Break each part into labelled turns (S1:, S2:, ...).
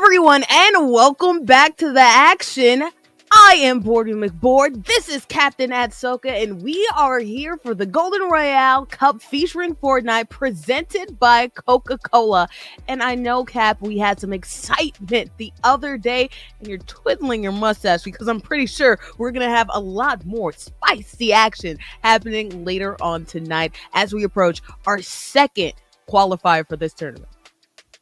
S1: everyone, and welcome back to the action. I am Bordy McBoard. This is Captain Atsoka, and we are here for the Golden Royale Cup featuring Fortnite, presented by Coca-Cola. And I know, Cap, we had some excitement the other day, and you're twiddling your mustache because I'm pretty sure we're going to have a lot more spicy action happening later on tonight as we approach our second qualifier for this tournament.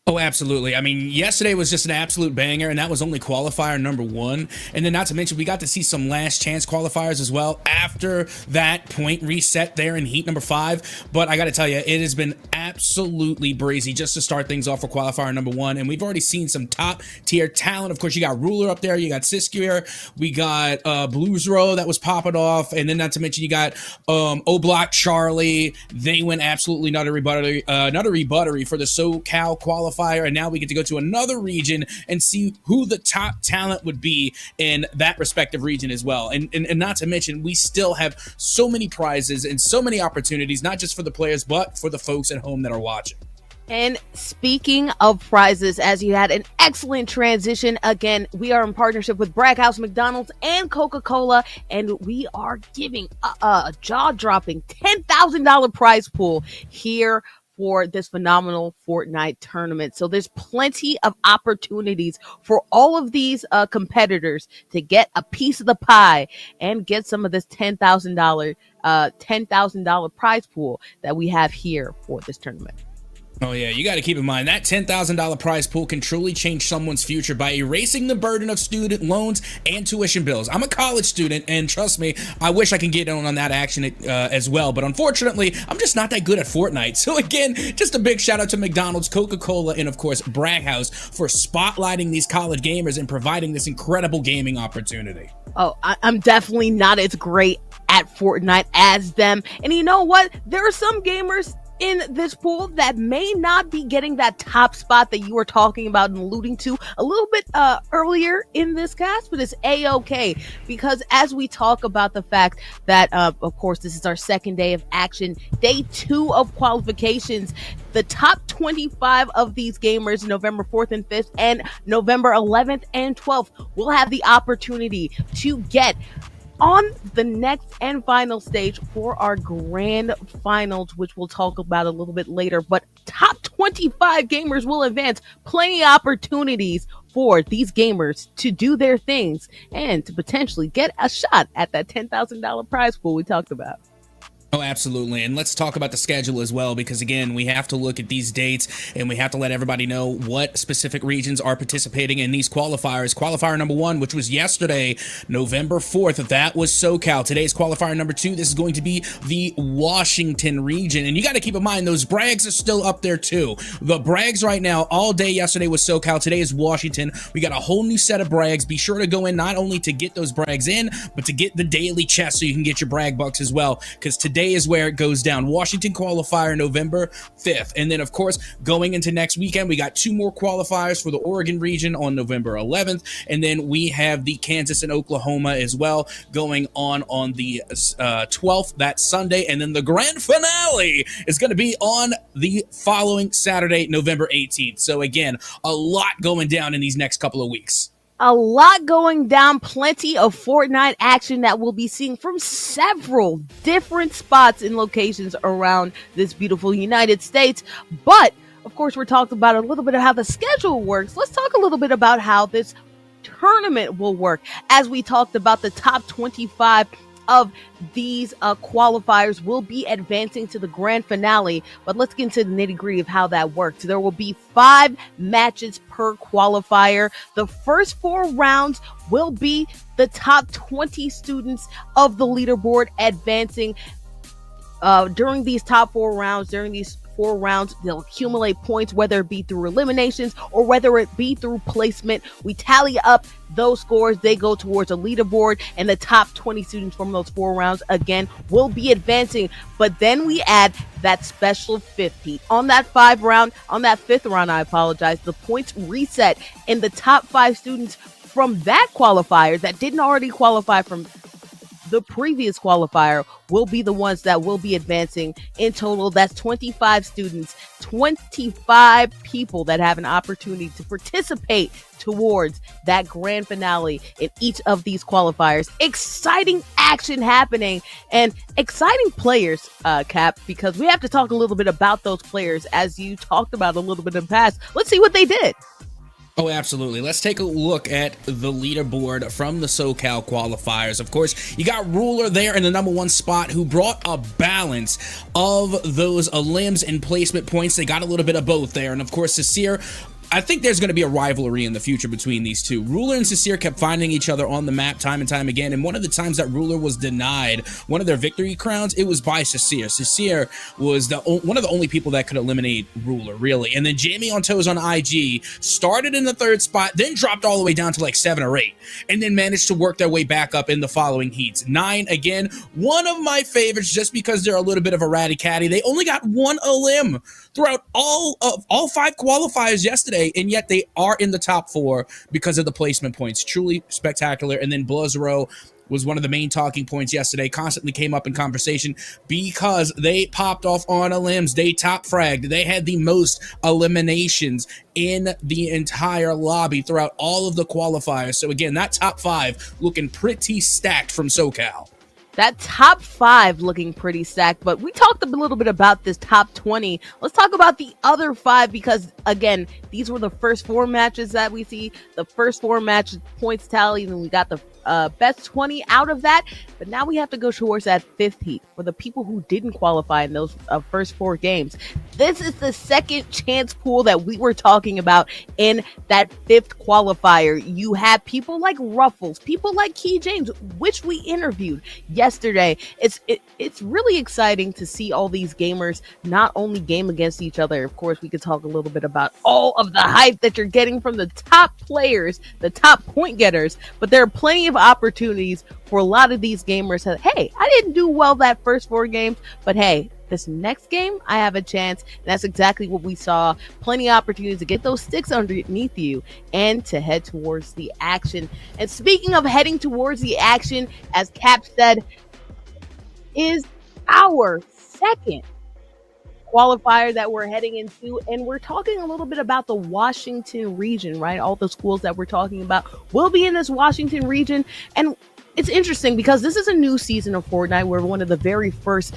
S2: Oh, absolutely. I mean, yesterday was just an absolute banger, and that was only qualifier number one. And then not to mention, we got to see some last chance qualifiers as well after that point reset there in heat number 5. But I got to tell you, it has been absolutely breezy just to start things off for qualifier number 1. And we've already seen some top tier talent. Of course, you got Ruler up there, you got Siskier, we got Blues Row that was popping off. And then not to mention, you got O-Block Charlie. They went absolutely nuttery buttery for the SoCal qualifier. And now we get to go to another region and see who the top talent would be in that respective region as well. And not to mention, we still have so many prizes and so many opportunities, not just for the players, but for the folks at home that are watching.
S1: And speaking of prizes, as you had an excellent transition, again, we are in partnership with Braghouse, McDonald's, and Coca-Cola, and we are giving a jaw-dropping $10,000 prize pool here for this phenomenal Fortnite tournament. So there's plenty of opportunities for all of these competitors to get a piece of the pie and get some of this $10,000 prize pool that we have here for this tournament.
S2: Oh yeah, you got to keep in mind that $10,000 prize pool can truly change someone's future by erasing the burden of student loans and tuition bills. I'm a college student, and trust me, I wish I can get in on that action as well, but unfortunately, I'm just not that good at Fortnite. So again, just a big shout out to McDonald's, Coca-Cola, and of course, Braghouse for spotlighting these college gamers and providing this incredible gaming opportunity.
S1: Oh, I'm definitely not as great at Fortnite as them. And you know what? There are some gamers in this pool that may not be getting that top spot that you were talking about and alluding to a little bit earlier in this cast, but it's a-okay, because as we talk about the fact that of course this is our second day of action, day 2 of qualifications, the top 25 of these gamers, November 4th and 5th and November 11th and 12th, will have the opportunity to get on the next and final stage for our grand finals, which we'll talk about a little bit later. But top 25 gamers will advance. Plenty of opportunities for these gamers to do their things and to potentially get a shot at that $10,000 prize pool we talked about.
S2: Oh, absolutely. And let's talk about the schedule as well, because again, we have to look at these dates and we have to let everybody know what specific regions are participating in these qualifiers. Qualifier number 1, which was yesterday, November 4th, that was SoCal. Today's qualifier number 2, this is going to be the Washington region. And you got to keep in mind, those brags are still up there too. The brags right now, all day yesterday was SoCal. Today is Washington. We got a whole new set of brags. Be sure to go in not only to get those brags in, but to get the daily chest so you can get your brag bucks as well, because today is where it goes down. Washington qualifier November 5th. And then of course, going into next weekend, we got 2 more qualifiers for the Oregon region on November 11th. And then we have the Kansas and Oklahoma as well going on the 12th, that Sunday. And then the grand finale is going to be on the following Saturday, November 18th. So again, a lot going down in these next couple of weeks.
S1: A lot going down, plenty of Fortnite action that we'll be seeing from several different spots and locations around this beautiful United States. But, of course, we're talking about a little bit of how the schedule works. Let's talk a little bit about how this tournament will work. As we talked about, the top 25 of these qualifiers will be advancing to the grand finale, but let's get into the nitty-gritty of how that works. There will be 5 matches per qualifier. The first 4 rounds will be the top 20 students of the leaderboard advancing. During these top 4 rounds, they'll accumulate points, whether it be through eliminations or whether it be through placement. We tally up those scores, they go towards a leaderboard, and the top 20 students from those 4 rounds again will be advancing. But then we add that special 50 on that 5th round, the points reset, and the top 5 students from that qualifier that didn't already qualify from the previous qualifier will be the ones that will be advancing. In total, that's 25 students, 25 people that have an opportunity to participate towards that grand finale in each of these qualifiers. Exciting action happening and exciting players, Cap, because we have to talk a little bit about those players as you talked about a little bit in the past. Let's see what they did.
S2: Oh, absolutely. Let's take a look at the leaderboard from the SoCal qualifiers. Of course, you got Ruler there in the #1 spot, who brought a balance of those limbs and placement points. They got a little bit of both there. And of course, Sincere, I think there's going to be a rivalry in the future between these two. Ruler and Sincere kept finding each other on the map time and time again, and one of the times that Ruler was denied one of their victory crowns, it was by Sincere. Sincere was one of the only people that could eliminate Ruler, really. And then Jamie on Toes on IG started in the 3rd spot, then dropped all the way down to like 7 or 8, and then managed to work their way back up in the following heats. 9, again, one of my favorites just because they're a little bit of a ratty catty. They only got 1 limb throughout all 5 qualifiers yesterday, and yet they are in the top 4 because of the placement points. Truly spectacular. And then Blizzro was one of the main talking points yesterday, constantly came up in conversation because they popped off on limbs. They top fragged. They had the most eliminations in the entire lobby throughout all of the qualifiers. So again, that top 5 looking pretty stacked from SoCal.
S1: That top 5 looking pretty stacked, but we talked a little bit about this top 20. Let's talk about the other 5 because, again, these were the first 4 matches that we see. The first 4 matches points tally, and we got the best 20 out of that. But now we have to go towards that 5th heat for the people who didn't qualify in those first 4 games. This is the second chance pool that we were talking about in that 5th qualifier. You have people like Ruffles, people like Key James, which we interviewed yesterday. It's really exciting to see all these gamers not only game against each other. Of course, we could talk a little bit about all of the hype that you're getting from the top players, the top point getters, but there are plenty of opportunities for a lot of these gamers that, hey, I didn't do well that first 4 games, but hey, this next game, I have a chance. And that's exactly what we saw. Plenty of opportunities to get those sticks underneath you and to head towards the action. And speaking of heading towards the action, as Cap said, is our second qualifier that we're heading into, and we're talking a little bit about the Washington region, right? All the schools that we're talking about will be in this Washington region, and it's interesting because this is a new season of Fortnite. We're one of the very first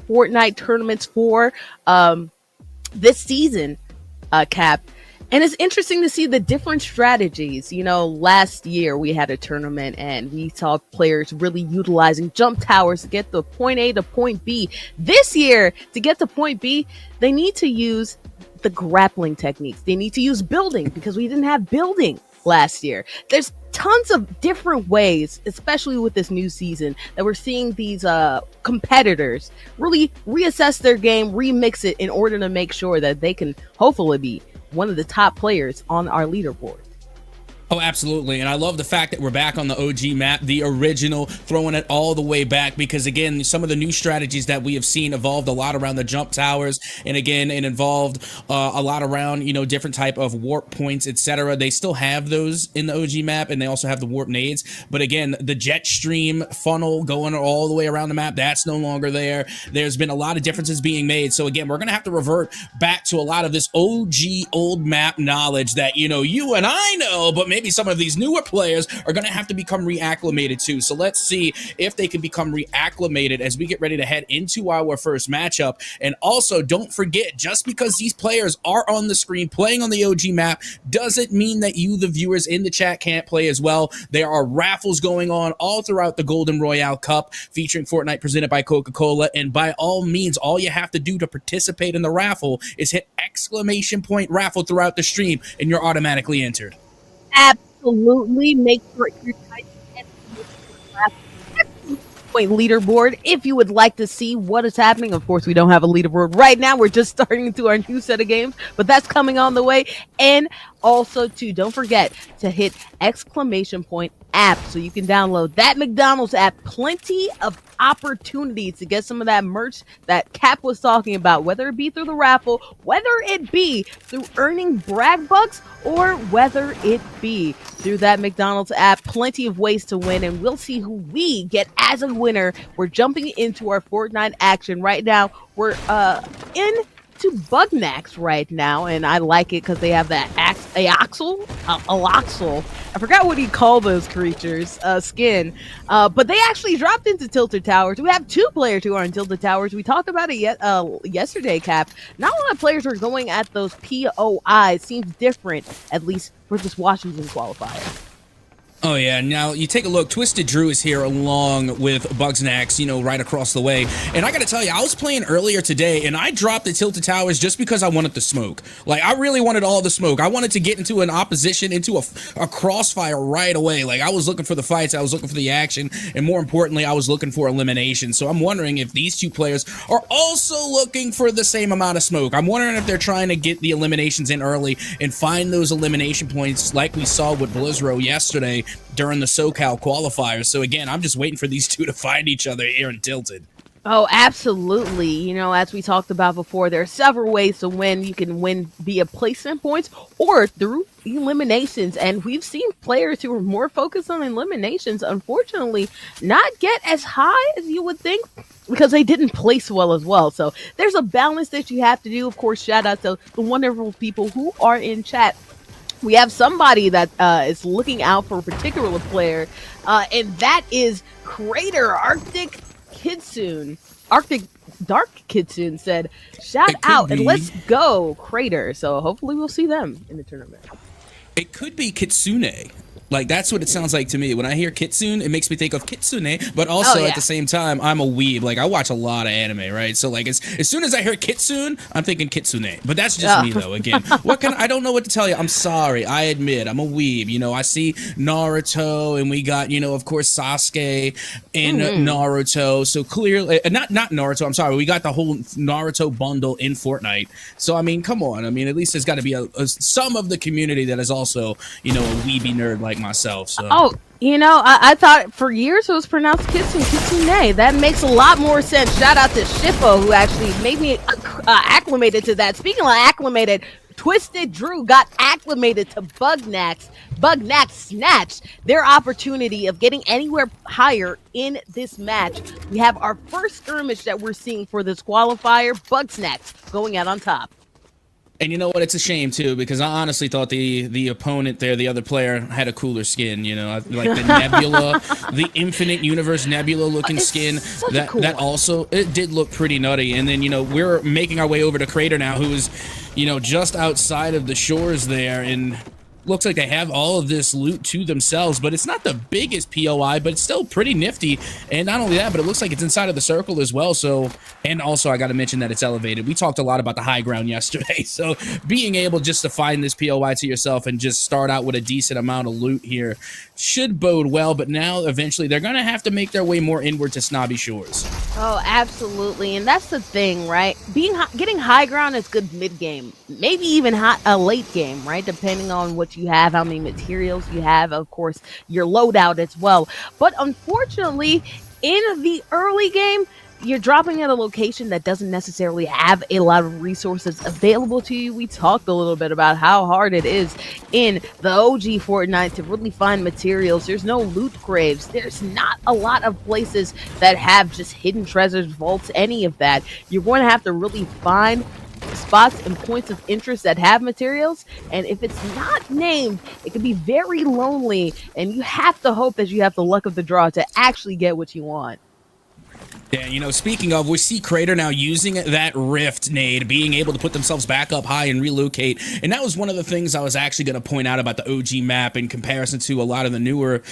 S1: Fortnite tournaments for this season, Cap. And it's interesting to see the different strategies. You know, last year we had a tournament and we saw players really utilizing jump towers to get the point A to point B. This year, to get to point B, they need to use the grappling techniques. They need to use building because we didn't have building last year. There's tons of different ways, especially with this new season, that we're seeing these competitors really reassess their game, remix it in order to make sure that they can hopefully be one of the top players on our leaderboard.
S2: Oh, absolutely. And I love the fact that we're back on the OG map, the original, throwing it all the way back, because again, some of the new strategies that we have seen evolved a lot around the jump towers. And again, it involved a lot around, you know, different type of warp points, etc. They still have those in the OG map, and they also have the warp nades. But again, the jet stream funnel going all the way around the map, that's no longer there. There's been a lot of differences being made. So again, we're going to have to revert back to a lot of this OG old map knowledge that, you know, you and I know, but maybe some of these newer players are going to have to become reacclimated to. So let's see if they can become reacclimated as we get ready to head into our first matchup. And also, don't forget, just because these players are on the screen playing on the OG map doesn't mean that you, the viewers in the chat, can't play as well. There are raffles going on all throughout the Golden Royale Cup featuring Fortnite presented by Coca-Cola. And by all means, all you have to do to participate in the raffle is hit ! raffle throughout the stream, and you're automatically entered.
S1: Absolutely. Make sure you're typing point leaderboard if you would like to see what is happening. Of course, we don't have a leaderboard right now. We're just starting to our new set of games, but that's coming on the way. And also, too, don't forget to hit exclamation point app so you can download that McDonald's app. Plenty of opportunities to get some of that merch that Cap was talking about, whether it be through the raffle, whether it be through earning brag bucks, or whether it be through that McDonald's app. Plenty of ways to win, and we'll see who we get as a winner. We're jumping into our Fortnite action right now. We're in to Bugnacks right now, and I like it because they have that Aloxel. I forgot what he called those creatures, skin. But they actually dropped into Tilted Towers. We have 2 players who are in Tilted Towers. We talked about it yesterday, Cap. Not a lot of players are going at those POIs. Seems different, at least for this Washington qualifier.
S2: Oh yeah, now you take a look, Twisted Drew is here along with Bugsnax, you know, right across the way. And I gotta tell you, I was playing earlier today and I dropped the Tilted Towers just because I wanted the smoke. Like, I really wanted all the smoke. I wanted to get into an opposition, into a crossfire right away. Like, I was looking for the fights, I was looking for the action, and more importantly, I was looking for elimination. So I'm wondering if these 2 players are also looking for the same amount of smoke. I'm wondering if they're trying to get the eliminations in early and find those elimination points like we saw with Blizzro yesterday during the SoCal qualifier. So again, I'm just waiting for these 2 to find each other here in Tilted.
S1: Oh, absolutely. You know, as we talked about before, there are several ways to win. You can win via placement points or through eliminations. And we've seen players who are more focused on eliminations, unfortunately, not get as high as you would think because they didn't place well as well. So there's a balance that you have to do. Of course, shout out to the wonderful people who are in chat. We have somebody that is looking out for a particular player, and that is Crater Arctic Kitsune. Arctic Dark Kitsune said, shout out and let's go, Crater. So hopefully we'll see them in the tournament.
S2: It could be Kitsune. Like, that's what it sounds like to me. When I hear Kitsune, it makes me think of Kitsune, but also at the same time, I'm a weeb. Like, I watch a lot of anime, right? So, like, as soon as I hear Kitsune, I'm thinking Kitsune. But that's just me, though, again. I don't know what to tell you. I'm sorry. I admit, I'm a weeb. You know, I see Naruto, and we got, you know, of course, Sasuke in Naruto. So, clearly, not Naruto, I'm sorry. We got the whole Naruto bundle in Fortnite. So, I mean, come on. I mean, at least there's got to be some of the community that is also, you know, a weeby nerd like myself. So.
S1: Oh, you know, I thought for years it was pronounced Kitsune. That makes a lot more sense. Shout out to Shippo, who actually made me acclimated to that. Speaking of acclimated, Twisted Drew got acclimated to Bugnacks. Bugnacks snatched their opportunity of getting anywhere higher in this match. We have our first skirmish that we're seeing for this qualifier. Bugsnax going out on top.
S2: And you know what? It's a shame, too, because I honestly thought the opponent there, the other player, had a cooler skin, you know? Like the Nebula, the Infinite Universe Nebula-looking skin. That also, it did look pretty nutty. And then, you know, we're making our way over to Crater now, who is, you know, just outside of the shores there, and looks like they have all of this loot to themselves, but it's not the biggest POI, but it's still pretty nifty. And not only that, but it looks like it's inside of the circle as well. So, and also I got to mention that it's elevated. We talked a lot about the high ground yesterday. So being able just to find this POI to yourself and just start out with a decent amount of loot here should bode well. But now eventually they're going to have to make their way more inward to Snobby Shores.
S1: Oh, absolutely. And that's the thing, right? Getting high ground is good mid game, maybe even a late game, right? Depending on what you have, how many materials you have, of course, your loadout as well. But unfortunately, in the early game, you're dropping at a location that doesn't necessarily have a lot of resources available to you. We talked a little bit about how hard it is in the OG Fortnite to really find materials. There's no loot graves. There's not a lot of places that have just hidden treasures, vaults, any of that. You're going to have to really find spots and points of interest that have materials, and if it's not named, it can be very lonely, and you have to hope that you have the luck of the draw to actually get what you want.
S2: Yeah, you know, speaking of, we see Crater now using that Rift nade, being able to put themselves back up high and relocate. And that was one of the things I was actually going to point out about the OG map in comparison to a lot of the newer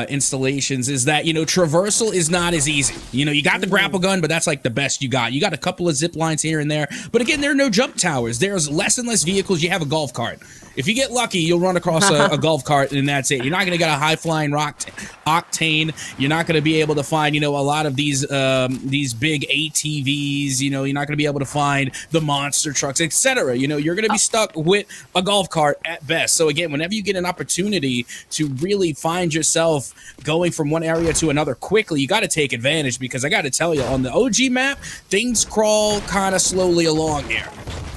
S2: installations is that, you know, traversal is not as easy. You know, you got the grapple gun, but that's like the best you got. You got a couple of zip lines here and there. But again, there are no jump towers. There's less and less vehicles. You have a golf cart. If you get lucky, you'll run across a golf cart, and that's it. You're not going to get a high-flying rock octane. You're not going to be able to find, a lot of these big ATVs. You're not going to be able to find the monster trucks, etc. You're going to be stuck with a golf cart at best. So again, whenever you get an opportunity to really find yourself going from one area to another quickly, you got to take advantage, because I got to tell you, on the OG map, things crawl kind of slowly along here.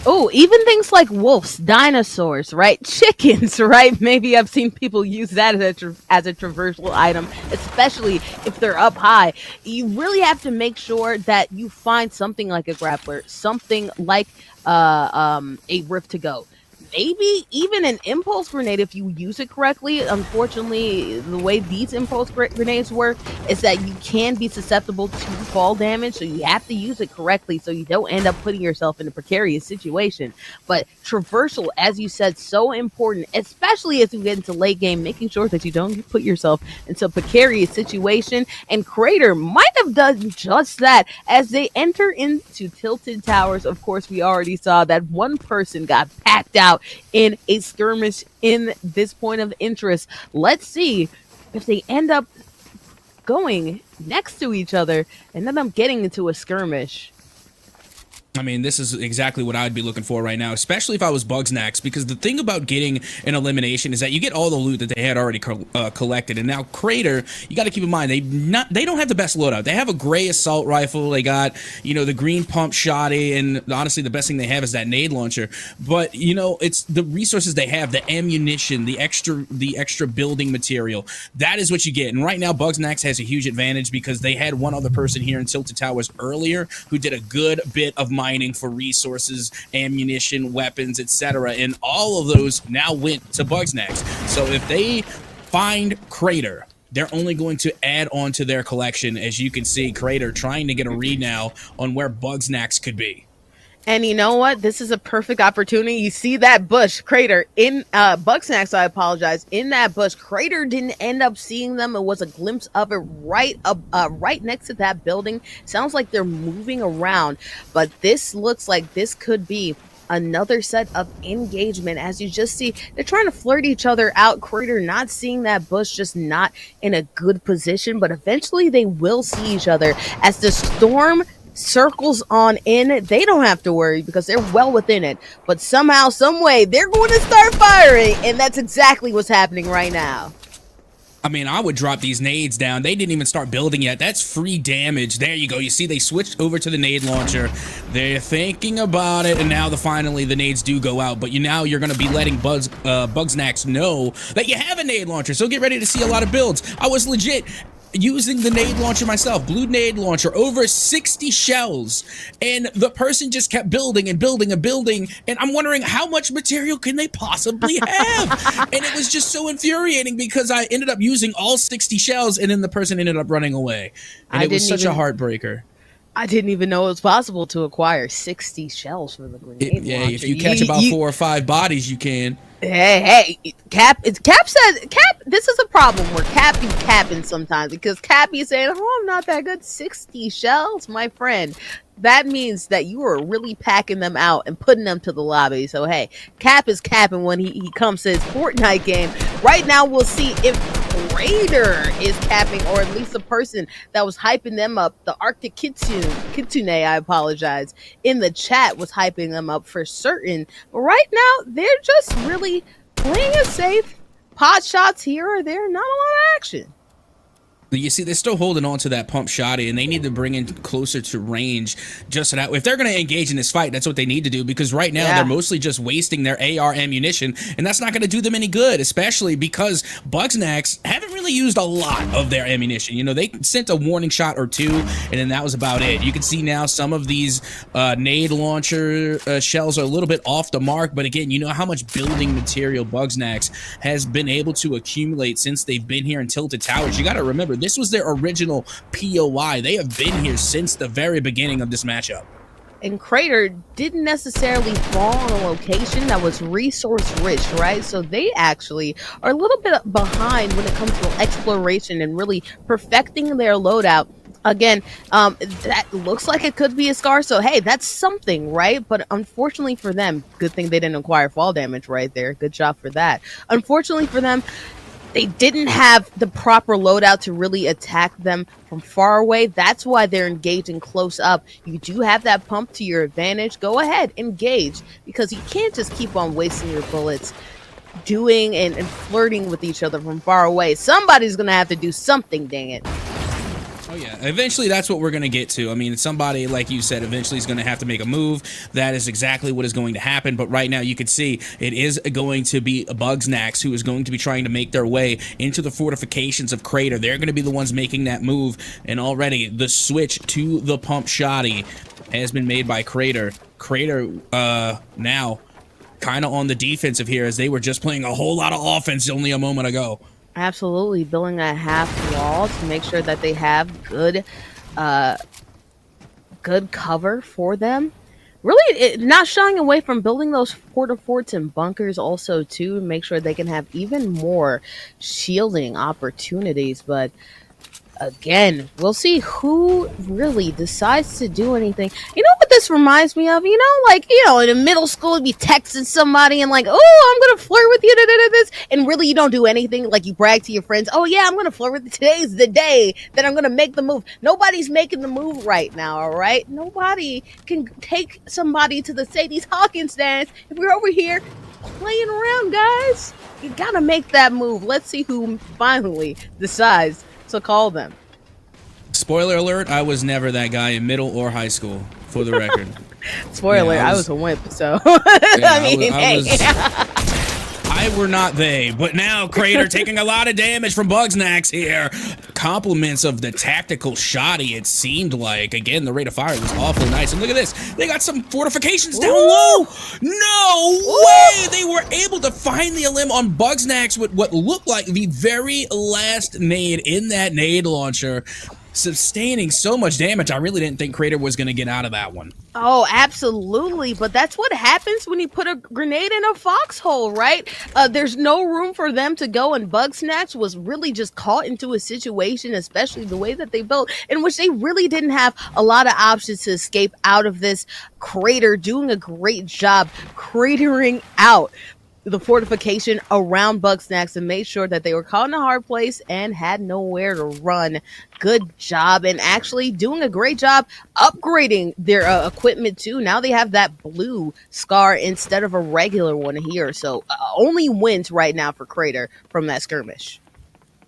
S1: Oh, even things like wolves, dinosaurs, right? Chickens, right? Maybe I've seen people use that as a traversal item, especially if they're up high. You really have to make sure that you find something like a grappler, something like a rift to go. Maybe even an impulse grenade if you use it correctly. Unfortunately, the way these impulse grenades work is that you can be susceptible to fall damage, so you have to use it correctly so you don't end up putting yourself in a precarious situation. But traversal, as you said, so important, especially as you get into late game, making sure that you don't put yourself into a precarious situation. And Crater might have done just that as they enter into Tilted Towers. Of course, we already saw that one person got packed out in a skirmish in this point of interest. Let's see if they end up going next to each other and then I'm getting into a skirmish.
S2: I mean, this is exactly what I'd be looking for right now, especially if I was Bugsnax, because the thing about getting an elimination is that you get all the loot that they had already collected. And now Crater, you got to keep in mind, they don't have the best loadout. They have a gray assault rifle. They got, the green pump shotty, and honestly, the best thing they have is that nade launcher. But, it's the resources they have, the ammunition, the extra building material. That is what you get. And right now, Bugsnax has a huge advantage because they had one other person here in Tilted Towers earlier who did a good bit of mining for resources, ammunition, weapons, etc. And all of those now went to Bugsnax. So if they find Crater, they're only going to add on to their collection. As you can see, Crater trying to get a read now on where Bugsnax could be.
S1: And you know what? This is a perfect opportunity. You see that bush, Crater, in Bugsnax, I apologize. In that bush, Crater didn't end up seeing them. It was a glimpse of it right next to that building. Sounds like they're moving around, but this looks like this could be another set of engagement. As you just see, they're trying to flirt each other out. Crater not seeing that bush, just not in a good position, but eventually they will see each other as the storm circles on in. They don't have to worry because they're well within it, but somehow, some way, they're going to start firing, and that's exactly what's happening right now.
S2: I mean, I would drop these nades down. They didn't even start building yet. That's free damage. There you go. You see, they switched over to the nade launcher. They're thinking about it, and now finally the nades do go out. But now you're going to be letting Bugsnax know that you have a nade launcher, so get ready to see a lot of builds. I was legit using the nade launcher myself, blue nade launcher, over 60 shells, and the person just kept building and building and building, and I'm wondering how much material can they possibly have. And it was just so infuriating because I ended up using all 60 shells, and then the person ended up running away, and it was such a heartbreaker.
S1: I didn't even know it was possible to acquire 60 shells for the grenade launcher.
S2: Yeah, if you catch about 4 or 5 bodies, you can.
S1: Hey, Cap said, this is a problem where Cap be capping sometimes, because Cap be saying, oh, I'm not that good. 60 shells, my friend. That means that you are really packing them out and putting them to the lobby. So, hey, Cap is capping when he comes to his Fortnite game. Right now, we'll see if Crater is capping, or at least the person that was hyping them up, the Arctic Kitsune, I apologize, in the chat was hyping them up for certain. But right now, they're just really playing it safe. Pot shots here or there, not a lot of action.
S2: You see, they're still holding on to that pump shotty, and they need to bring in closer to range just so that if they're going to engage in this fight, that's what they need to do, because right now they're mostly just wasting their AR ammunition, and that's not going to do them any good, especially because Bugsnax haven't really used a lot of their ammunition. They sent a warning shot or two, and then that was about it. You can see now some of these nade launcher shells are a little bit off the mark, but again, you know how much building material Bugsnax has been able to accumulate since they've been here in Tilted Towers. You got to remember, this was their original POI. They have been here since the very beginning of this matchup.
S1: And Crater didn't necessarily fall on a location that was resource rich, right? So they actually are a little bit behind when it comes to exploration and really perfecting their loadout. Again, that looks like it could be a scar, so hey, that's something, right? But unfortunately for them, good thing they didn't acquire fall damage right there. Good job for that. Unfortunately for them, they didn't have the proper loadout to really attack them from far away. That's why they're engaging close up. You do have that pump to your advantage. Go ahead, engage, because you can't just keep on wasting your bullets doing and flirting with each other from far away. Somebody's going to have to do something, dang it.
S2: Oh yeah, eventually that's what we're going to get to. I mean, somebody, like you said, eventually is going to have to make a move. That is exactly what is going to happen. But right now you can see it is going to be Bugsnax who is going to be trying to make their way into the fortifications of Crater. They're going to be the ones making that move. And already the switch to the pump shoddy has been made by Crater. Crater now kind of on the defensive here, as they were just playing a whole lot of offense only a moment ago.
S1: Absolutely, building a half wall to make sure that they have good cover for them. Really, not shying away from building those forts and bunkers also too, to make sure they can have even more shielding opportunities. But again, we'll see who really decides to do anything. You know what this reminds me of? You know, like, you know, in middle school, you'd be texting somebody and like, oh, I'm going to flirt with you, this. And really, you don't do anything. Like, you brag to your friends, oh, yeah, I'm going to flirt with you. Today's the day that I'm going to make the move. Nobody's making the move right now, all right? Nobody can take somebody to the Sadie's Hawkins dance if we're over here playing around, guys. You got to make that move. Let's see who finally decides to call them.
S2: Spoiler alert, I was never that guy in middle or high school, for the record.
S1: Spoiler,
S2: yeah,
S1: I was a wimp, so
S2: yeah,
S1: I
S2: were not they, but now Crater taking a lot of damage from Bugsnax here. Compliments of the tactical shoddy, it seemed like. Again, the rate of fire was awfully nice. And look at this, they got some fortifications down low. No way! They were able to find the limb on Bugsnax with what looked like the very last nade in that nade launcher, sustaining so much damage. I really didn't think Crater was going to get out of that one.
S1: Oh, absolutely. But that's what happens when you put a grenade in a foxhole, right? There's no room for them to go, and Bugsnax was really just caught into a situation, especially the way that they built, in which they really didn't have a lot of options to escape out of this. Crater doing a great job cratering out the fortification around Bugsnax and made sure that they were caught in a hard place and had nowhere to run. Good job, and actually doing a great job upgrading their equipment too. Now they have that blue scar instead of a regular one here, so only wins right now for Crater from that skirmish.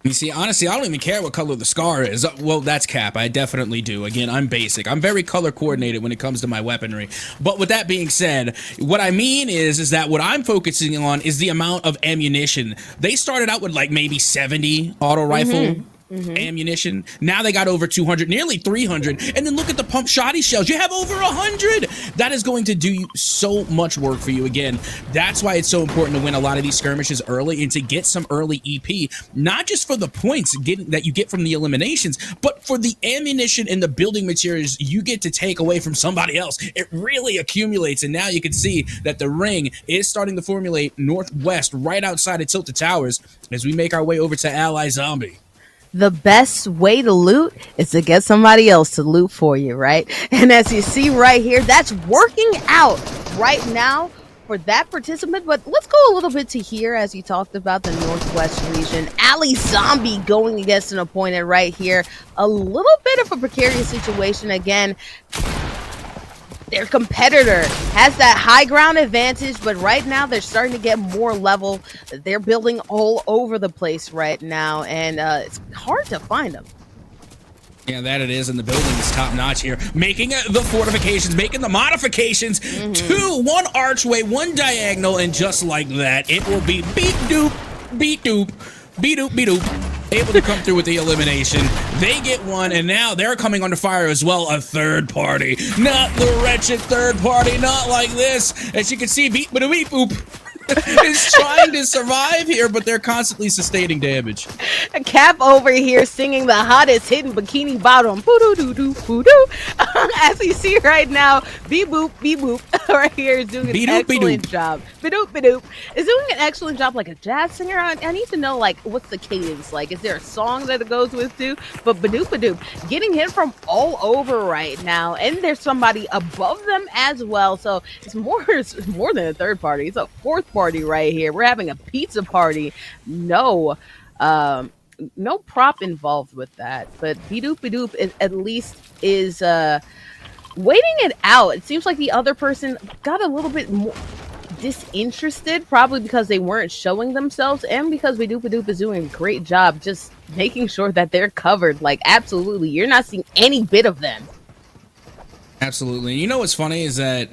S2: You see, honestly, I don't even care what color the scar is. Well, that's cap. I definitely do. Again, I'm basic. I'm very color coordinated when it comes to my weaponry. But with that being said, what I mean is that what I'm focusing on is the amount of ammunition. They started out with like maybe 70 auto rifle ammunition. Now they got over 200, nearly 300. And then look at the pump shoddy shells. You have over 100. That is going to do so much work for you. Again, that's why it's so important to win a lot of these skirmishes early and to get some early EP, not just for the points that you get from the eliminations, but for the ammunition and the building materials you get to take away from somebody else. It really accumulates, and now you can see that the ring is starting to formulate northwest right outside of Tilted Towers as we make our way over to Ally Zombie.
S1: The best way to loot is to get somebody else to loot for you, right? And as you see right here, that's working out right now for that participant. But let's go a little bit to here, as you talked about the Northwest region. Ally Zombie going against an opponent right here. A little bit of a precarious situation again. Their competitor has that high ground advantage, but right now they're starting to get more level. They're building all over the place right now, and it's hard to find them.
S2: Yeah, that it is, and the building is top notch here. Making the fortifications, making the modifications. One archway, one diagonal, and just like that, it will be beat doop, beat doop, beat doop, beat doop. Able to come through with the elimination. They get one, and now they're coming under fire as well. A third party. Not the wretched third party, not like this. As you can see, beep, ba beep, boop. Is trying to survive here, but they're constantly sustaining damage.
S1: Cap over here singing the hottest hidden Bikini Bottom. Boo-doo-doo-doo-doo-doo. As you see right now, Be-boop, Be-boop right here is doing an excellent job. Be-doop, Be-doop is doing an excellent job like a jazz singer. I need to know, like, what's the cadence like? Is there a song that it goes with too? But Be-doop, Be-doop getting hit from all over right now, and there's somebody above them as well. So it's more than a third party. It's a fourth party right here. We're having a pizza party. No No prop involved with that, but Bidoop Bidoop at least is waiting it out. It seems like the other person got a little bit more disinterested, probably because they weren't showing themselves, and because Bidoop Bidoop is doing a great job just making sure that they're covered. Like, absolutely, you're not seeing any bit of them.
S2: Absolutely. You know what's funny is that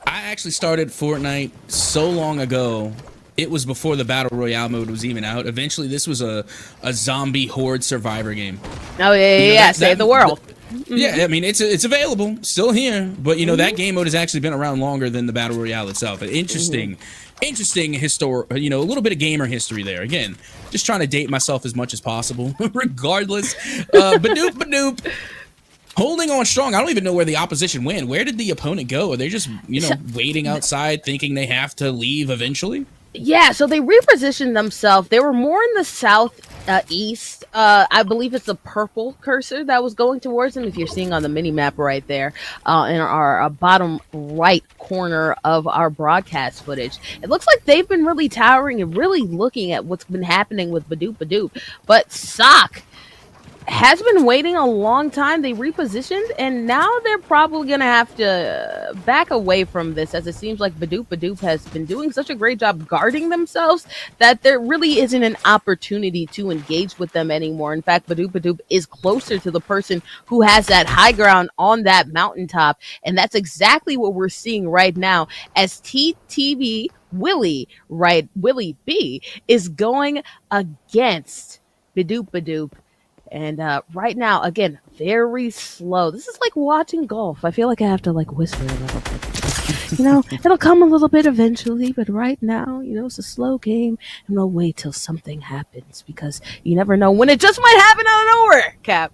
S2: I actually started Fortnite so long ago. It was before the Battle Royale mode was even out. Eventually, this was a zombie horde survivor game.
S1: Oh, yeah, save the world.
S2: Yeah, I mean, it's available, still here, but you know, that game mode has actually been around longer than the Battle Royale itself. An interesting you know, a little bit of gamer history there. Again, just trying to date myself as much as possible, regardless. Badoop, holding on strong. I don't even know where the opposition went. Where did the opponent go? Are they just, you know, waiting outside, thinking they have to leave eventually?
S1: Yeah, so they repositioned themselves. They were more in the south east. I believe it's the purple cursor that was going towards them, if you're seeing on the mini map right there in our bottom right corner of our broadcast footage. It looks like they've been really towering and really looking at what's been happening with Badoop Badoop. But Sock has been waiting a long time. They repositioned, and now they're probably going to have to back away from this, as it seems like Badoop Badoop has been doing such a great job guarding themselves that there really isn't an opportunity to engage with them anymore. In fact, Badoop Badoop is closer to the person who has that high ground on that mountaintop, and that's exactly what we're seeing right now as TTV Willie B is going against Badoop Badoop. And right now, again, very slow. This is like watching golf. I feel like I have to like whisper a little bit. You know, it'll come a little bit eventually, but right now, you know, it's a slow game, and we'll wait till something happens, because you never know when it just might happen out of nowhere, Cap.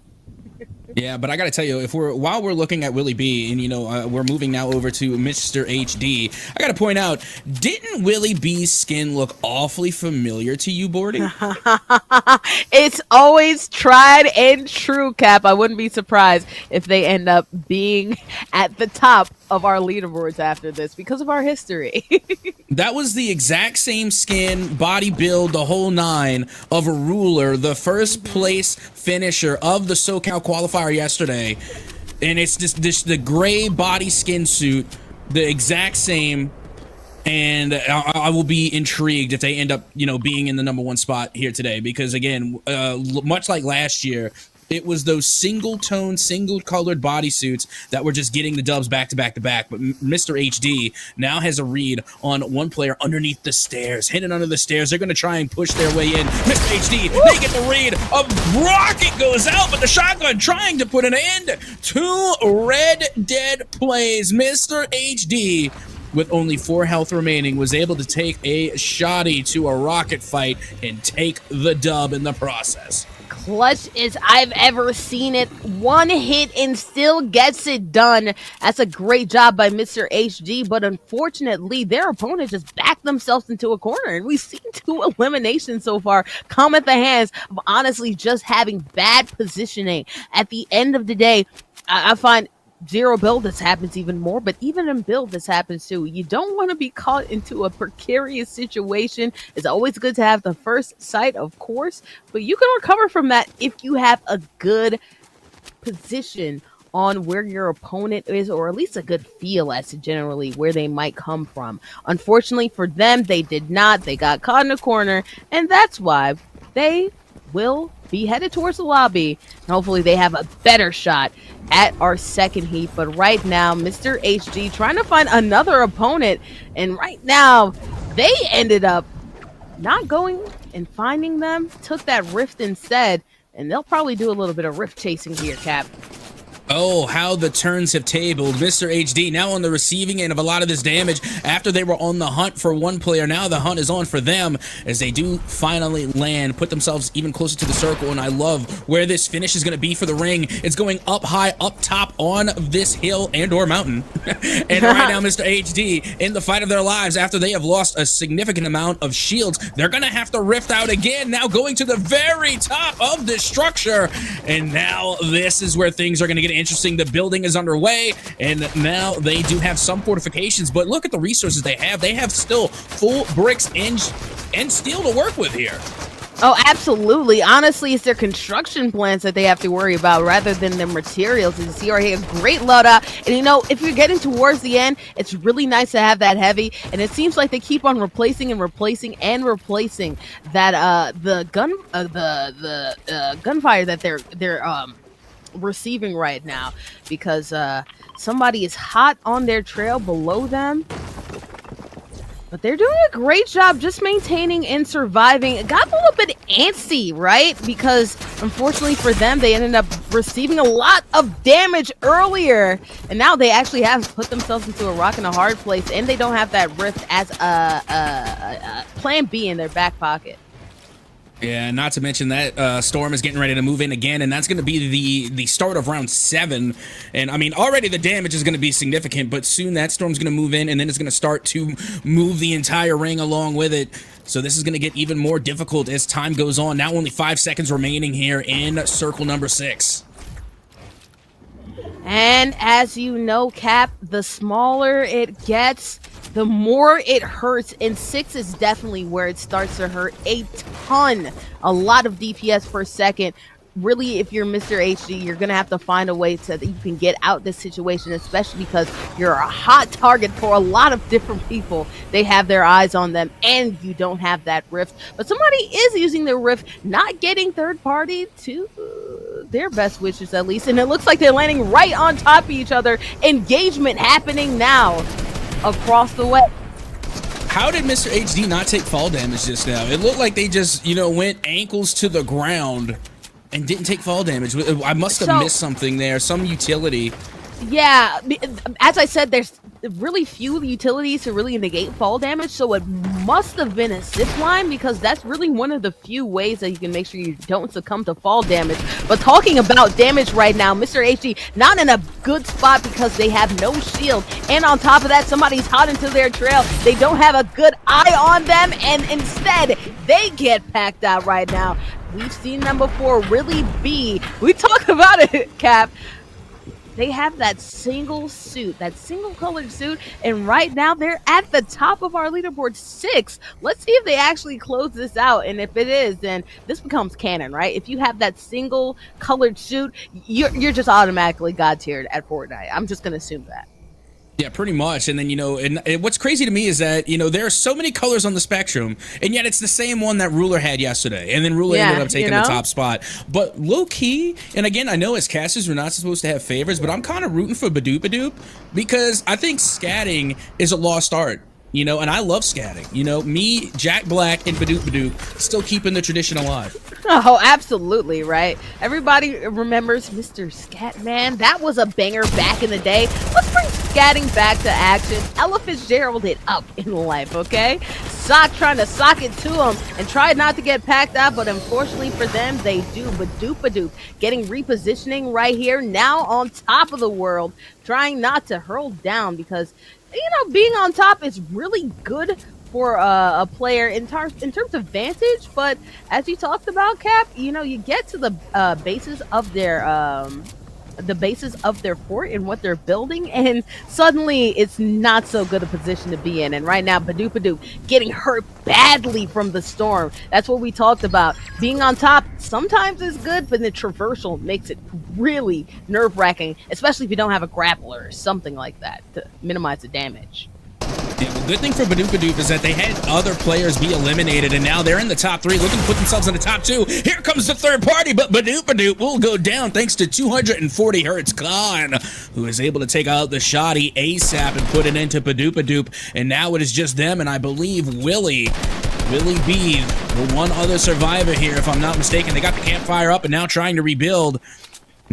S2: Yeah, but I gotta tell you, while we're looking at Willie B, and you know, we're moving now over to Mr. HD, I gotta point out, didn't Willie B's skin look awfully familiar to you, Bordy?
S1: It's always tried and true, Cap. I wouldn't be surprised if they end up being at the top of our leaderboards after this because of our history.
S2: That was the exact same skin, body build, the whole nine of a ruler, the first place finisher of the SoCal qualifier yesterday. And it's just the gray body skin suit, the exact same. And I will be intrigued if they end up, you know, being in the #1 spot here today, because again, much like last year, it was those single-tone, single-colored bodysuits that were just getting the dubs back to back to back. But Mr. HD now has a read on one player underneath the stairs, hidden under the stairs. They're going to try and push their way in. Mr. HD, they get the read. A rocket goes out, but the shotgun trying to put an end to Red Dead plays. Mr. HD, with only 4 health remaining, was able to take a shotty to a rocket fight and take the dub in the process.
S1: Clutch as I've ever seen it. One hit and still gets it done. That's a great job by Mr. HG, but unfortunately, their opponent just backed themselves into a corner, and we've seen 2 eliminations so far come at the hands of honestly just having bad positioning. At the end of the day, I find Zero build, this happens even more, but even in build, this happens too. You don't want to be caught into a precarious situation. It's always good to have the first sight, of course, but you can recover from that if you have a good position on where your opponent is, or at least a good feel as to generally where they might come from. Unfortunately for them, they did not. They got caught in a corner, and that's why they will be headed towards the lobby, and hopefully they have a better shot at our second heat. But right now, Mr. HG trying to find another opponent, and right now they ended up not going and finding them, took that rift instead, and they'll probably do a little bit of rift chasing here, Cap.
S2: Oh, how the turns have tabled. Mr. HD now on the receiving end of a lot of this damage after they were on the hunt for one player. Now the hunt is on for them as they do finally land, put themselves even closer to the circle, and I love where this finish is going to be for the ring. It's going up high, up top on this hill and or mountain. And right now, Mr. HD, in the fight of their lives, after they have lost a significant amount of shields, they're going to have to rift out again, now going to the very top of this structure. And now this is where things are going to get interesting. The building is underway, and now they do have some fortifications, but look at the resources they have. They have still full bricks and steel to work with here.
S1: Oh, absolutely. Honestly, it's their construction plans that they have to worry about rather than their materials. As you see right here, great loadout. And if you're getting towards the end, it's really nice to have that heavy. And it seems like they keep on replacing and replacing and replacing that the gunfire that they're receiving right now, because somebody is hot on their trail below them. But they're doing a great job just maintaining and surviving. It got a little bit antsy, right? Because unfortunately for them, they ended up receiving a lot of damage earlier. And now they actually have put themselves into a rock and a hard place. And they don't have that rift as a plan B in their back pocket.
S2: Yeah, not to mention that Storm is getting ready to move in again, and that's going to be the start of round 7. And I mean, already the damage is going to be significant, but soon that Storm's going to move in, and then it's going to start to move the entire ring along with it. So this is going to get even more difficult as time goes on. Now only 5 seconds remaining here in circle number 6.
S1: And as you know, Cap, the smaller it gets, the more it hurts. And 6 is definitely where it starts to hurt a ton. A lot of DPS per second. Really, if you're Mr. HD, you're going to have to find a way that you can get out this situation, especially because you're a hot target for a lot of different people. They have their eyes on them, and you don't have that rift. But somebody is using their rift, not getting third party to their best wishes, at least. And it looks like they're landing right on top of each other. Engagement happening now across the way.
S2: How did Mr. HD not take fall damage just now? It looked like they just, went ankles to the ground and didn't take fall damage. I must have missed something there, some utility.
S1: Yeah, as I said, there's really few utilities to really negate fall damage, so it must have been a zip line, because that's really one of the few ways that you can make sure you don't succumb to fall damage. But talking about damage right now, Mr. HD not in a good spot because they have no shield, and on top of that, somebody's hot into their trail. They don't have a good eye on them, and instead they get packed out right now. We've seen them before really be. We talk about it, Cap. They have that single suit, that single colored suit, and right now they're at the top of our leaderboard, 6. Let's see if they actually close this out, and if it is, then this becomes canon, right? If you have that single colored suit, you're just automatically god tiered at Fortnite. I'm just gonna assume that.
S2: Yeah, pretty much. And then, and what's crazy to me is that, there are so many colors on the spectrum, and yet it's the same one that Ruler had yesterday. And then Ruler ended up taking the top spot. But low key, and again, I know as casters we're not supposed to have favors, but I'm kind of rooting for Badoop because I think scatting is a lost art. And I love scatting. Me, Jack Black, and Badoop still keeping the tradition alive.
S1: Oh, absolutely, right? Everybody remembers Mr. Scatman. That was a banger back in the day. Let's bring scatting back to action. Ella Fitzgerald it up in life, okay? Sock trying to sock it to him and try not to get packed out, but unfortunately for them, they do. Badoop. Getting repositioning right here, now on top of the world, trying not to hurl down because being on top is really good for a player in terms of vantage, but as you talked about, Cap, you get to the bases of their fort and what they're building, and suddenly it's not so good a position to be in. And right now, Badoop getting hurt badly from the storm. That's what we talked about. Being on top sometimes is good, but the traversal makes it really nerve-wracking, especially if you don't have a grappler or something like that to minimize the damage.
S2: Yeah, the good thing for Badoop is that they had other players be eliminated, and now they're in the top 3, looking to put themselves in the top 2. Here comes the third party, but Badoop will go down thanks to 240 Hertz Khan, who is able to take out the shoddy ASAP and put it into Badoop. And now it is just them, and I believe Willie B, the one other survivor here, if I'm not mistaken. They got the campfire up and now trying to rebuild.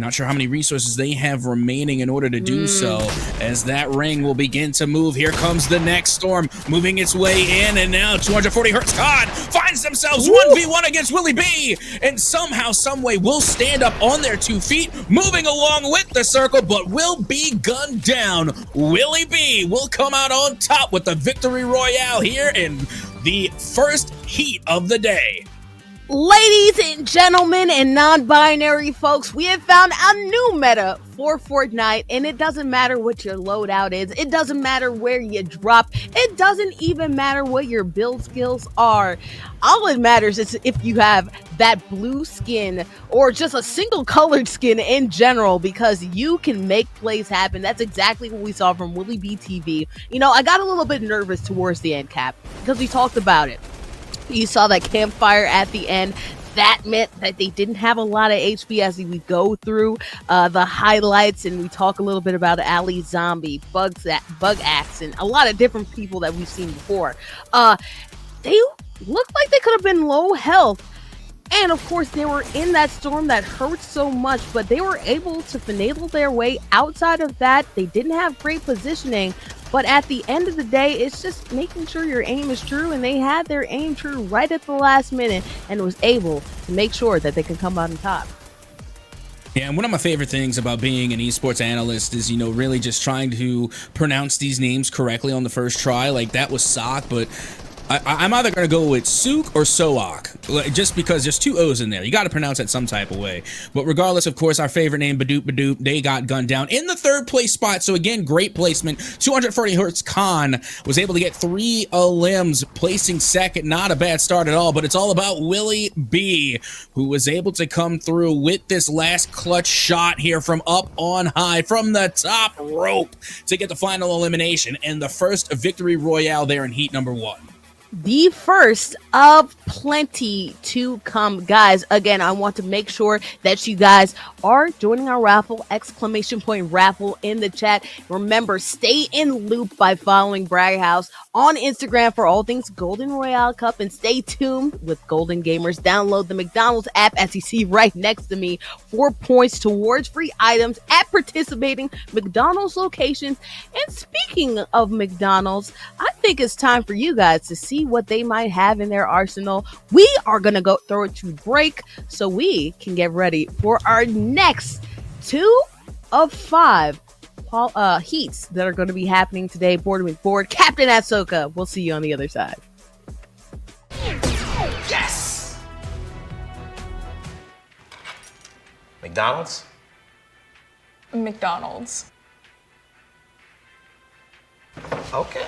S2: Not sure how many resources they have remaining in order to do so, as that ring will begin to move. Here comes the next storm, moving its way in, and now 240 Hertz Khan finds themselves 1v1 against Willie B, and somehow, someway will stand up on their 2 feet, moving along with the circle, but will be gunned down. Willie B will come out on top with the victory royale here in the first heat of the day.
S1: Ladies and gentlemen and non-binary folks, we have found a new meta for Fortnite, and it doesn't matter what your loadout is. It doesn't matter where you drop. It doesn't even matter what your build skills are. All it matters is if you have that blue skin or just a single colored skin in general, because you can make plays happen. That's exactly what we saw from Willie BTV. You know, I got a little bit nervous towards the end, Cap, because we talked about it. You saw that campfire at the end. That meant that they didn't have a lot of HP as we go through the highlights, and we talk a little bit about Ali Zombie, Bug Axe, and a lot of different people that we've seen before. They looked like they could have been low health. And of course, they were in that storm that hurt so much, but they were able to finagle their way outside of that. They didn't have great positioning, but at the end of the day, it's just making sure your aim is true, and they had their aim true right at the last minute and was able to make sure that they can come out on top.
S2: Yeah, and one of my favorite things about being an esports analyst is, really just trying to pronounce these names correctly on the first try. Like, that was Sock, but I'm either going to go with Sook or Soak, just because there's two O's in there. You got to pronounce that some type of way. But regardless, of course, our favorite name, Badoop Badoop, they got gunned down in the third place spot. So again, great placement. 240 Hertz Khan was able to get 3 limbs, placing second. Not a bad start at all, but it's all about Willie B, who was able to come through with this last clutch shot here from up on high, from the top rope, to get the final elimination and the first victory royale there in heat number 1.
S1: The first of plenty to come, guys. Again, I want to make sure that you guys are joining our raffle, !raffle in the chat. Remember, stay in loop by following Bragg House on Instagram for all things Golden Royale Cup, and stay tuned with Golden Gamers. Download the McDonald's app, as you see right next to me, for points towards free items at participating McDonald's locations. And speaking of McDonald's, I think it's time for you guys to see what they might have in their arsenal. We are going to go throw it to break so we can get ready for our next 2 of 5 heats that are going to be happening today. Board with board, Captain Ahsoka. We'll see you on the other side.
S3: Yes! McDonald's?
S4: McDonald's.
S3: Okay.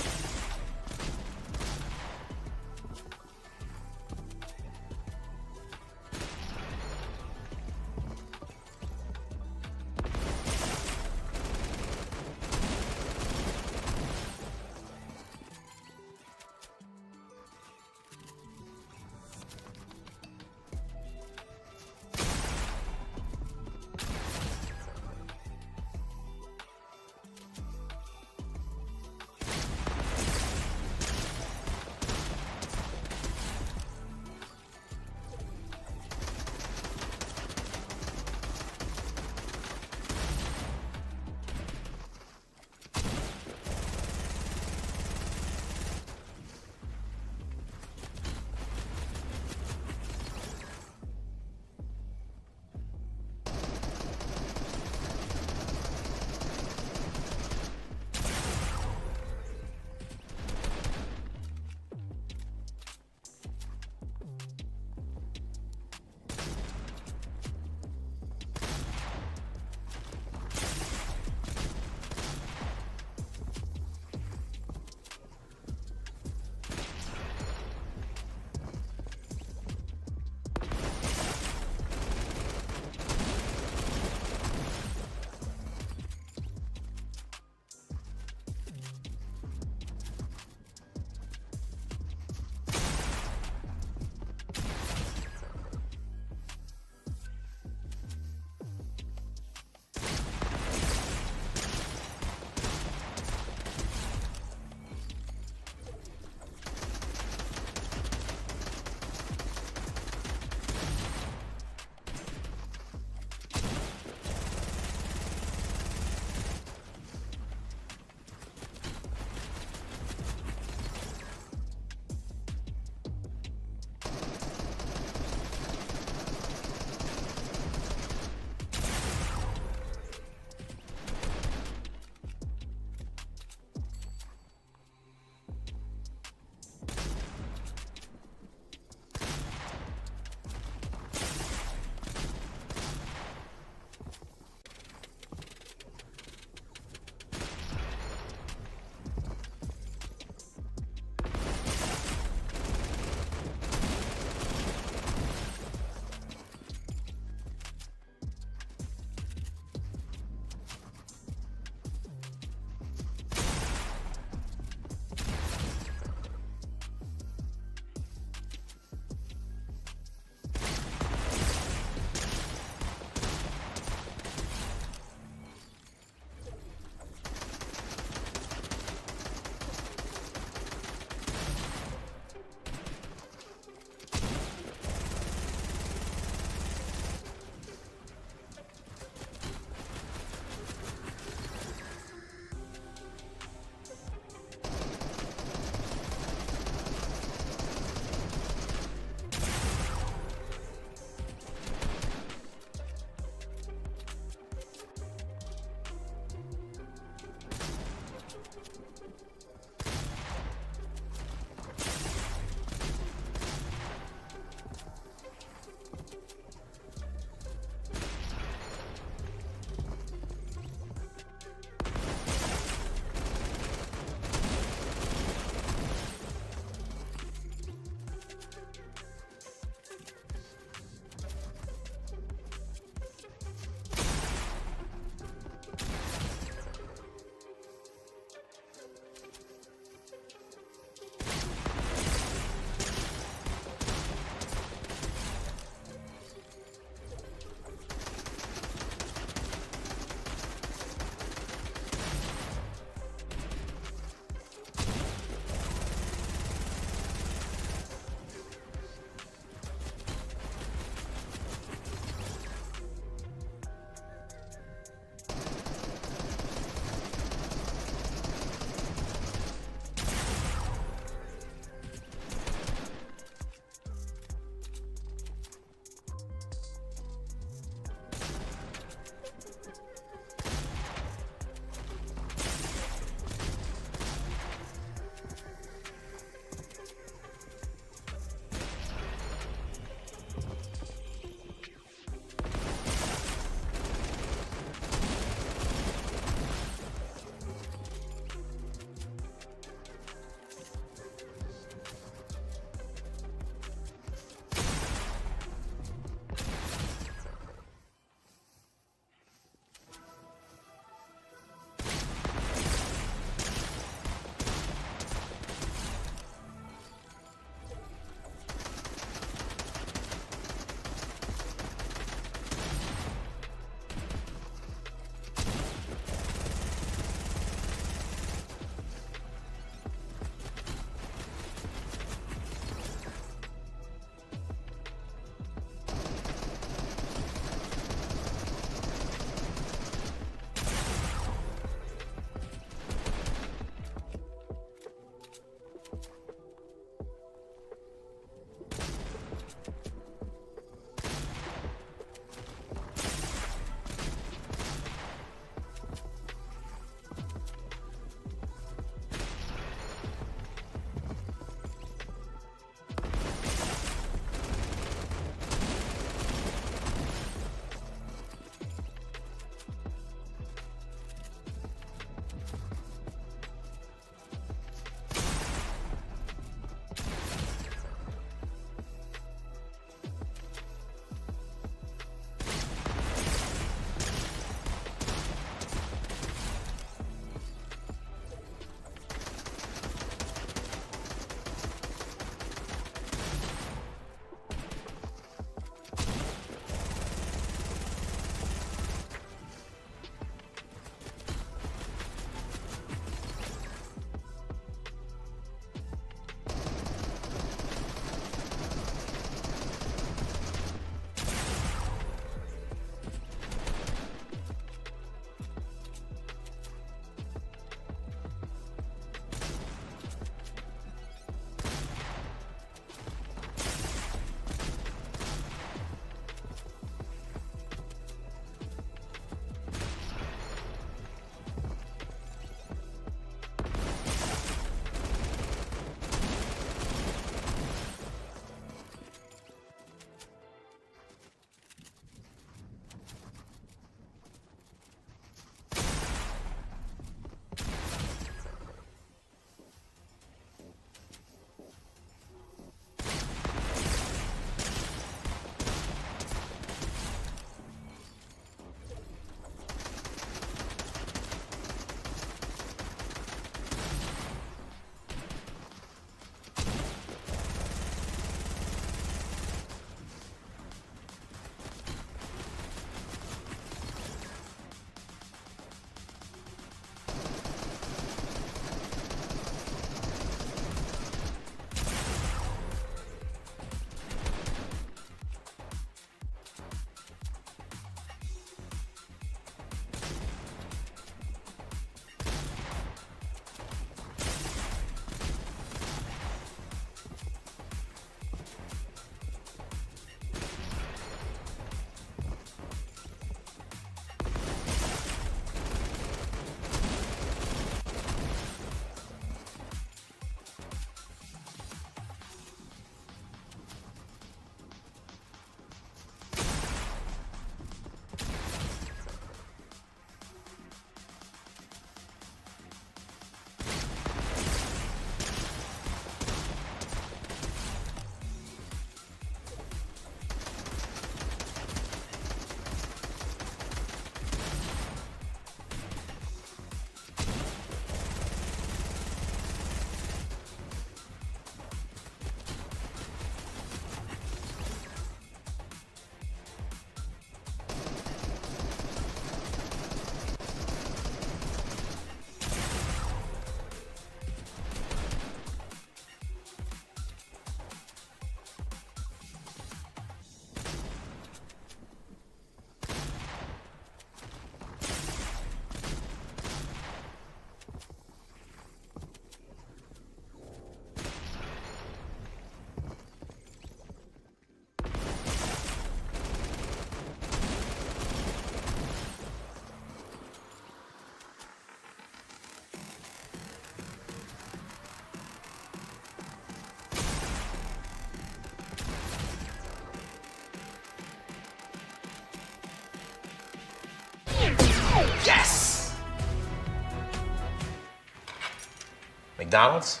S3: McDonald's?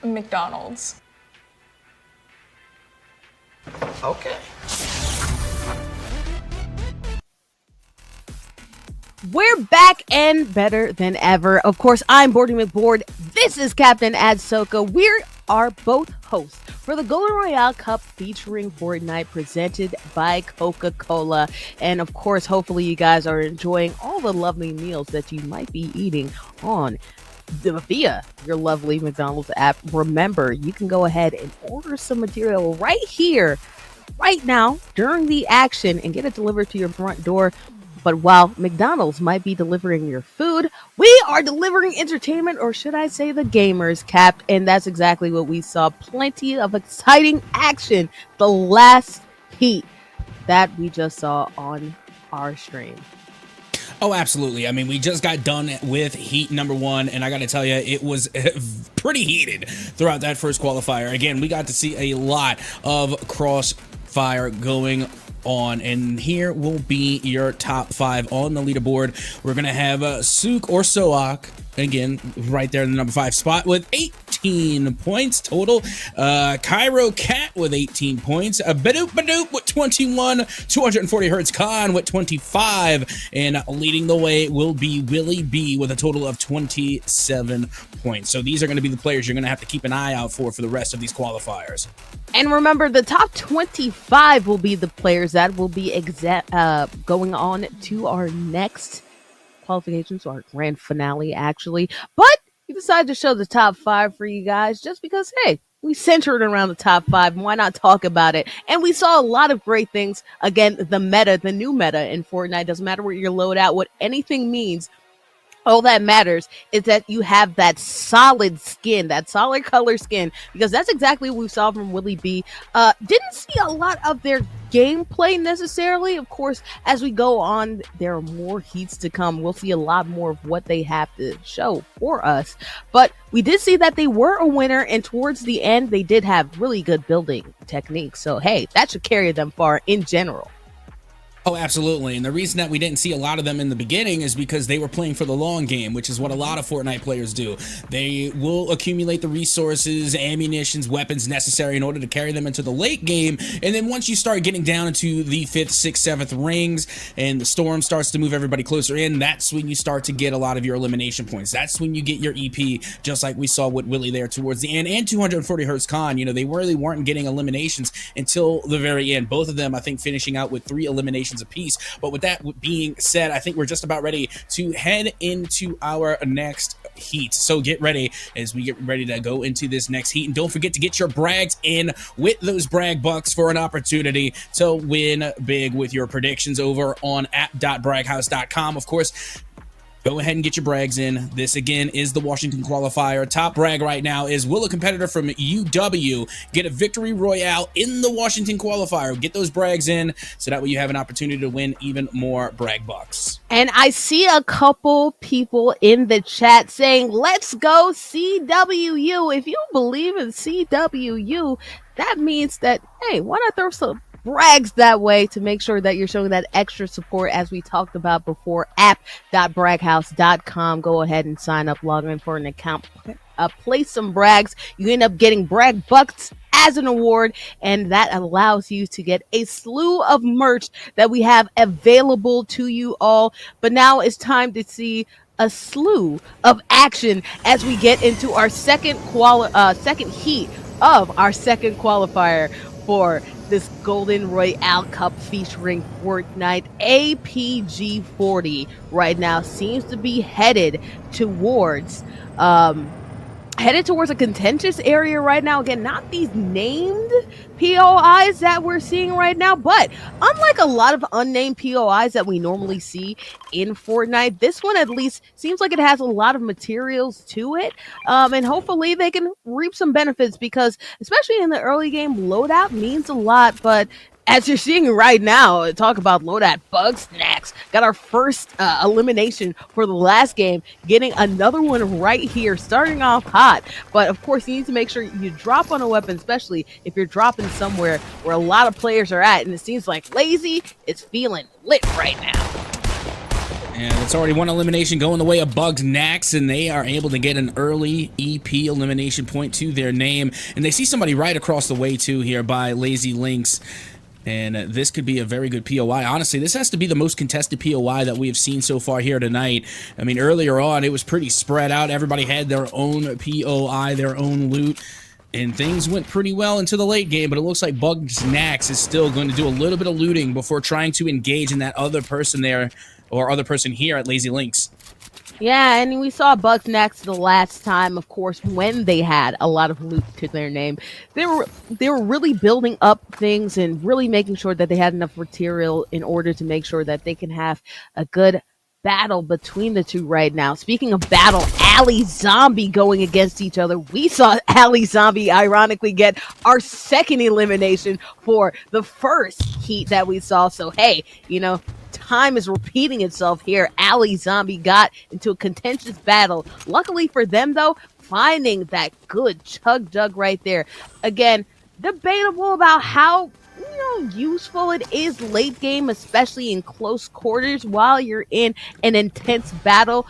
S4: McDonald's.
S3: Okay.
S1: We're back and better than ever. Of course, I'm Bordy McBoard. This is Captain Adsoka. We are both hosts for the Golden Royale Cup featuring Fortnite, presented by Coca-Cola. And of course, hopefully you guys are enjoying all the lovely meals that you might be eating on via your lovely McDonald's app. Remember, you can go ahead and order some material right here, right now, during the action and get it delivered to your front door. But while McDonald's might be delivering your food, we are delivering entertainment, or should I say the gamers, Cap. And that's exactly what we saw. Plenty of exciting action. The last heat that we just saw on our stream.
S2: Oh, absolutely. I mean, we just got done with heat number 1, and I got to tell you, it was pretty heated throughout that first qualifier. Again, we got to see a lot of crossfire going on, and here will be your top 5 on the leaderboard. We're gonna have Sook or Soak again right there in the number 5 spot with 18 points total. Cairo Cat with 18 points. Badoop Badoop with 21. 240 Hertz Khan with 25, and leading the way will be Willie B with a total of 27 points. So these are going to be the players you're going to have to keep an eye out for the rest of these qualifiers.
S1: And remember, the top 25 will be the players that will be going on to our next qualifications, or our grand finale, actually. But we decided to show the top 5 for you guys just because, hey, we centered around the top 5. Why not talk about it? And we saw a lot of great things. Again, the new meta in Fortnite, doesn't matter what your loadout, what anything means. All that matters is that you have that solid skin, that solid color skin, because that's exactly what we saw from Willie B. Didn't see a lot of their gameplay necessarily. Of course, as we go on, there are more heats to come. We'll see a lot more of what they have to show for us. But we did see that they were a winner, and towards the end, they did have really good building techniques. So, hey, that should carry them far in general.
S2: Oh, absolutely. And the reason that we didn't see a lot of them in the beginning is because they were playing for the long game, which is what a lot of Fortnite players do. They will accumulate the resources, ammunitions, weapons necessary in order to carry them into the late game. And then once you start getting down into the 5th, 6th, 7th rings and the storm starts to move everybody closer in, that's when you start to get a lot of your elimination points. That's when you get your EP, just like we saw with Willie there towards the end. And 240 Hertz Khan, you know, they really weren't getting eliminations until the very end. Both of them, I think, finishing out with 3 eliminations apiece. But with that being said, I think we're just about ready to head into our next heat. So get ready as we get ready to go into this next heat. And don't forget to get your brags in with those brag bucks for an opportunity to win big with your predictions over on app.braghouse.com. Of course, go ahead and get your brags in. This, again, is the Washington qualifier. Top brag right now is, will a competitor from UW get a victory royale in the Washington qualifier? Get those brags in so that way you have an opportunity to win even more brag bucks.
S1: And I see a couple people in the chat saying, let's go CWU. If you believe in CWU, that means that, hey, why not throw some brags that way to make sure that you're showing that extra support, as we talked about before. App.braghouse.com. Go ahead and sign up, log in for an account, play some brags. You end up getting brag bucks as an award, and that allows you to get a slew of merch that we have available to you all. But now it's time to see a slew of action as we get into our second heat of our second qualifier for this Golden Royale Cup featuring Fortnite. APG 40 right now seems to be headed towards a contentious area right now. Again, not these named POIs that we're seeing right now, but unlike a lot of unnamed POIs that we normally see in Fortnite, this one at least seems like it has a lot of materials to it, and hopefully they can reap some benefits, because especially in the early game, loadout means a lot. But as you're seeing right now, talk about loadout bug snacks. Got our first elimination for the last game, getting another one right here, starting off hot. But of course, you need to make sure you drop on a weapon, especially if you're dropping somewhere where a lot of players are at. And it seems like Lazy is feeling lit right now.
S2: And it's already one elimination going the way of Bugs Nax, and they are able to get an early EP elimination point to their name. And they see somebody right across the way, too, here by Lazy Lynx. And this could be a very good POI. Honestly, this has to be the most contested POI that we have seen so far here tonight. I mean, earlier on, it was pretty spread out. Everybody had their own POI, their own loot. And things went pretty well into the late game, but it looks like Bugs Nax is still going to do a little bit of looting before trying to engage in that other person there, or other person here at Lazy Lynx.
S1: Yeah, and we saw Bugs Nax the last time, of course, when they had a lot of loot to their name. They were really building up things and really making sure that they had enough material in order to make sure that they can have a good battle between the two right now. Speaking of battle, Ali Zombie going against each other. We saw Ali Zombie ironically get our second elimination for the first heat that we saw. So hey, time is repeating itself here. Ali Zombie got into a contentious battle. Luckily for them, though, finding that good chug jug right there. Again, debatable about how useful it is late game, especially in close quarters while you're in an intense battle,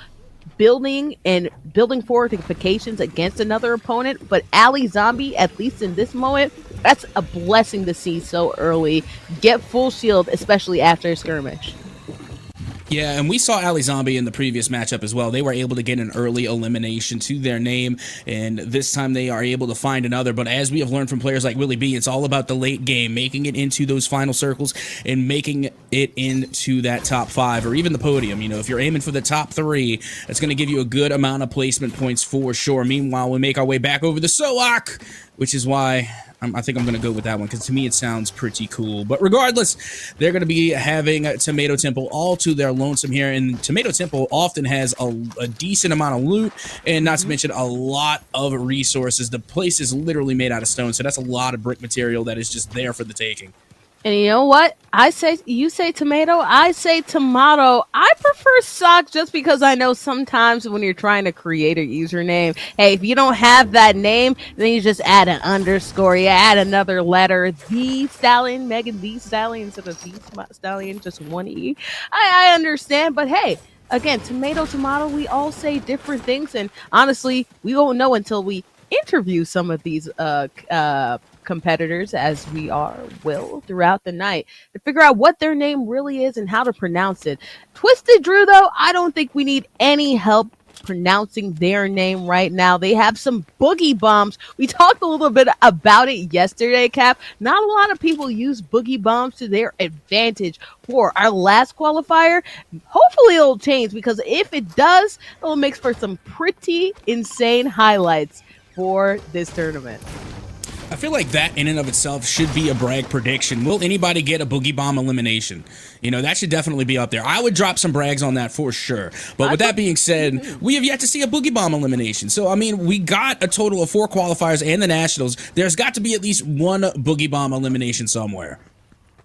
S1: building fortifications against another opponent. But Ali Zombie, at least in this moment, that's a blessing to see so early. Get full shield, especially after a skirmish.
S2: Yeah, and we saw Ali Zombie in the previous matchup as well. They were able to get an early elimination to their name, and this time they are able to find another. But as we have learned from players like Willie B, it's all about the late game, making it into those final circles and making it into that top 5 or even the podium. If you're aiming for the top 3, that's going to give you a good amount of placement points for sure. Meanwhile, we make our way back over the SOAC, which is why I think I'm going to go with that one, because to me it sounds pretty cool. But regardless, they're going to be having Tomato Temple all to their lonesome here. And Tomato Temple often has a decent amount of loot, and not to mention a lot of resources. The place is literally made out of stone, so that's a lot of brick material that is just there for the taking.
S1: And you know what? You say tomato, I say tomato. I prefer sock just because I know sometimes when you're trying to create a username, hey, if you don't have that name, then you just add an underscore, you add another letter, the Stallion, Megan the Stallion instead of the Stallion, just one E. I understand, but hey, again, tomato, we all say different things, and honestly, we won't know until we interview some of these competitors, as we will throughout the night, to figure out what their name really is and how to pronounce it. Twisted Drew, though, I don't think we need any help pronouncing their name right now. They have some boogie bombs. We talked a little bit about it yesterday, Cap. Not a lot of people use boogie bombs to their advantage for our last qualifier. Hopefully it'll change, because if it does, it'll make for some pretty insane highlights for this tournament.
S2: I feel like that in and of itself should be a brag prediction. Will anybody get a boogie bomb elimination? That should definitely be up there. I would drop some brags on that for sure. But with that being said, we have yet to see a boogie bomb elimination. So, I mean, we got a total of 4 qualifiers and the Nationals. There's got to be at least one boogie bomb elimination somewhere.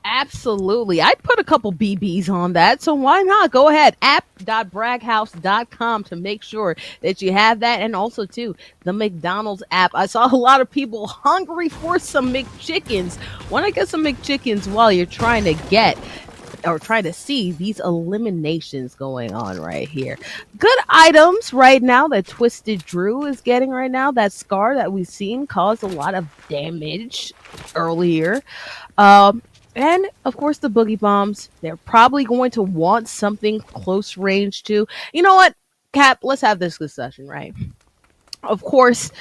S1: Absolutely. I'd put a couple BBs on that, so why not? Go ahead, app.braghouse.com to make sure that you have that, and also, too, the McDonald's app. I saw a lot of people hungry for some McChickens. Want to get some McChickens while you're trying to see these eliminations going on right here. Good items right now that Twisted Drew is getting right now. That scar that we've seen caused a lot of damage earlier. And, of course, the boogie bombs. They're probably going to want something close range, too. You know what, Cap? Let's have this discussion, right? Of course,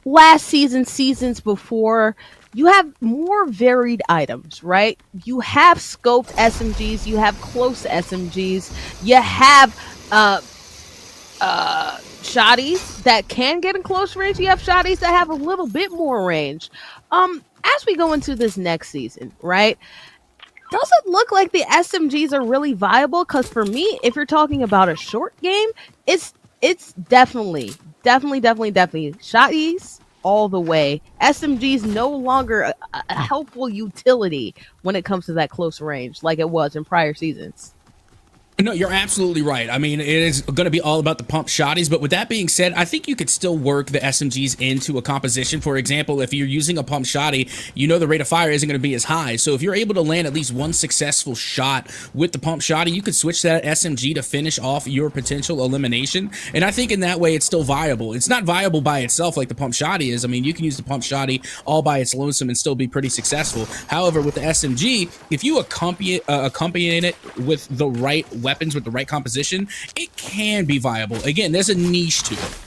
S1: last seasons before, you have more varied items, right? You have scoped SMGs. You have close SMGs. You have shotties that can get in close range. You have shotties that have a little bit more range. As we go into this next season, right, does it look like the SMGs are really viable? Because for me, if you're talking about a short game, it's definitely shotties all the way. SMGs no longer a helpful utility when it comes to that close range like it was in prior seasons.
S2: No, you're absolutely right. I mean, it is going to be all about the pump shotties. But with that being said, I think you could still work the SMGs into a composition. For example, if you're using a pump shotty, you know the rate of fire isn't going to be as high. So if you're able to land at least one successful shot with the pump shotty, you could switch that SMG to finish off your potential elimination. And I think in that way, it's still viable. It's not viable by itself like the pump shotty is. I mean, you can use the pump shotty all by its lonesome and still be pretty successful. However, with the SMG, if you accompany it with the right weapons, with the right composition, it can be viable. Again, there's a niche to it.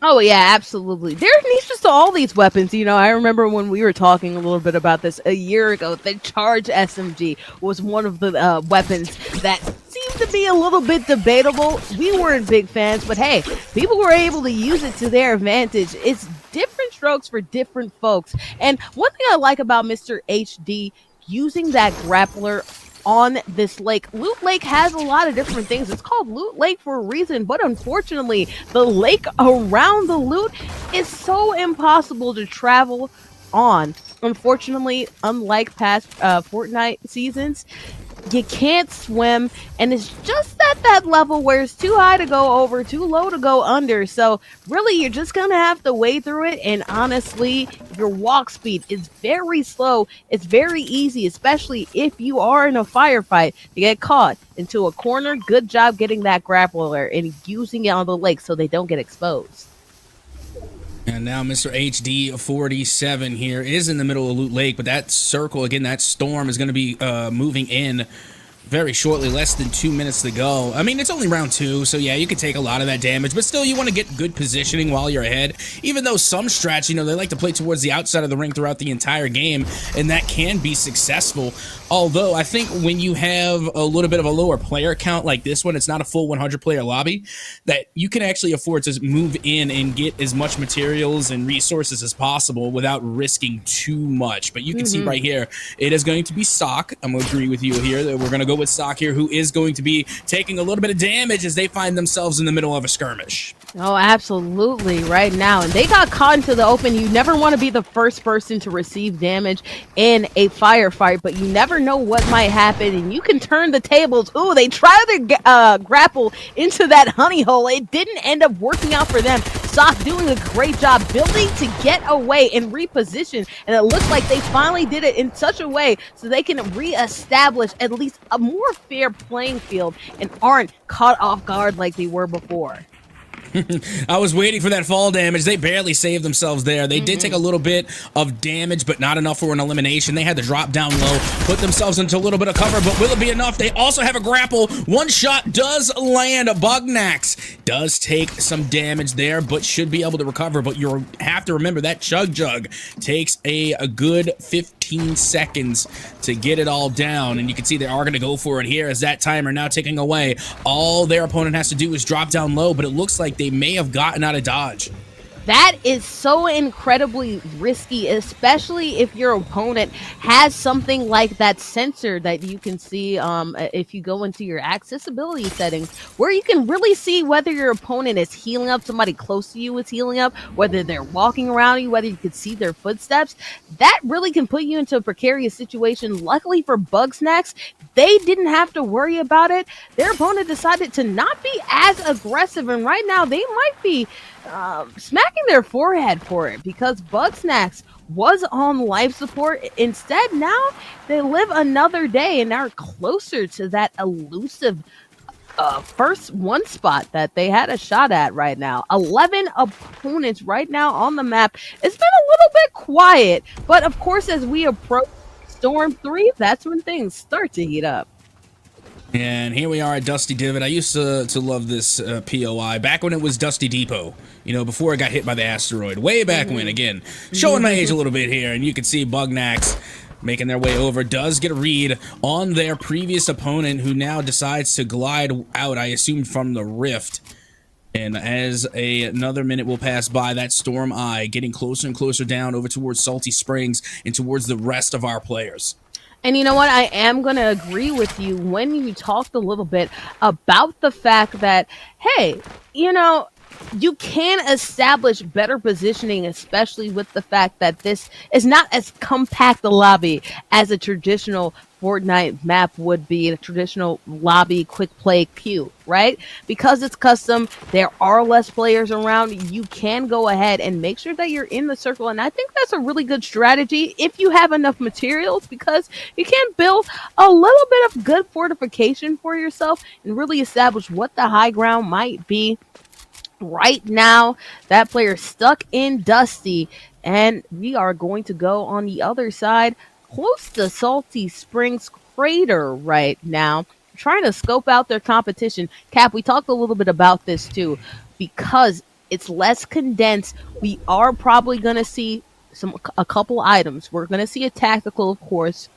S1: Oh yeah, absolutely. There are niches to all these weapons. You know, I remember when we were talking a little bit about this a year ago. The Charge SMG was one of the weapons that seemed to be a little bit debatable. We weren't big fans, but hey, people were able to use it to their advantage. It's different strokes for different folks. And one thing I like about Mr. HD using that grappler on this lake. Loot Lake has a lot of different things. It's called Loot Lake for a reason, but unfortunately, the lake around the loot is so impossible to travel on. Unfortunately, unlike past Fortnite seasons, you can't swim, and it's just at that level where it's too high to go over, too low to go under. So really, you're just gonna have to wade through it. And honestly, your walk speed is very slow. It's very easy, especially if you are in a firefight, to get caught into a corner. Good job getting that grappler and using it on the lake so they don't get exposed.
S2: And now Mr. HD 47 here is in the middle of Loot Lake, but that circle, again, that storm is going to be moving in very shortly, less than 2 minutes to go. I mean, it's only round 2, so yeah, you could take a lot of that damage, but still, you want to get good positioning while you're ahead. Even though some strats, you know, they like to play towards the outside of the ring throughout the entire game, and that can be successful. Although, I think when you have a little bit of a lower player count like this one, it's not a full 100-player lobby, that you can actually afford to move in and get as much materials and resources as possible without risking too much. But you can see right here, it is going to be Sock. I'm going to agree with you here that we're going to go with Sock here, who is going to be taking a little bit of damage as they find themselves in the middle of a skirmish.
S1: Oh, absolutely, right now. And they got caught into the open. You never want to be the first person to receive damage in a firefight, but you never know what might happen, and you can turn the tables. Ooh, they tried to grapple into that honey hole. It didn't end up working out for them. Sock doing a great job building to get away and reposition, and it looks like they finally did it in such a way so they can reestablish at least a more fair playing field and aren't caught off guard like they were before.
S2: I was waiting for that fall damage. They barely saved themselves there. They did take a little bit of damage, but not enough for an elimination. They had to drop down low, put themselves into a little bit of cover, but will it be enough? They also have a grapple. One shot does land. Bugnax does take some damage there, but should be able to recover. But you have to remember that Chug Jug takes a good 15 seconds to get it all down, and you can see they are going to go for it here as that timer now ticking away. All their opponent has to do is drop down low, but it looks like they may have gotten out of dodge.
S1: That is so incredibly risky, especially if your opponent has something like that sensor that you can see if you go into your accessibility settings, where you can really see whether your opponent is healing up, somebody close to you is healing up, whether they're walking around you, whether you can see their footsteps. That really can put you into a precarious situation. Luckily for Bugsnax, they didn't have to worry about it. Their opponent decided to not be as aggressive, and right now they might be smacking their forehead for it, because Bugsnax was on life support. Instead, now they live another day and are closer to that elusive first one spot that they had a shot at right now. 11 opponents right now on the map. It's been a little bit quiet, but of course, as we approach Storm 3, that's when things start to heat up.
S2: And here we are at Dusty Divot. I used to love this POI back when it was Dusty Depot, you know, before it got hit by the asteroid. Way back when, again, showing my age a little bit here. And you can see Bugnax making their way over, does get a read on their previous opponent, who now decides to glide out, I assume, from the rift. And as another minute will pass by, that Storm Eye getting closer and closer down over towards Salty Springs and towards the rest of our players.
S1: And you know what? I am going to agree with you when you talked a little bit about the fact that, hey, you know, you can establish better positioning, especially with the fact that this is not as compact a lobby as a traditional Fortnite map would be, a traditional lobby quick play queue, right? Because it's custom, there are less players around. You can go ahead and make sure that you're in the circle. And I think that's a really good strategy if you have enough materials, because you can build a little bit of good fortification for yourself and really establish what the high ground might be. Right now, that player stuck in Dusty, and we are going to go on the other side, close to Salty Springs Crater right now, trying to scope out their competition. Cap, we talked a little bit about this too, because it's less condensed. We are probably going to see a couple items. We're going to see a tactical, of course,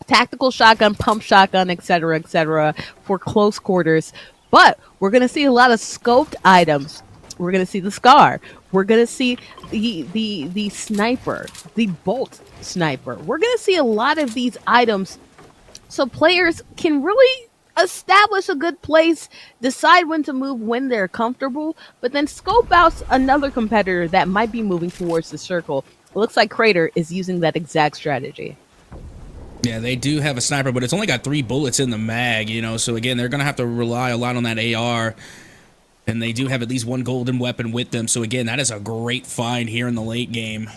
S1: tactical shotgun, pump shotgun, etc., for close quarters. But we're going to see a lot of scoped items. We're going to see the Scar. We're going to see the sniper, the bolt sniper. We're going to see a lot of these items so players can really establish a good place, decide when to move when they're comfortable, but then scope out another competitor that might be moving towards the circle. It looks like Crater is using that exact strategy.
S2: Yeah, they do have a sniper, but it's only got 3 bullets in the mag, you know, so again, they're going to have to rely a lot on that AR, and they do have at least 1 golden weapon with them, so again, that is a great find here in the late game,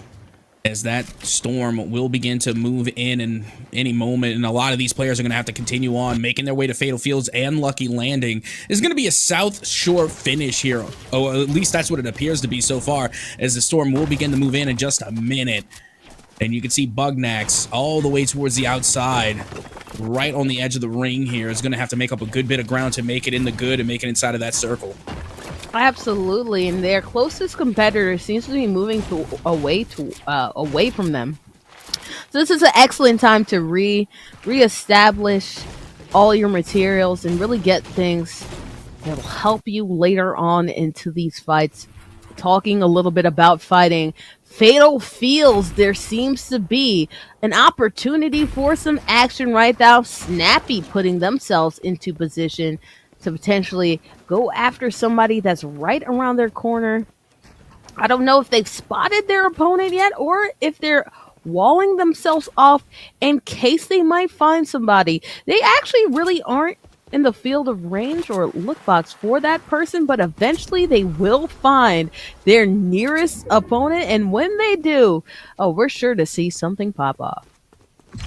S2: as that storm will begin to move in any moment, and a lot of these players are going to have to continue on, making their way to Fatal Fields and Lucky Landing. It's going to be a South Shore finish here, oh, at least that's what it appears to be so far, as the storm will begin to move in just a minute. And you can see Bugnax all the way towards the outside, right on the edge of the ring here. Is going to have to make up a good bit of ground to make it in the good and make it inside of that circle.
S1: Absolutely, and their closest competitor seems to be moving away from them. So this is an excellent time to reestablish all your materials and really get things that will help you later on into these fights. Talking a little bit about fighting Fatal Fields, there seems to be an opportunity for some action right now. Snappy putting themselves into position to potentially go after somebody that's right around their corner. I don't know if they've spotted their opponent yet, or if they're walling themselves off in case they might find somebody. They actually really aren't in the field of range or look box for that person, but eventually they will find their nearest opponent, and when they do, oh, we're sure to see something pop off.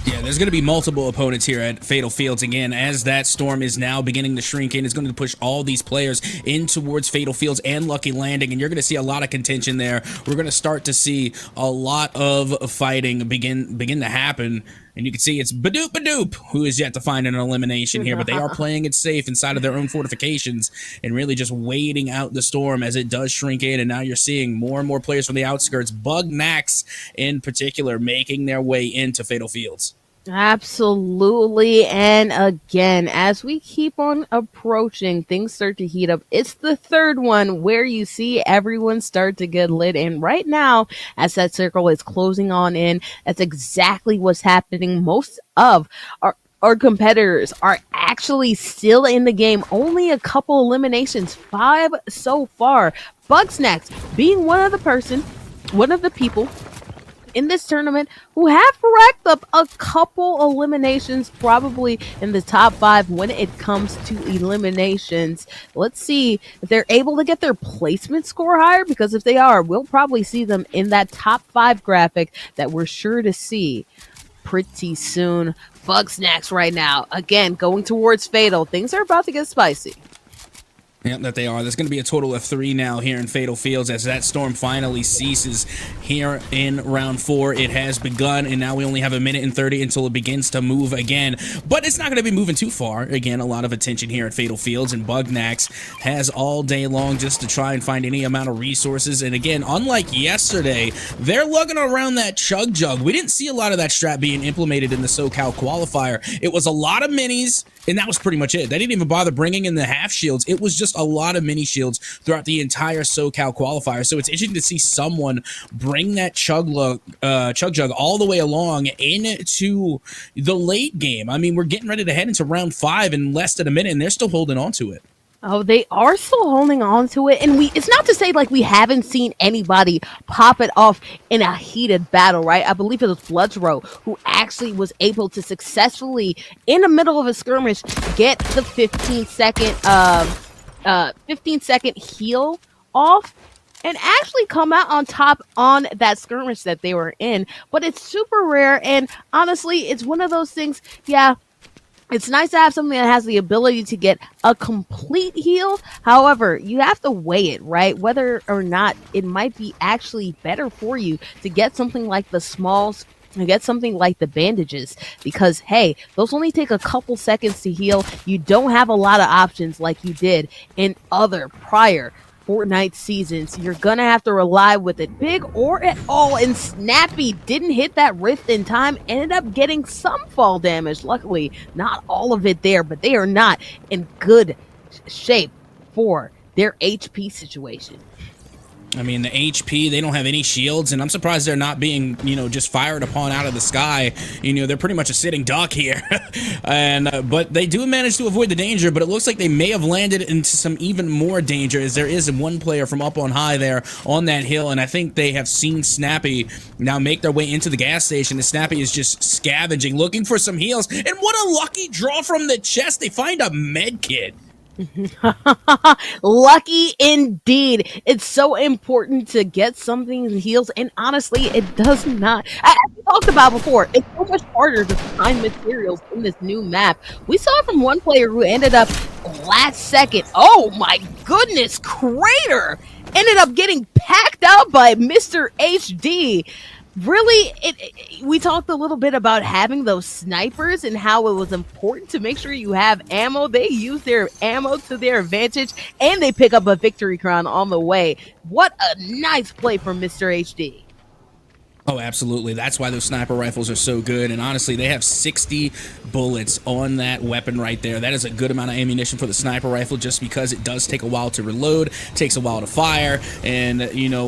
S2: Yeah, there's going to be multiple opponents here at Fatal Fields again, as that storm is now beginning to shrink in. It's going to push all these players in towards Fatal Fields and Lucky Landing, and you're going to see a lot of contention there. We're going to start to see a lot of fighting begin to happen. And you can see it's Badoop Badoop, who is yet to find an elimination here, but they are playing it safe inside of their own fortifications and really just waiting out the storm as it does shrink in. And now you're seeing more and more players from the outskirts, Bugnax in particular, making their way into Fatal Fields.
S1: Absolutely. And again, as we keep on approaching, things start to heat up. It's the third one where you see everyone start to get lit. And right now, as that circle is closing on in, that's exactly what's happening. Most of our competitors are actually still in the game. Only a couple eliminations, 5 so far. Bugsnax being one of the people in this tournament who have racked up a couple eliminations, probably in the top 5 when it comes to eliminations. Let's see if they're able to get their placement score higher, because if they are, we'll probably see them in that top 5 graphic that we're sure to see pretty soon. Bugsnax right now, again, going towards Fatal. Things are about to get spicy.
S2: Yep, that they are. There's going to be a total of 3 now here in Fatal Fields as that storm finally ceases here in round 4. It has begun, and now we only have 1:30 until it begins to move again. But it's not going to be moving too far. Again, a lot of attention here at Fatal Fields, and Bugnax has all day long just to try and find any amount of resources. And again, unlike yesterday, they're lugging around that Chug Jug. We didn't see a lot of that strat being implemented in the SoCal qualifier. It was a lot of minis, and that was pretty much it. They didn't even bother bringing in the half shields. It was just a lot of mini shields throughout the entire SoCal qualifier. So it's interesting to see someone bring that Chug Jug all the way along into the late game. I mean, we're getting ready to head into round 5 in less than a minute, and they're still holding on to it.
S1: Oh, they are still holding on to it, and it's not to say like we haven't seen anybody pop it off in a heated battle, right? I believe it was Bloodsrow who actually was able to successfully, in the middle of a skirmish, get the 15-second heal off and actually come out on top on that skirmish that they were in. But it's super rare, and honestly, it's one of those things, yeah, it's nice to have something that has the ability to get a complete heal. However, you have to weigh it, right? Whether or not it might be actually better for you to get something like the smalls and get something like the bandages, because hey, those only take a couple seconds to heal. You don't have a lot of options like you did in other prior Fortnite seasons. You're gonna have to rely with it big or at all, and Snappy didn't hit that rift in time, ended up getting some fall damage. Luckily, not all of it there, but they are not in good shape for their HP situation.
S2: I mean, the HP, they don't have any shields, and I'm surprised they're not being, just fired upon out of the sky. They're pretty much a sitting duck here. And but they do manage to avoid the danger, but it looks like they may have landed into some even more danger, as there is one player from up on high there on that hill, and I think they have seen Snappy now make their way into the gas station, and Snappy is just scavenging, looking for some heals, and what a lucky draw from the chest. They find a med kit.
S1: Lucky indeed. It's so important to get something that heals, and honestly, it does not. As we talked about before, it's so much harder to find materials in this new map. We saw it from one player who ended up last second. Oh my goodness, Crater ended up getting packed out by Mr. HD. Really, we talked a little bit about having those snipers and how it was important to make sure you have ammo. They use their ammo to their advantage, and they pick up a victory crown on the way. What a nice play from Mr. HD.
S2: Oh, absolutely. That's why those sniper rifles are so good. And honestly, they have 60 bullets on that weapon right there. That is a good amount of ammunition for the sniper rifle, just because it does take a while to reload, takes a while to fire. And,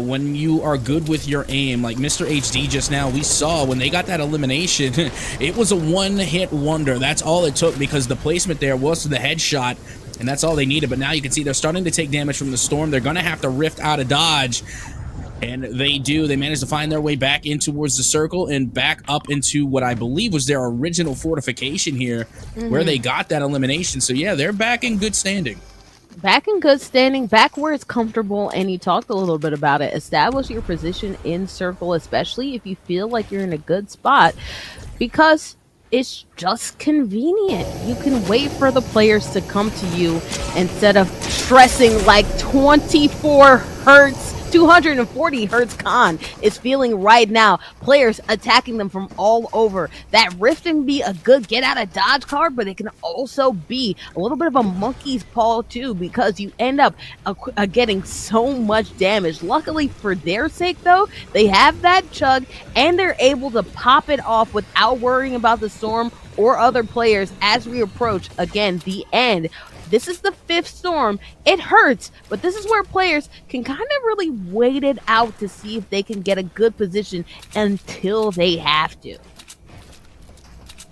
S2: when you are good with your aim, like Mr. HD just now, we saw when they got that elimination, it was a one-hit wonder. That's all it took, because the placement there was the headshot, and that's all they needed. But now you can see they're starting to take damage from the storm. They're going to have to rift out of dodge. And they do. They managed to find their way back in towards the circle and back up into what I believe was their original fortification here, where they got that elimination. So, yeah, they're back in good standing.
S1: Back in good standing, back where it's comfortable, and you talked a little bit about it. Establish your position in circle, especially if you feel like you're in a good spot, because it's just convenient. You can wait for the players to come to you instead of stressing like 24 hertz 240 hertz Khan is feeling right now. Players attacking them from all over. That rift can be a good get out of dodge card, but it can also be a little bit of a monkey's paw too, because you end up getting so much damage. Luckily for their sake though, they have that chug, and they're able to pop it off without worrying about the storm or other players as we approach, again, the end. This is the 5th storm. It hurts, but this is where players can kind of really wait it out to see if they can get a good position until they have to.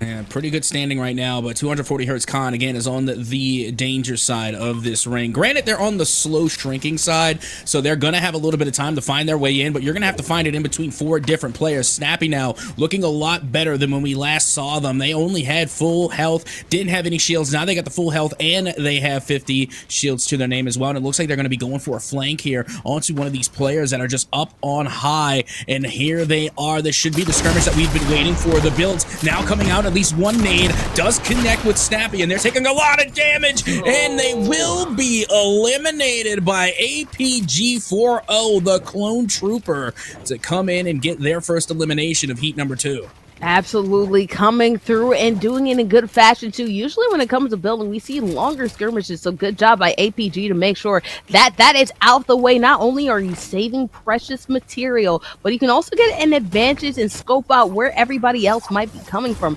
S2: Yeah, pretty good standing right now, but 240 hertz Khan, again, is on the danger side of this ring. Granted, they're on the slow shrinking side, so they're going to have a little bit of time to find their way in, but you're going to have to find it in between 4 different players. Snappy now looking a lot better than when we last saw them. They only had full health, didn't have any shields. Now they got the full health, and they have 50 shields to their name as well, and it looks like they're going to be going for a flank here onto one of these players that are just up on high, and here they are. This should be the skirmish that we've been waiting for. The builds now coming out. At least one nade does connect with Snappy, and they're taking a lot of damage, and they will be eliminated by APG-40, the clone trooper, to come in and get their first elimination of heat number 2.
S1: Absolutely coming through and doing it in good fashion too. Usually when it comes to building, we see longer skirmishes, so good job by APG to make sure that that is out the way. Not only are you saving precious material, but you can also get an advantage and scope out where everybody else might be coming from.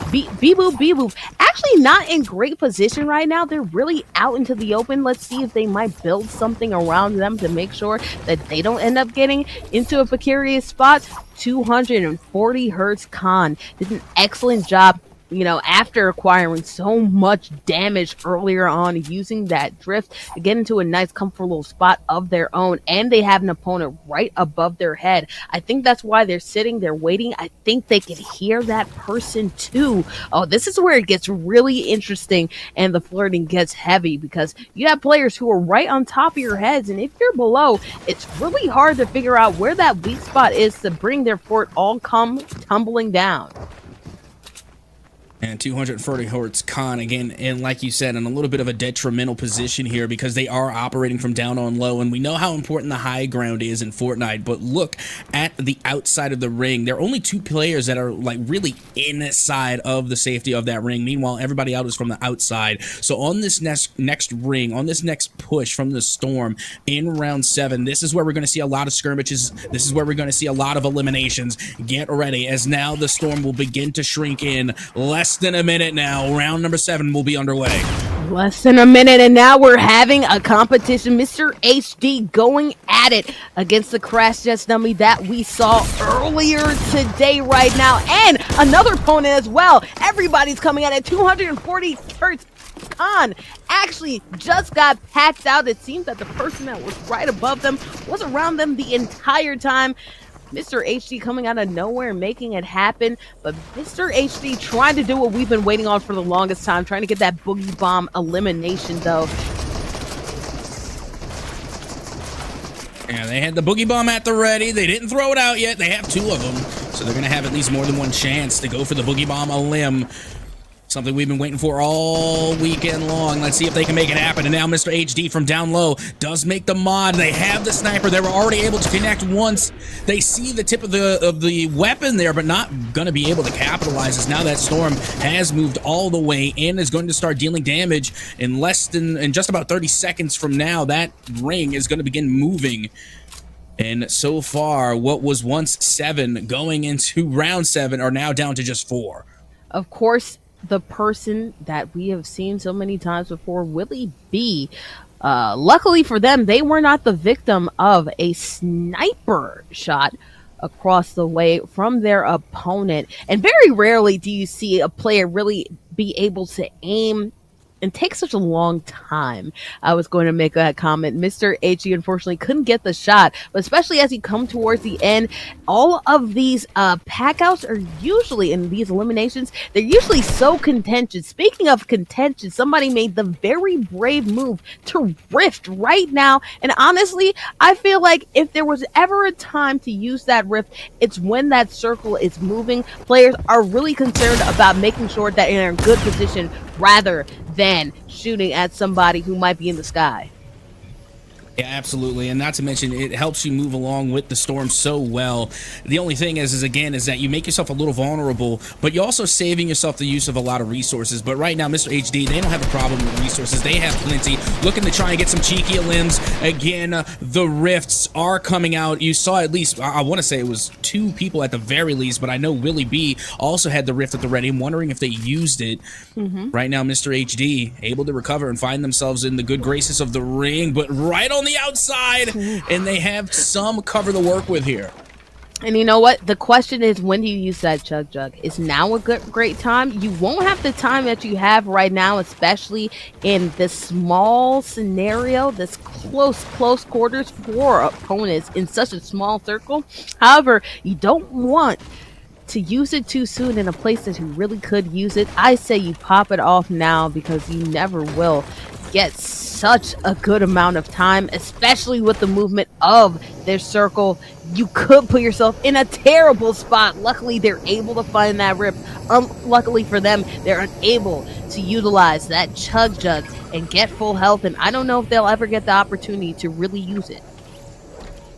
S1: Beboop actually not in great position right now. They're really out into the open. Let's see if they might build something around them to make sure that they don't end up getting into a precarious spot. 240 hertz Khan did an excellent job after acquiring so much damage earlier on, using that drift to get into a nice comfortable spot of their own, and they have an opponent right above their head. I think that's why they're sitting, they're waiting. I think they can hear that person too. Oh, this is where it gets really interesting and the flirting gets heavy, because you have players who are right on top of your heads, and if you're below, it's really hard to figure out where that weak spot is to bring their fort all come tumbling down.
S2: And 230 hertz Khan again, and like you said, in a little bit of a detrimental position here because they are operating from down on low, and we know how important the high ground is in Fortnite. But look at the outside of the ring. There are only 2 players that are like really inside of the safety of that ring. Meanwhile, everybody out is from the outside. So on this next ring, on this next push from the Storm in round 7, this is where we're going to see a lot of skirmishes. This is where we're going to see a lot of eliminations. Get ready, as now the Storm will begin to shrink in. Less than a minute now. Round number 7 will be underway.
S1: Less than a minute, and now we're having a competition. Mr. HD going at it against the Crash Jets dummy that we saw earlier today right now, and another opponent as well. Everybody's coming at it. 240 hertz Khan actually just got packed out. It seems that the person that was right above them was around them the entire time. Mr. HD coming out of nowhere and making it happen, but Mr. HD trying to do what we've been waiting on for the longest time, trying to get that boogie bomb elimination though.
S2: Yeah, they had the boogie bomb at the ready. They didn't throw it out yet. They have 2 of them, so they're gonna have at least more than one chance to go for the boogie bomb elim. Something we've been waiting for all weekend long. Let's see if they can make it happen. And now Mr. HD from down low does make the mod. They have the sniper. They were already able to connect once. They see the tip of the weapon there, but not going to be able to capitalize, as now that Storm has moved all the way in, is going to start dealing damage in just about 30 seconds from now. That ring is going to begin moving. And so far, what was once 7 going into round 7 are now down to just 4.
S1: Of course, the person that we have seen so many times before, Willie B. Luckily for them, they were not the victim of a sniper shot across the way from their opponent. And very rarely do you see a player really be able to aim and take such a long time. I was going to make that comment. Mr. HG unfortunately couldn't get the shot, but especially as you come towards the end, all of these packouts are usually, in these eliminations, they're usually so contentious. Speaking of contentious, somebody made the very brave move to rift right now, and honestly, I feel like if there was ever a time to use that rift, it's when that circle is moving. Players are really concerned about making sure that they're in a good position rather than shooting at somebody who might be in the sky.
S2: Yeah, absolutely. And not to mention, it helps you move along with the Storm so well. The only thing is that you make yourself a little vulnerable, but you're also saving yourself the use of a lot of resources. But right now, Mr. HD, they don't have a problem with resources. They have plenty. Looking to try and get some cheeky limbs. Again, the rifts are coming out. You saw at least, I want to say it was 2 people at the very least, but I know Willie B also had the rift at the ready. I'm wondering if they used it. Right now, Mr. HD able to recover and find themselves in the good graces of the ring, but right on the outside, and they have some cover to work with here.
S1: And you know what? The question is, when do you use that chug jug? Is now a great time? You won't have the time that you have right now, especially in this small scenario, this close quarters for opponents in such a small circle. However, you don't want to use it too soon in a place that you really could use it. I say you pop it off now, because you never will get such a good amount of time, especially with the movement of their circle. You could put yourself in a terrible spot. Luckily, they're able to find that rip. Unluckily for them, they're unable to utilize that chug jug and get full health, and I don't know if they'll ever get the opportunity to really use it.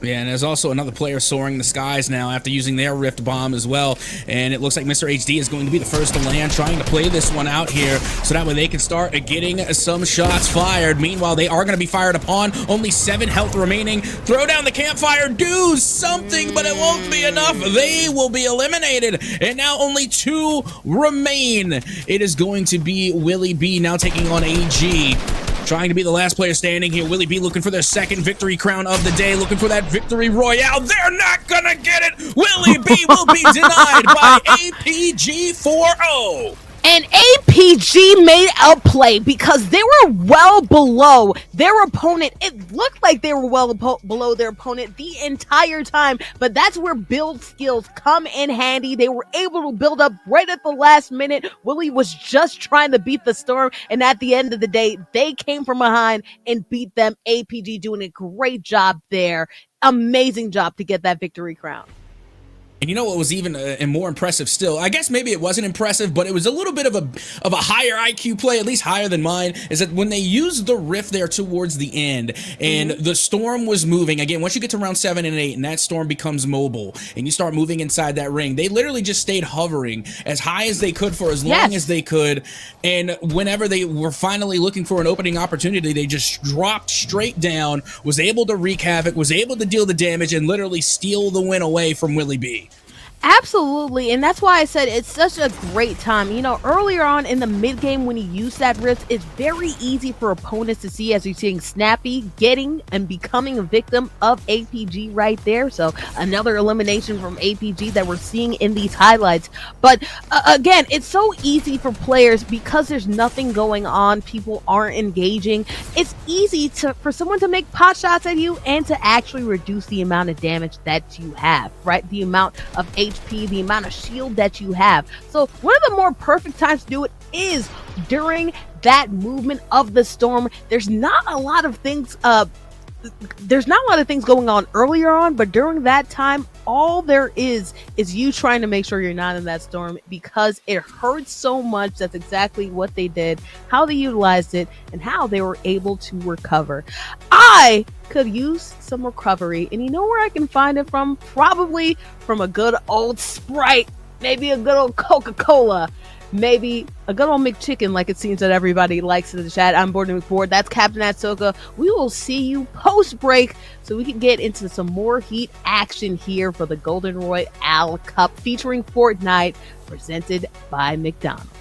S2: Yeah, and there's also another player soaring the skies now after using their Rift Bomb as well. And it looks like Mr. HD is going to be the first to land, trying to play this one out here so that way they can start getting some shots fired. Meanwhile, they are going to be fired upon. Only 7 health remaining. Throw down the campfire. Do something, but it won't be enough. They will be eliminated. And now only 2 remain. It is going to be Willie B now taking on AG. Trying to be the last player standing here. Willie B looking for their second victory crown of the day. Looking for that victory royale. They're not gonna get it. Willie B will be denied by APG 4-0.
S1: And APG made a play because they were well below their opponent. It looked like they were below their opponent the entire time, but that's where build skills come in handy. They were able to build up right at the last minute. Willie was just trying to beat the storm, and at the end of the day, they came from behind and beat them. APG doing a great job there. Amazing job to get that victory crown.
S2: And you know what was even and more impressive still? I guess maybe it wasn't impressive, but it was a little bit of a higher IQ play, at least higher than mine. Is that when they used the rift there towards the end, and the storm was moving again. Once you get to round 7 and 8, and that storm becomes mobile, and you start moving inside that ring, they literally just stayed hovering as high as they could for as long as they could. And whenever they were finally looking for an opening opportunity, they just dropped straight down, was able to wreak havoc, was able to deal the damage, and literally steal the win away from Willie B.
S1: Absolutely, and that's why I said it's such a great time. You know, earlier on in the mid game when you use that rift, it's very easy for opponents to see as you're seeing Snappy getting and becoming a victim of APG right there. So another elimination from APG that we're seeing in these highlights. But again, it's so easy for players because there's nothing going on. People aren't engaging. It's easy for someone to make pot shots at you and to actually reduce the amount of damage that you have, right? The amount of HP, the amount of shield that you have. So one of the more perfect times to do it is during that movement of the storm. There's not a lot of things going on earlier on, but during that time, all there is you trying to make sure you're not in that storm because it hurts so much. That's exactly what they did, how they utilized it, and how they were able to recover. I could use some recovery, and you know where I can find it from? Probably from a good old Sprite, maybe a good old Coca-Cola, maybe a good old McChicken, like it seems that everybody likes in the chat. I'm Border McFord. That's Captain Atsoka. We will see you post break so we can get into some more heat action here for the Golden Royale Cup featuring Fortnite, presented by McDonald's.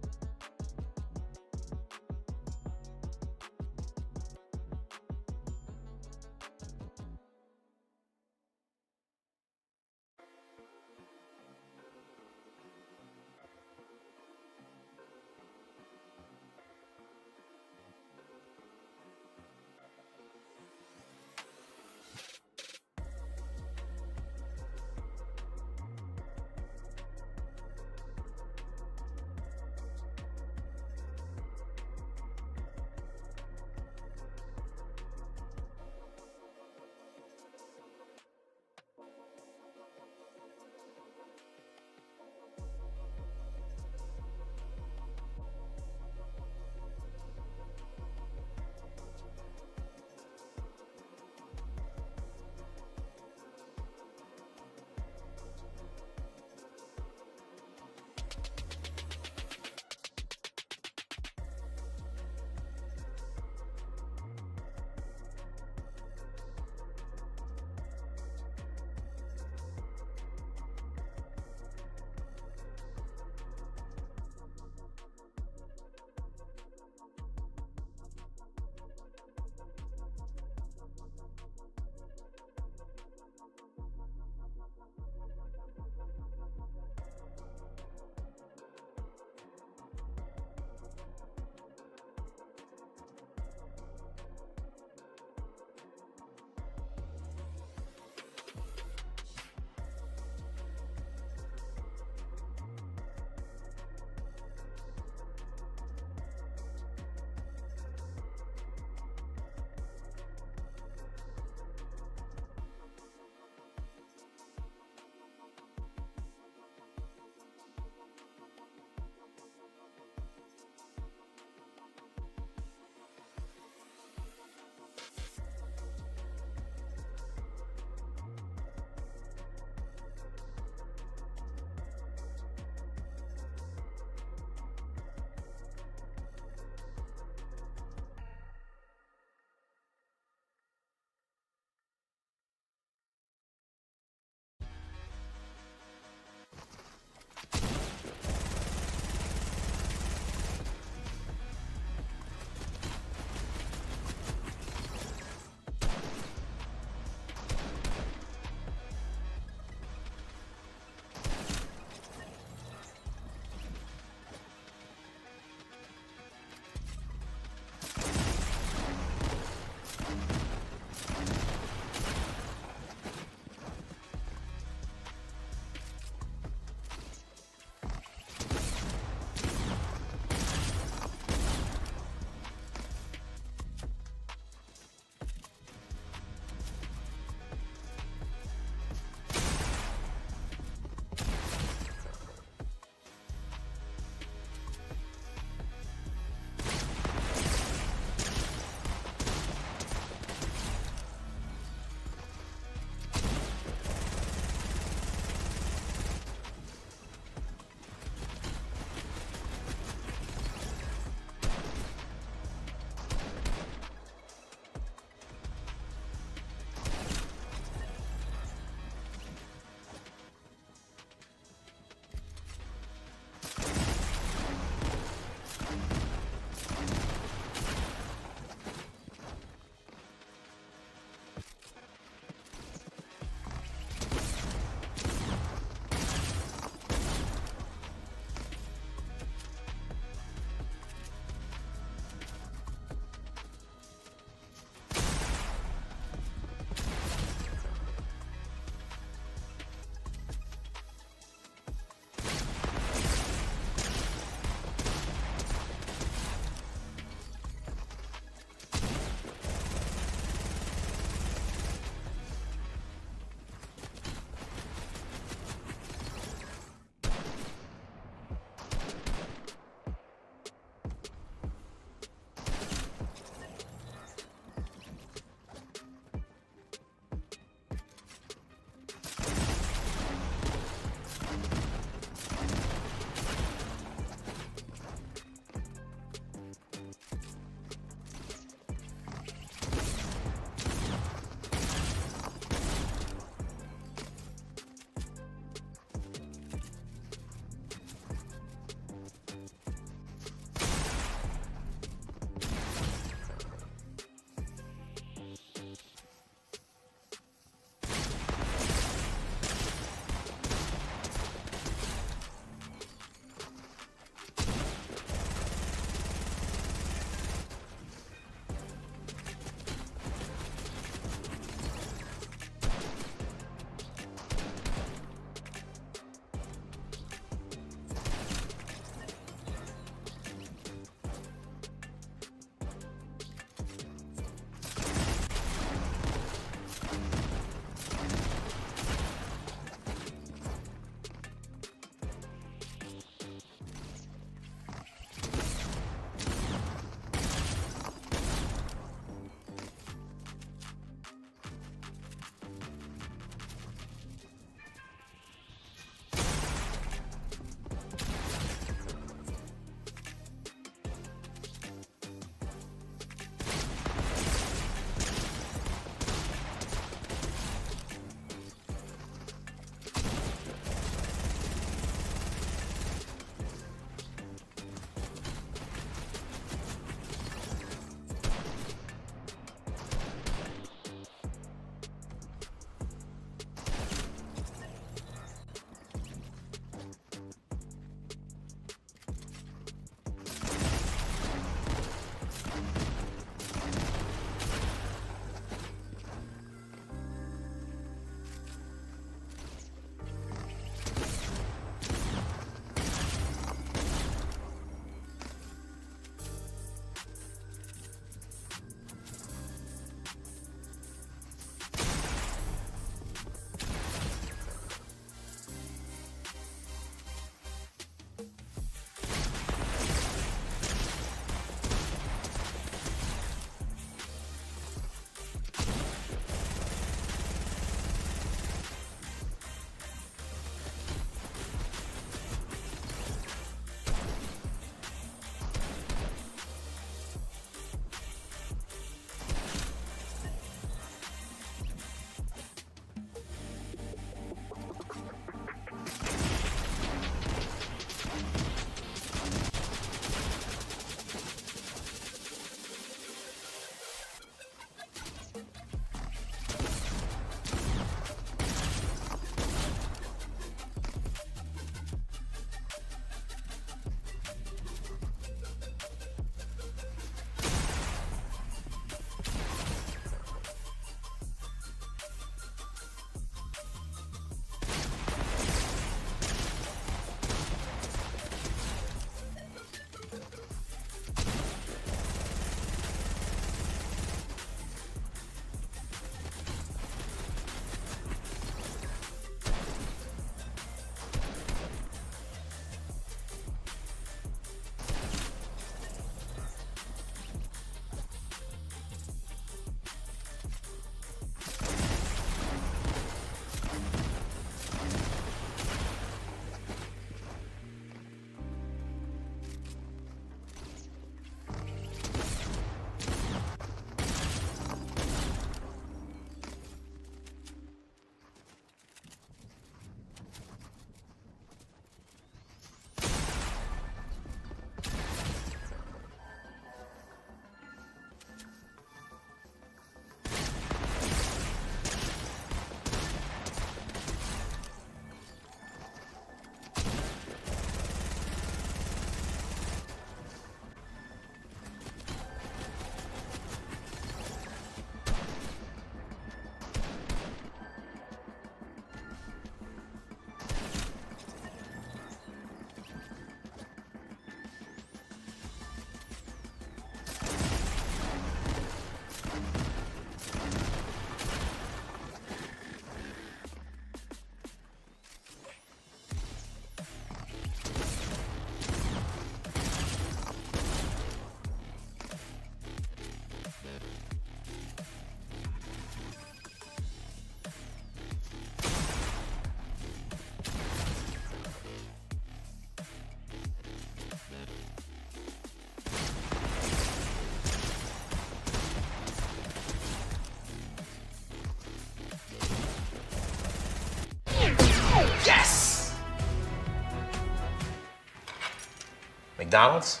S3: McDonald's?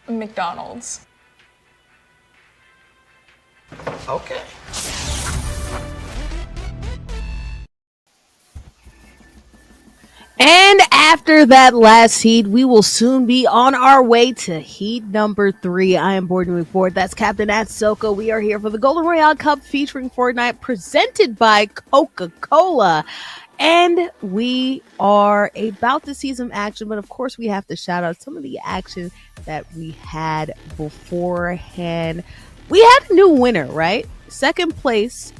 S4: McDonald's.
S3: Okay.
S1: And after that last heat, we will soon be on our way to heat number 3. I am Board moving forward. That's Captain Soko. We are here for the Golden Royale Cup featuring Fortnite, presented by Coca-Cola. And we are about to see some action, but of course we have to shout out some of the action that we had beforehand. We had a new winner, right? Second place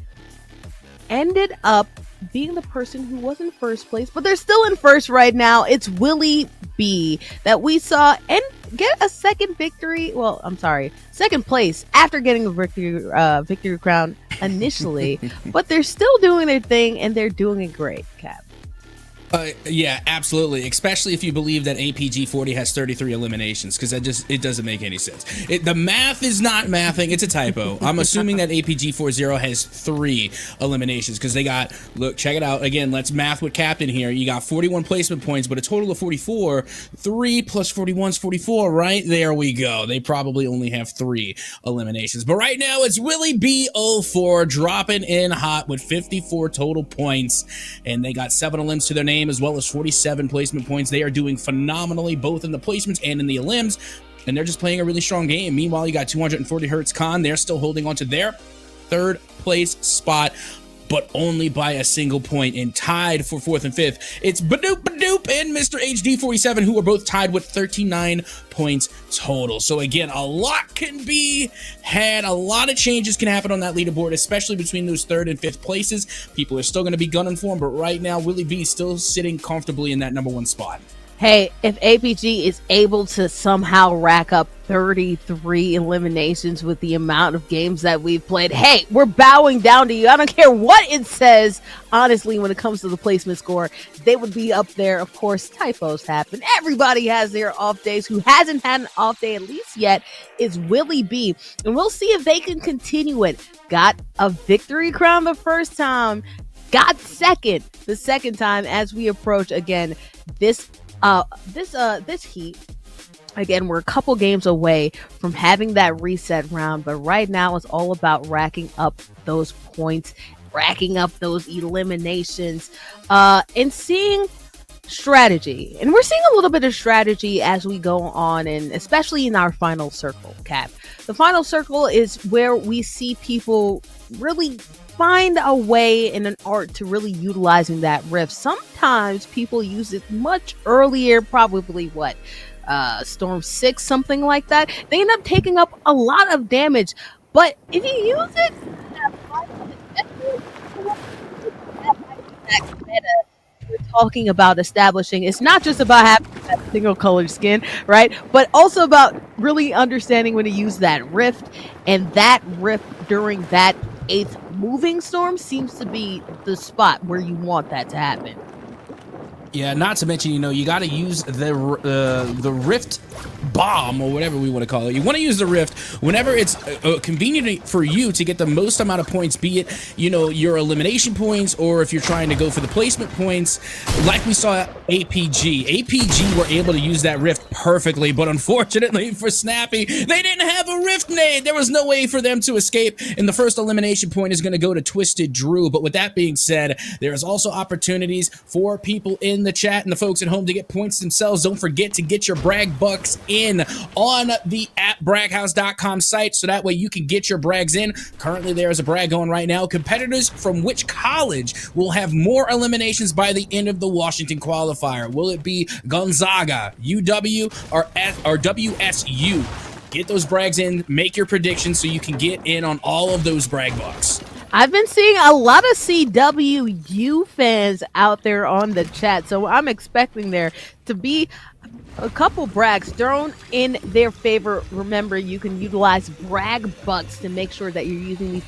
S1: ended up being the person who was in first place, but they're still in first right now. It's Willie B that we saw and get a second victory. Well, I'm sorry, second place after getting a victory crown initially, but they're still doing their thing and they're doing it great, Cap.
S2: Yeah, absolutely. Especially if you believe that APG 40 has 33 eliminations, because it doesn't make any sense. The math is not mathing. It's a typo. I'm assuming that APG 40 has 3 eliminations because they got, look, check it out. Again, let's math with Captain here. You got 41 placement points, but a total of 44. 3 plus 41 is 44, right? There we go. They probably only have 3 eliminations. But right now, it's Willie B04 dropping in hot with 54 total points, and they got 7 elims to their name, as well as 47 placement points. They are doing phenomenally both in the placements and in the elims, and they're just playing a really strong game. Meanwhile, you got 240 Hertz Con. They're still holding on to their 3rd place spot, but only by a single point, and tied for 4th and 5th. It's Badoop Badoop and Mr. HD47, who are both tied with 39 points total. So again, a lot can be had. A lot of changes can happen on that leaderboard, especially between those 3rd and 5th places. People are still going to be gunning for him, but right now, Willie B is still sitting comfortably in that number 1 spot.
S1: Hey, if APG is able to somehow rack up 33 eliminations with the amount of games that we've played, hey, we're bowing down to you. I don't care what it says. Honestly, when it comes to the placement score, they would be up there. Of course, typos happen. Everybody has their off days. Who hasn't had an off day at least yet is Willie B. And we'll see if they can continue it. Got a victory crown the first time. Got second the second time as we approach again this heat. Again, we're a couple games away from having that reset round, but right now it's all about racking up those points, racking up those eliminations, and seeing strategy. And we're seeing a little bit of strategy as we go on, and especially in our final circle, Cap. The final circle is where we see people really find a way in an art to really utilizing that rift. Sometimes people use it much earlier, probably Storm 6, something like that. They end up taking up a lot of damage, but if you use it that meta we're talking about establishing, it's not just about having that single colored skin, right? But also about really understanding when to use that rift, and that rift during that 8th moving storm seems to be the spot where you want that to happen.
S2: Yeah, not to mention, you got to use the Rift Bomb, or whatever we want to call it. You want to use the Rift whenever it's convenient for you to get the most amount of points, be it, your elimination points, or if you're trying to go for the placement points, like we saw APG. APG were able to use that Rift perfectly, but unfortunately for Snappy, they didn't have a Rift nade. There was no way for them to escape, and the first elimination point is going to go to Twisted Drew. But with that being said, there is also opportunities for people in the chat and the folks at home to get points themselves. Don't forget to get your brag bucks in on the braghouse.com site, so that way you can get your brags in. Currently, there is a brag going right now. Competitors from which college will have more eliminations by the end of the Washington qualifier? Will it be Gonzaga, UW, or WSU? Get those brags in, make your predictions so you can get in on all of those brag bucks.
S1: I've been seeing a lot of CWU fans out there on the chat, so I'm expecting there to be a couple brags thrown in their favor. Remember, you can utilize brag bucks to make sure that you're using these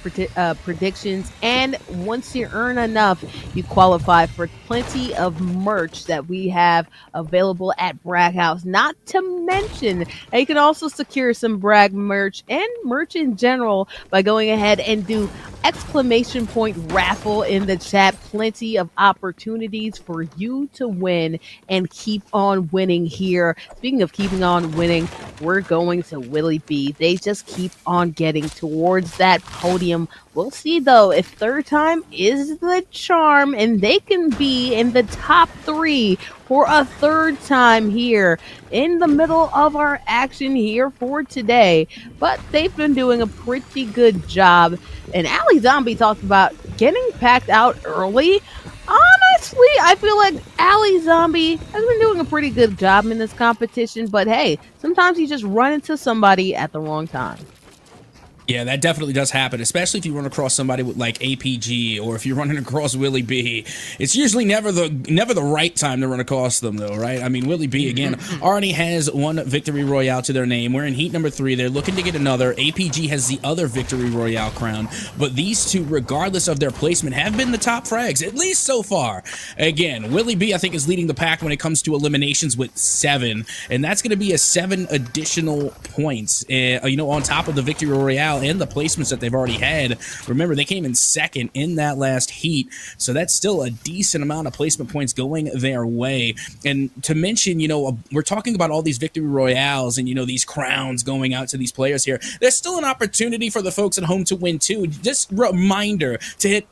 S1: predictions, and once you earn enough, you qualify for plenty of merch that we have available at Brag House. Not to mention that you can also secure some brag merch and merch in general by going ahead and do exclamation point raffle in the chat. Plenty of opportunities for you to win and keep on winning here. Speaking of keeping on winning, we're going to Willie B. They just keep on getting towards that podium. We'll see, though, if third time is the charm and they can be in the top 3 for a third time here in the middle of our action here for today. But they've been doing a pretty good job. And Ali Zombie talked about getting packed out early. Honestly, I feel like Ali Zombie has been doing a pretty good job in this competition. But hey, sometimes you just run into somebody at the wrong time.
S2: Yeah, that definitely does happen, especially if you run across somebody with like APG or if you're running across Willie B. It's usually never the right time to run across them, though, right? I mean, Willie B, again, already has one Victory Royale to their name. We're in heat number 3. They're looking to get another. APG has the other Victory Royale crown, but these two, regardless of their placement, have been the top frags, at least so far. Again, Willie B, I think, is leading the pack when it comes to eliminations with 7, and that's going to be a 7 additional points, on top of the Victory Royale and the placements that they've already had. Remember, they came in 2nd in that last heat, so that's still a decent amount of placement points going their way. And to mention, we're talking about all these Victory Royales and, these crowns going out to these players here. There's still an opportunity for the folks at home to win, too. Just reminder to hit !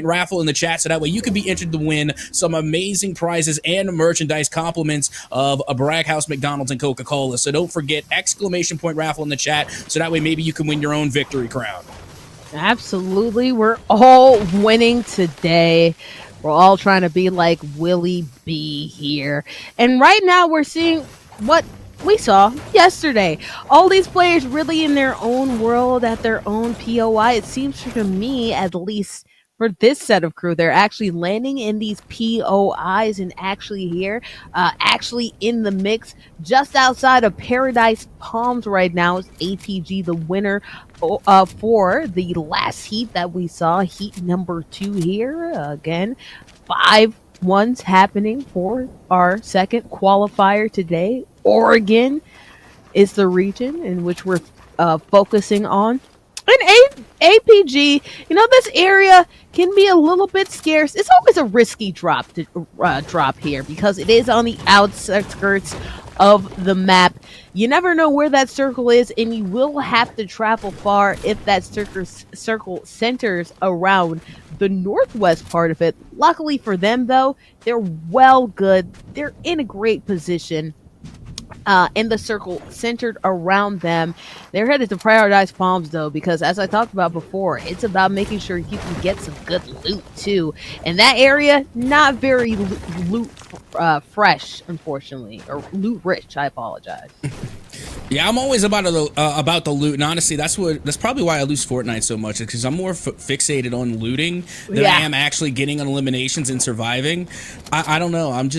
S2: raffle in the chat so that way you can be entered to win some amazing prizes and merchandise compliments of a Bragg House, McDonald's, and Coca-Cola. So don't forget ! raffle in the chat so that way maybe you can win your own victory crown.
S1: Absolutely. We're all winning today. We're all trying to be like Willie B here. And right now we're seeing what we saw yesterday. All these players really in their own world at their own POI. It seems to me, at least for this set of crew, they're actually landing in these POIs and actually here, actually in the mix just outside of Paradise Palms right now is APG, the winner for the last heat that we saw, heat number 2 here. Again, 5 ones happening for our second qualifier today. Oregon is the region in which we're focusing on. And APG, this area can be a little bit scarce. It's always a risky drop here because it is on the outskirts of the map. You never know where that circle is, and you will have to travel far if that circle centers around the northwest part of it. Luckily for them, though, they're well good. They're in a great position. In the circle centered around them. They're headed to Paradise Palms, though, because as I talked about before, it's about making sure you can get some good loot, too. And that area, not very loot fresh, unfortunately, or loot rich. I apologize.
S2: Yeah, I'm always about the loot, and honestly, that's probably why I lose Fortnite so much, is because I'm more fixated on looting than I am actually getting on eliminations and surviving. I don't know. I'm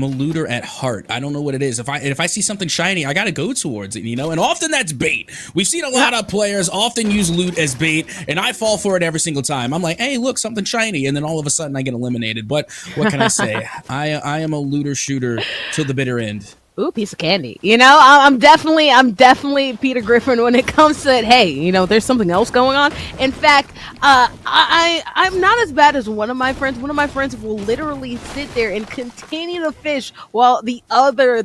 S2: a looter at heart. I don't know what it is. If I see something shiny, I gotta go towards it, and often that's bait. We've seen a lot of players often use loot as bait, and I fall for it every single time. I'm like, hey, look, something shiny, and then all of a sudden I get eliminated. But what can I say? I am a looter shooter till the bitter end.
S1: Ooh, piece of candy. I'm definitely Peter Griffin when it comes to, hey, there's something else going on. In fact, I'm not as bad as one of my friends. One of my friends will literally sit there and continue to fish while the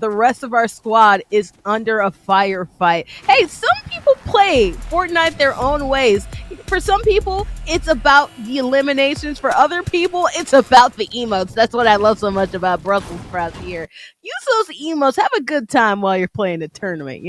S1: rest of our squad is under a firefight. Hey, some people play Fortnite their own ways. For some people, it's about the eliminations. For other people, it's about the emotes. That's what I love so much about Brussels sprouts here. Use those emotes. Have a good time while you're playing the tournament,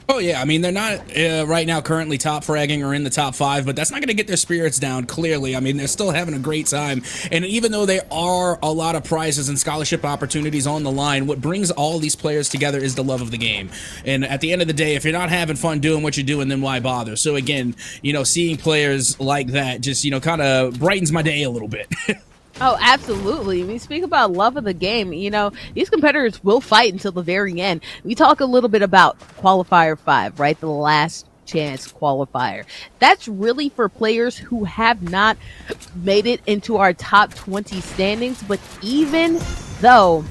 S2: Oh, yeah. I mean, they're not right now currently top fragging or in the top 5, but that's not going to get their spirits down, clearly. I mean, they're still having a great time. And even though there are a lot of prizes and scholarship opportunities on the line, what brings all these players together is the love of the game. And at the end of the day, if you're not having fun doing what you're doing, then why bother? So, again, seeing players like that just, kind of brightens my day a little bit.
S1: Oh, absolutely. We speak about love of the game. These competitors will fight until the very end. We talk a little bit about Qualifier 5, right? The last chance qualifier. That's really for players who have not made it into our top 20 standings. But even though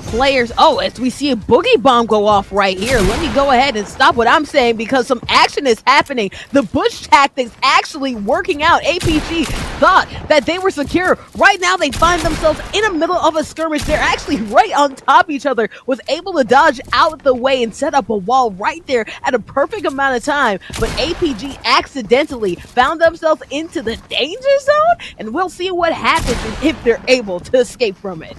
S1: players, as we see a boogie bomb go off right here, let me go ahead and stop what I'm saying because some action is happening. The bush tactics actually working out. APG thought that they were secure. Right now, they find themselves in the middle of a skirmish. They're actually right on top of each other, was able to dodge out the way and set up a wall right there at a perfect amount of time. But APG accidentally found themselves into the danger zone, and we'll see what happens if they're able to escape from it.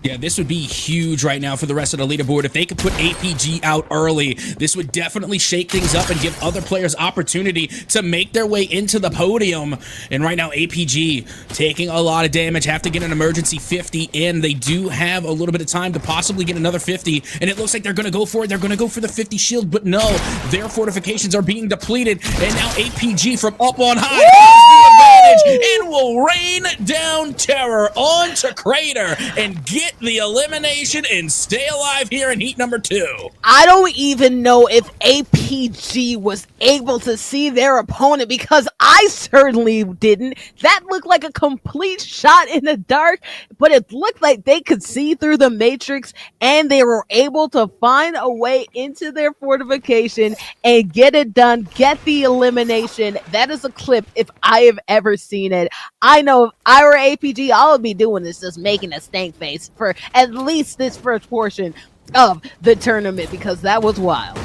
S2: Yeah, this would be huge right now for the rest of the leaderboard. If they could put APG out early, this would definitely shake things up and give other players opportunity to make their way into the podium. And right now, APG taking a lot of damage, have to get an emergency 50 in. They do have a little bit of time to possibly get another 50, and it looks like they're going to go for it. They're going to go for the 50 shield, but no, their fortifications are being depleted, and now APG from up on high has the advantage and will rain down terror onto Crater and get the elimination and stay alive here in heat number 2.
S1: I don't even know if APG was able to see their opponent, because I certainly didn't. That looked like a complete shot in the dark, but it looked like they could see through the matrix, and they were able to find a way into their fortification and get it done, get the elimination. That is a clip if I have ever seen it. I know if I were APG, all I'd be doing is just making a stank face for at least this first portion of the tournament, because that was wild.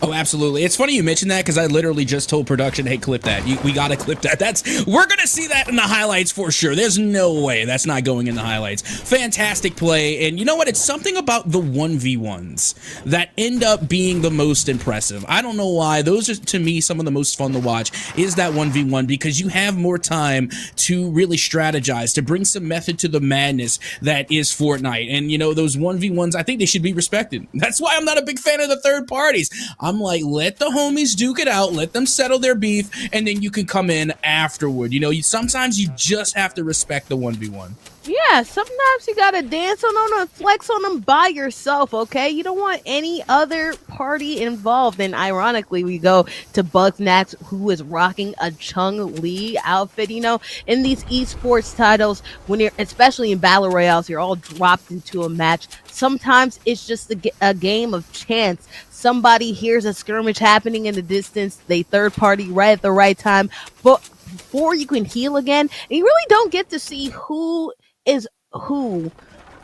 S2: Oh, absolutely. It's funny you mentioned that, because I literally just told production, hey, clip that. We got to clip that. We're going to see that in the highlights for sure. There's no way that's not going in the highlights. Fantastic play. And you know what? It's something about the 1v1s that end up being the most impressive. I don't know why. Those are, to me, some of the most fun to watch is that 1v1, because you have more time to really strategize, to bring some method to the madness that is Fortnite. And, you know, those 1v1s, I think they should be respected. That's why I'm not a big fan of the third parties. I'm like, let the homies duke it out, let them settle their beef, and then you can come in afterward. You know, sometimes you just have to respect the 1v1.
S1: Yeah, sometimes you gotta dance on them and flex on them by yourself, okay? You don't want any other party involved. And ironically, we go to Bugsnax, who is rocking a Chung-Li outfit. You know, in these esports titles, when you're, especially in battle royales, you're all dropped into a match. Sometimes it's just a game of chance. Somebody hears a skirmish happening in the distance, they third party right at the right time, but before you can heal again, and you really don't get to see who is who,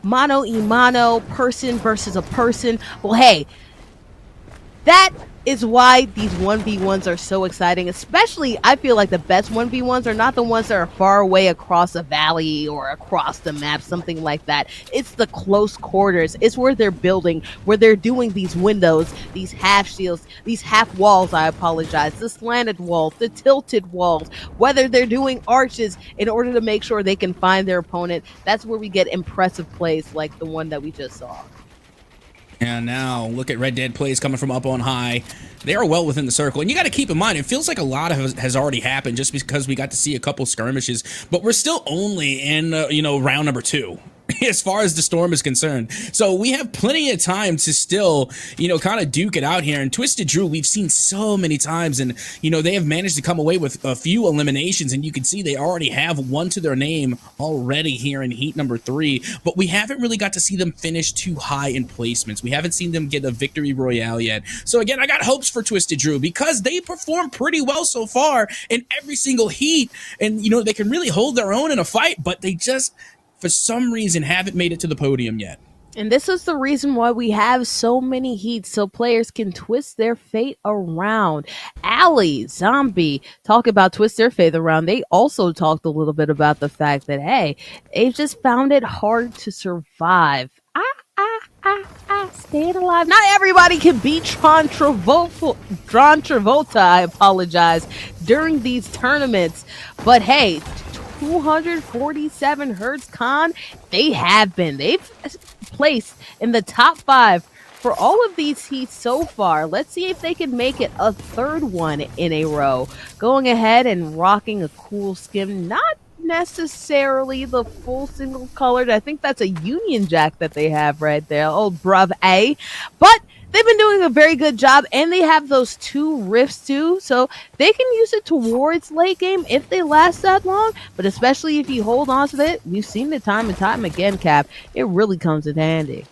S1: mano y mano, person versus a person. Well, hey, that is why these 1v1s are so exciting. Especially, I feel like the best 1v1s are not the ones that are far away across a valley or across the map, something like that. It's the close quarters. It's where they're building, where they're doing these windows, these half shields, these half walls, I apologize, the slanted walls, the tilted walls, whether they're doing arches in order to make sure they can find their opponent. That's where we get impressive plays like the one that we just saw.
S2: And now look at Red Dead plays coming from up on high. They are well within the circle. And you got to keep in mind, it feels like a lot has already happened just because we got to see a couple skirmishes. But we're still only in, round number 2. As far as the storm is concerned. So we have plenty of time to still, kind of duke it out here. And Twisted Drew, we've seen so many times, and, they have managed to come away with a few eliminations, and you can see they already have one to their name already here in heat number 3, but we haven't really got to see them finish too high in placements. We haven't seen them get a victory royale yet. So again, I got hopes for Twisted Drew because they perform pretty well so far in every single heat, and, they can really hold their own in a fight, but they just, for some reason, haven't made it to the podium yet.
S1: And this is the reason why we have so many heats, so players can twist their fate around. Ali, Zombie, talk about twist their fate around. They also talked a little bit about the fact that, hey, they've just found it hard to survive. Staying alive. Not everybody can beat Tron Travolta, I apologize, during these tournaments. But hey, 247 Hertz Con, they have been. They've placed in the top 5 for all of these heats so far. Let's see if they can make it a third one in a row. Going ahead and rocking a cool skin, not necessarily the full single colored. I think that's a Union Jack that they have right there. Old bruv A. But they've been doing a very good job, and they have those 2 rifts too, so they can use it towards late game if they last that long, but especially if you hold on to it. We've seen it time and time again, Cap. It really comes in handy.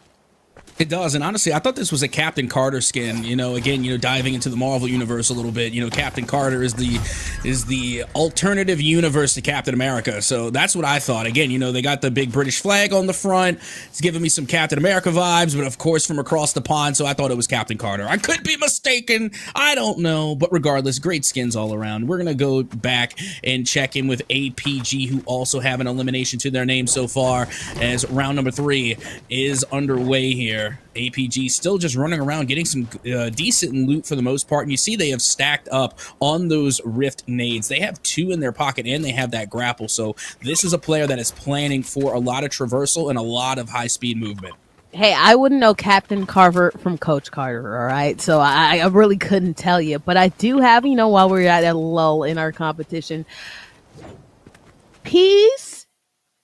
S2: It does, and honestly, I thought this was a Captain Carter skin. Again, diving into the Marvel universe a little bit. Captain Carter is the alternative universe to Captain America. So that's what I thought. Again, they got the big British flag on the front. It's giving me some Captain America vibes, but of course from across the pond. So I thought it was Captain Carter. I could be mistaken. I don't know, but regardless, great skins all around. We're gonna go back and check in with APG, who also have an elimination to their name so far, as round number 3 is underway here. APG still just running around getting some decent loot for the most part, and you see they have stacked up on those rift nades. They have 2 in their pocket and they have that grapple, so this is a player that is planning for a lot of traversal and a lot of high speed movement.
S1: Hey, I wouldn't know Captain Carver from Coach Carter, all right? So I really couldn't tell you, but I do have, while we're at a lull in our competition,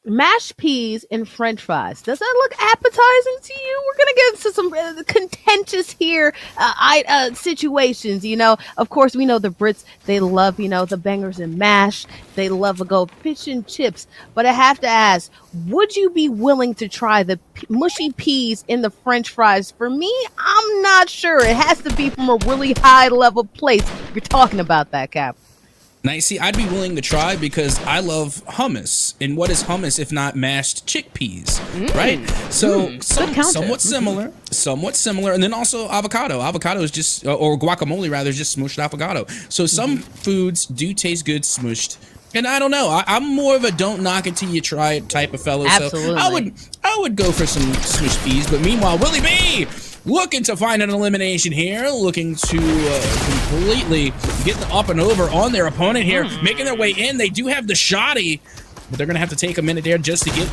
S1: mashed peas and french fries. Does that look appetizing to you? We're going to get into some contentious here situations. Of course, we know the Brits, they love, the bangers and mash. They love a go fish and chips. But I have to ask, would you be willing to try the mushy peas in the french fries? For me, I'm not sure. It has to be from a really high level place. You're talking about that, Cap.
S2: Now, you see, I'd be willing to try because I love hummus. And what is hummus if not mashed chickpeas, right? So somewhat similar. And then also avocado. Avocado is just, or guacamole rather, is just smooshed avocado. So some foods do taste good smooshed. And I don't know. I'm more of a don't knock it till you try it type of fellow.
S1: Absolutely.
S2: So I would go for some smooshed peas. But meanwhile, Willie B looking to find an elimination here, looking to completely get the up and over on their opponent here, making their way in. They do have the shoddy, but they're gonna have to take a minute there just to get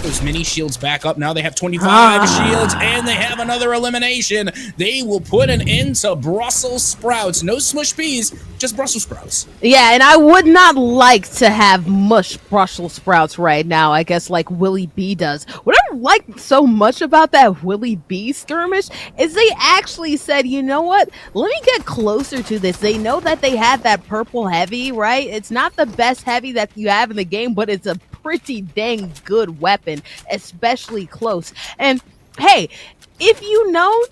S2: those mini shields back up. Now they have 25 shields, and they have another elimination. They will put an end to Brussels sprouts. No smush peas, just Brussels sprouts.
S1: Yeah, and I would not like to have mush Brussels sprouts right now, I guess, like Willie B does. What I like so much about that Willie B skirmish is they actually said, you know what, let me get closer to this. They know that they had that purple heavy, right? It's not the best heavy that you have in the game, but it's a pretty dang good weapon, especially close. And hey, if you know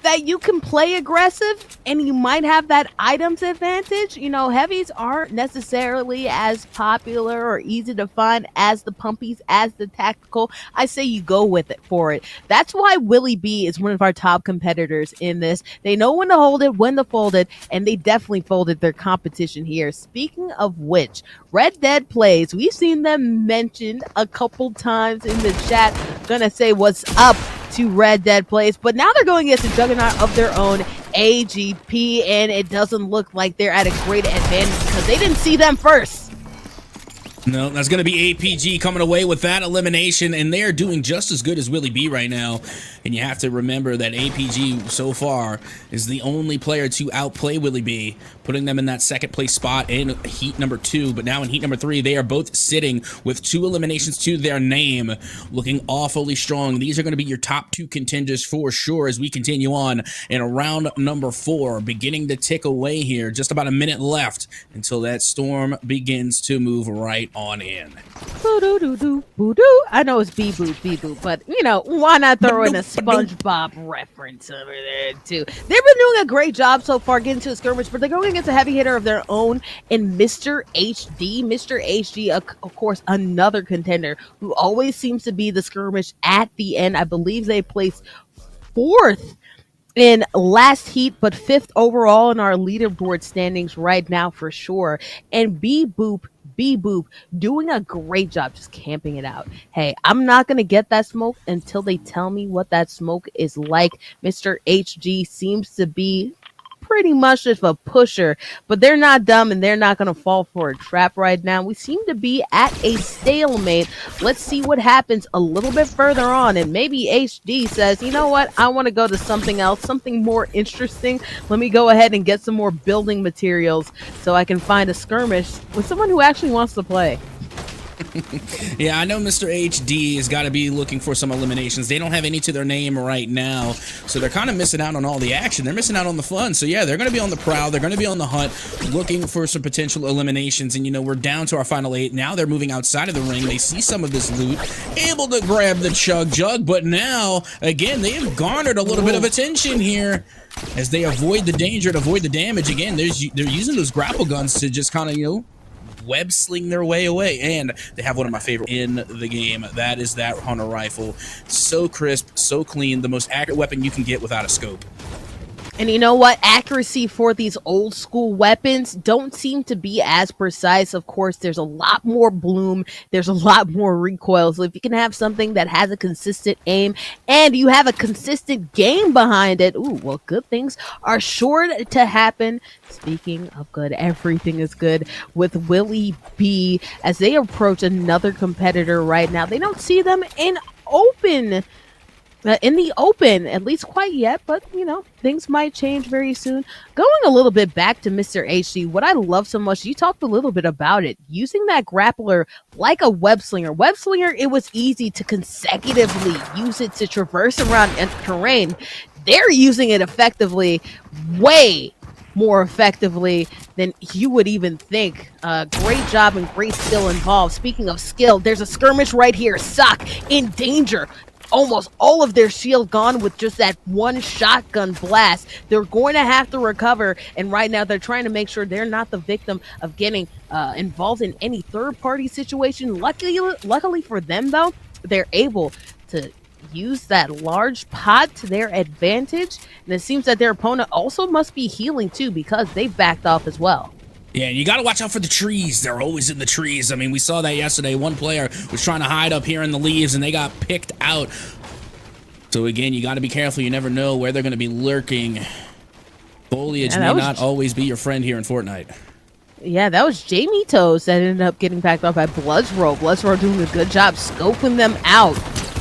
S1: that you can play aggressive and you might have that items advantage, heavies aren't necessarily as popular or easy to find as the pumpies, as the tactical. I say you go with it for it. That's why Willie B is one of our top competitors in this. They know when to hold it, when to fold it, and they definitely folded their competition here. Speaking of which, Red Dead Plays, we've seen them mentioned a couple times in the chat. Gonna say what's up to Red Dead Plays, but now they're going against a juggernaut of their own, AGP, and it doesn't look like they're at a great advantage because they didn't see them first.
S2: No, that's going to be APG coming away with that elimination, and they're doing just as good as Willie B right now. And you have to remember that APG so far is the only player to outplay Willie B, putting them in that second place spot in heat number 2. But now in heat number 3, they are both sitting with 2 eliminations to their name, looking awfully strong. These are going to be your top 2 contenders for sure as we continue on in round number 4, beginning to tick away here. Just about a minute left until that storm begins to move right on in.
S1: I know it's B-boop, but why not throw in a SpongeBob reference over there too? They've been doing a great job so far getting to a skirmish, but they're going against a heavy hitter of their own in Mr. HD. Mr. HD, of course, another contender who always seems to be the skirmish at the end. I believe they placed 4th in last heat, but 5th overall in our leaderboard standings right now for sure. And B-Boop doing a great job just camping it out. Hey, I'm not going to get that smoke until they tell me what that smoke is like. Mr. HG seems to be pretty much just a pusher, but they're not dumb and they're not going to fall for a trap right now. We seem to be at a stalemate. Let's see what happens a little bit further on, and maybe HD says, you know what, I want to go to something else, something more interesting. Let me go ahead and get some more building materials so I can find a skirmish with someone who actually wants to play.
S2: Yeah, I know Mr. HD has got to be looking for some eliminations. They don't have any to their name right now, so they're kind of missing out on all the action. They're missing out on the fun. So yeah, they're going to be on the prowl. They're going to be on the hunt, looking for some potential eliminations. And we're down to our final 8. Now they're moving outside of the ring. They see some of this loot, able to grab the chug jug, but now again they have garnered a little bit of attention here as they avoid the danger and avoid the damage. Again, they're using those grapple guns to just kind of web sling their way away, and they have one of my favorite in the game. That is that hunter rifle. So crisp, so clean, the most accurate weapon you can get without a scope.
S1: And you know what? Accuracy for these old school weapons don't seem to be as precise. Of course, there's a lot more bloom. There's a lot more recoil. So if you can have something that has a consistent aim and you have a consistent game behind it, ooh, well, good things are sure to happen. Speaking of good, everything is good with Willie B as they approach another competitor right now. They don't see them in the open, at least quite yet, but things might change very soon. Going a little bit back to Mr. HD, what I love so much, you talked a little bit about it, using that grappler like a web slinger. Web slinger, it was easy to consecutively use it to traverse around terrain. They're using it effectively, way more effectively than you would even think. Great job and great skill involved. Speaking of skill, there's a skirmish right here. Sock in danger. Almost all of their shield gone with just that one shotgun blast. They're going to have to recover, and right now they're trying to make sure they're not the victim of getting involved in any third-party situation. Luckily for them, though, they're able to use that large pot to their advantage, and it seems that their opponent also must be healing too, because they backed off as well.
S2: Yeah, you got to watch out for the trees. They're always in the trees. I mean, we saw that yesterday. One player was trying to hide up here in the leaves, and they got picked out. So, again, you got to be careful. You never know where they're going to be lurking. Foliage may not always be your friend here in Fortnite.
S1: Yeah, that was Jamie Toes that ended up getting backed off by Bloodsrow. Bloodsrow doing a good job scoping them out,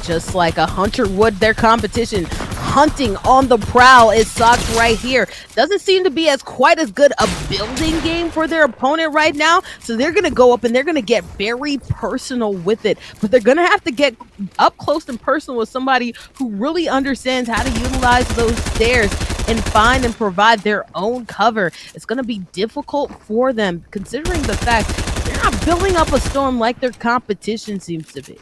S1: just like a hunter would their competition. Hunting on the prowl is Socks right here. Doesn't seem to be quite as good a building game for their opponent right now. So they're going to go up and they're going to get very personal with it. But they're going to have to get up close and personal with somebody who really understands how to utilize those stairs and find and provide their own cover. It's going to be difficult for them, considering the fact they're not building up a storm like their competition seems to be.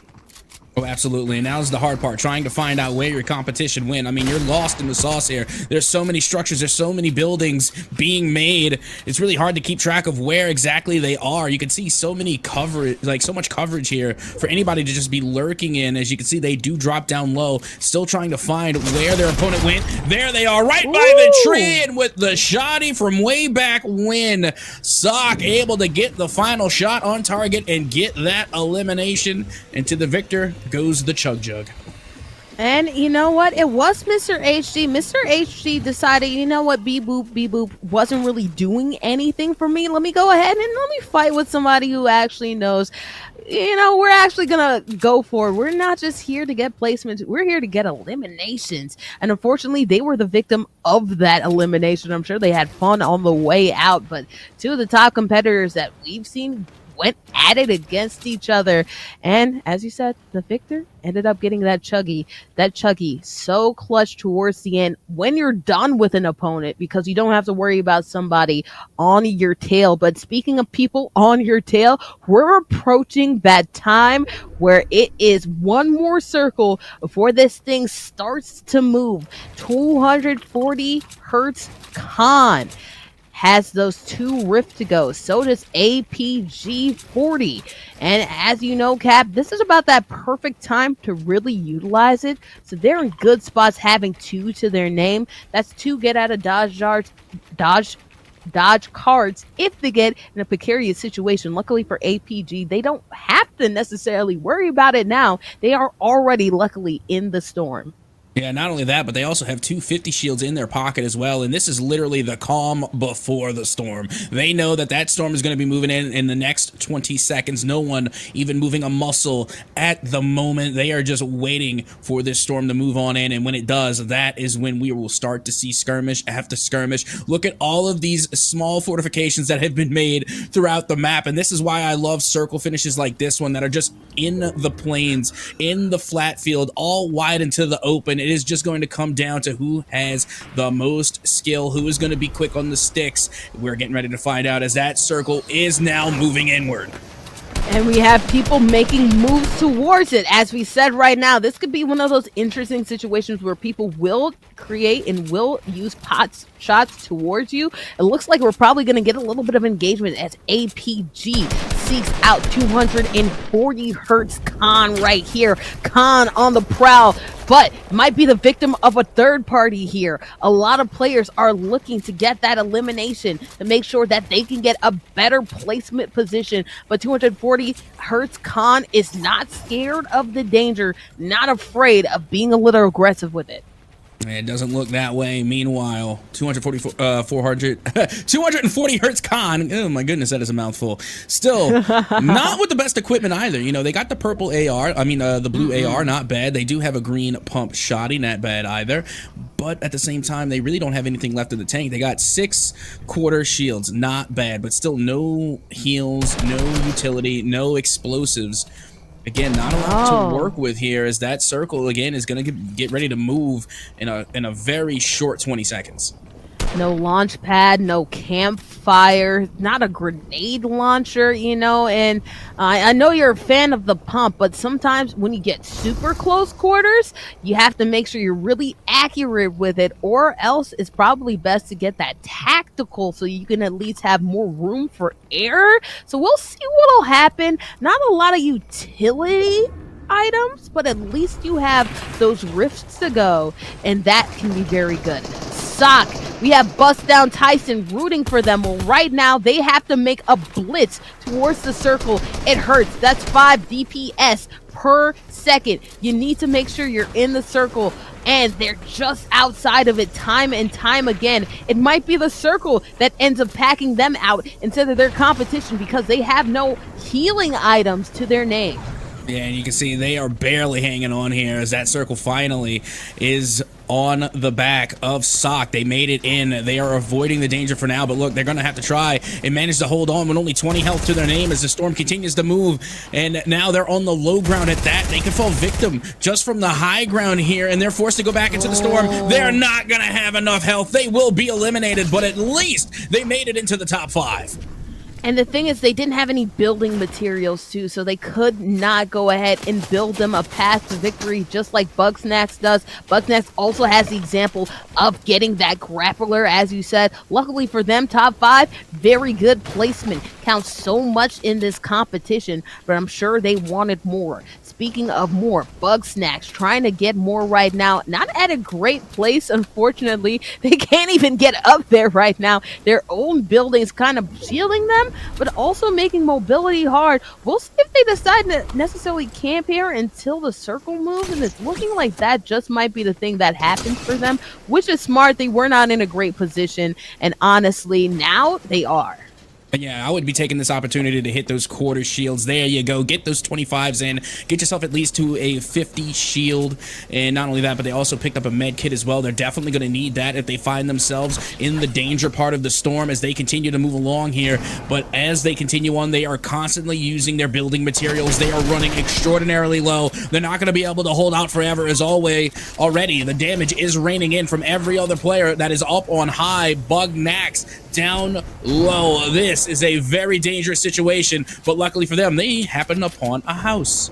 S2: Oh, absolutely. And now's the hard part, trying to find out where your competition went. I mean, you're lost in the sauce here. There's so many structures. There's so many buildings being made. It's really hard to keep track of where exactly they are. You can see so many coverage, like so much coverage here for anybody to just be lurking in. As you can see, they do drop down low, still trying to find where their opponent went. There they are, right by the tree, and with the shotty from way back when. Sock able to get the final shot on target and get that elimination. And to the victor goes the chug jug.
S1: And you know what? It was Mr. HD. Mr. HD decided, you know what, beep boop wasn't really doing anything for me. Let me go ahead and let me fight with somebody who actually knows. We're actually gonna go for it. We're not just here to get placements. We're here to get eliminations. And unfortunately, they were the victim of that elimination. I'm sure they had fun on the way out, but two of the top competitors that we've seen went at it against each other, and as you said, the victor ended up getting that chuggy so clutch towards the end when you're done with an opponent, because you don't have to worry about somebody on your tail. But speaking of people on your tail, we're approaching that time where it is one more circle before this thing starts to move. 240 hertz Khan has those 2 rift to go. So does APG 40. And as you know, Cap, this is about that perfect time to really utilize it. So they're in good spots having 2 to their name. That's 2 get out of dodge cards if they get in a precarious situation. Luckily for APG, they don't have to necessarily worry about it now. They are already luckily in the storm.
S2: Yeah, not only that, but they also have 250 shields in their pocket as well. And this is literally the calm before the storm. They know that that storm is going to be moving in the next 20 seconds. No one even moving a muscle at the moment. They are just waiting for this storm to move on in. And when it does, that is when we will start to see skirmish after skirmish. Look at all of these small fortifications that have been made throughout the map. And this is why I love circle finishes like this one that are just in the plains, in the flat field, all wide into the open. It is just going to come down to who has the most skill, who is going to be quick on the sticks. We're getting ready to find out as that circle is now moving inward.
S1: And we have people making moves towards it. As we said right now, this could be one of those interesting situations where people will create and will use pot shots towards you. It looks like we're probably going to get a little bit of engagement as APG seeks out 240 hertz Khan right here. Khan on the prowl, but might be the victim of a third party here. A lot of players are looking to get that elimination to make sure that they can get a better placement position. But 240 hertz Khan is not scared of the danger, not afraid of being a little aggressive with it.
S2: It doesn't look that way. Meanwhile, 240 hertz Khan. Oh my goodness, that is a mouthful. Still, not with the best equipment either. You know, they got the purple AR. I mean, the blue AR, not bad. They do have a green pump shotty, not bad either. But at the same time, they really don't have anything left in the tank. They got 6 quarter shields, not bad, but still no heals, no utility, no explosives. Again, not a lot to work with here as that circle, again, is going to get ready to move in a very short 20 seconds.
S1: No launch pad, no campfire, not a grenade launcher, you know, and I know you're a fan of the pump, but sometimes when you get super close quarters, you have to make sure you're really accurate with it, or else it's probably best to get that tactical so you can at least have more room for error. So we'll see what'll happen. Not a lot of utility items, but at least you have those rifts to go, and that can be very good. Sock, we have Bust Down Tyson rooting for them. Well, right now they have to make a blitz towards the circle. It hurts. That's 5 DPS per second. You need to make sure you're in the circle, and they're just outside of it time and time again. It might be the circle that ends up packing them out instead of their competition because they have no healing items to their name.
S2: Yeah, and you can see they are barely hanging on here as that circle finally is on the back of Sock. They made it in. They are avoiding the danger for now, but look, they're going to have to try and manage to hold on with only 20 health to their name as the storm continues to move, and now they're on the low ground at that. They could fall victim just from the high ground here, and they're forced to go back into the storm. They're not going to have enough health. They will be eliminated, but at least they made it into the top 5.
S1: And the thing is, they didn't have any building materials too, so they could not go ahead and build them a path to victory just like Bugsnax does. Bugsnax also has the example of getting that grappler, as you said. Luckily for them, top 5, very good placement. Counts so much in this competition, but I'm sure they wanted more. Speaking of more, Bugsnax trying to get more right now. Not at a great place, unfortunately. They can't even get up there right now. Their own buildings kind of shielding them, but also making mobility hard. We'll see if they decide to necessarily camp here until the circle moves, and it's looking like that just might be the thing that happens for them, which is smart. They were not in a great position, and honestly, now they are.
S2: Yeah, I would be taking this opportunity to hit those quarter shields. There you go. Get those 25s in. Get yourself at least to a 50 shield. And not only that, but they also picked up a med kit as well. They're definitely going to need that if they find themselves in the danger part of the storm as they continue to move along here. But as they continue on, they are constantly using their building materials. They are running extraordinarily low. They're not going to be able to hold out forever as always. Already, the damage is raining in from every other player that is up on high. Bugsnax down low. This is a very dangerous situation, but luckily for them, they happen upon a house.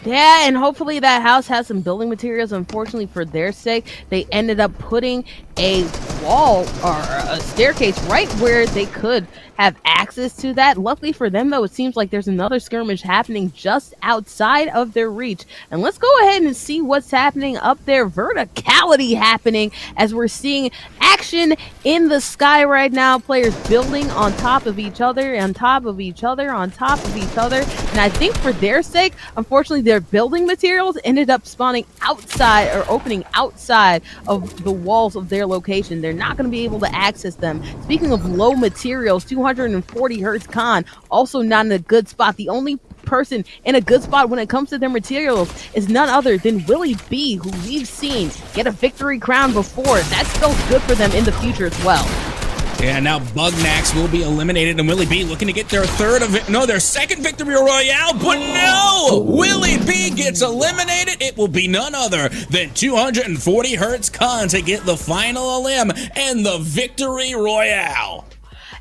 S1: Yeah, and hopefully that house has some building materials. Unfortunately for their sake, they ended up putting a wall or a staircase right where they could have access to that. Luckily for them, though, it seems like there's another skirmish happening just outside of their reach. And let's go ahead and see what's happening up there. Verticality happening as we're seeing action action in the sky right now. Players building on top of each other, on top of each other, on top of each other. And I think for their sake, unfortunately, their building materials ended up spawning outside or opening outside of the walls of their location. They're not going to be able to access them. Speaking of low materials, 240 Hertz Con, also not in a good spot. The only person in a good spot when it comes to their materials is none other than Willie B, who we've seen get a victory crown before. That spells good for them in the future as well.
S2: Yeah, now Bugnax will be eliminated, and Willie B looking to get their their second victory royale, but no! Willie B gets eliminated. It will be none other than 240 Hertz Con to get the final elim and the victory royale.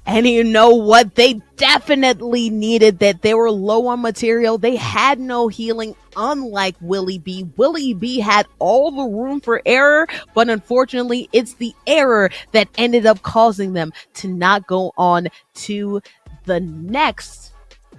S1: And you know what? They definitely needed that. They were low on material. They had no healing, unlike Willie B. Willie B had all the room for error, but unfortunately, it's the error that ended up causing them to not go on to the next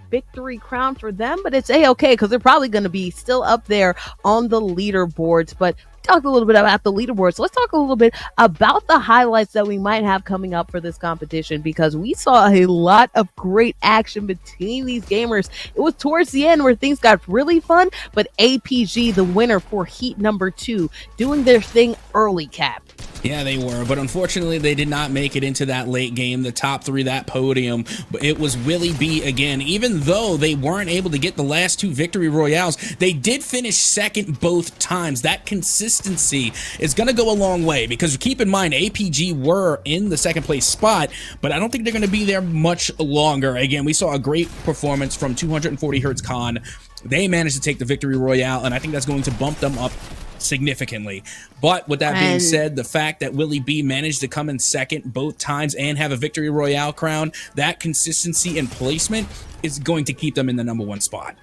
S1: victory crown for them. But it's a-okay because they're probably going to be still up there on the leaderboards. But talked a little bit about the leaderboard, so let's talk a little bit about the highlights that we might have coming up for this competition, because we saw a lot of great action between these gamers. It was towards the end where things got really fun, but APG, the winner for heat number 2, doing their thing early, Cap.
S2: Yeah, they were, but unfortunately they did not make it into that late game, the top 3, that podium. But it was Willie B again. Even though they weren't able to get the last 2 victory royales, they did finish second both times. That consistency is going to go a long way, because keep in mind, APG were in the second place spot, but I don't think they're going to be there much longer. Again, we saw a great performance from 240 Hertz Con. They managed to take the victory royale, and I think that's going to bump them up significantly. But with that being said, the fact that Willie B managed to come in second both times and have a victory royale crown, that consistency and placement is going to keep them in the number 1 spot.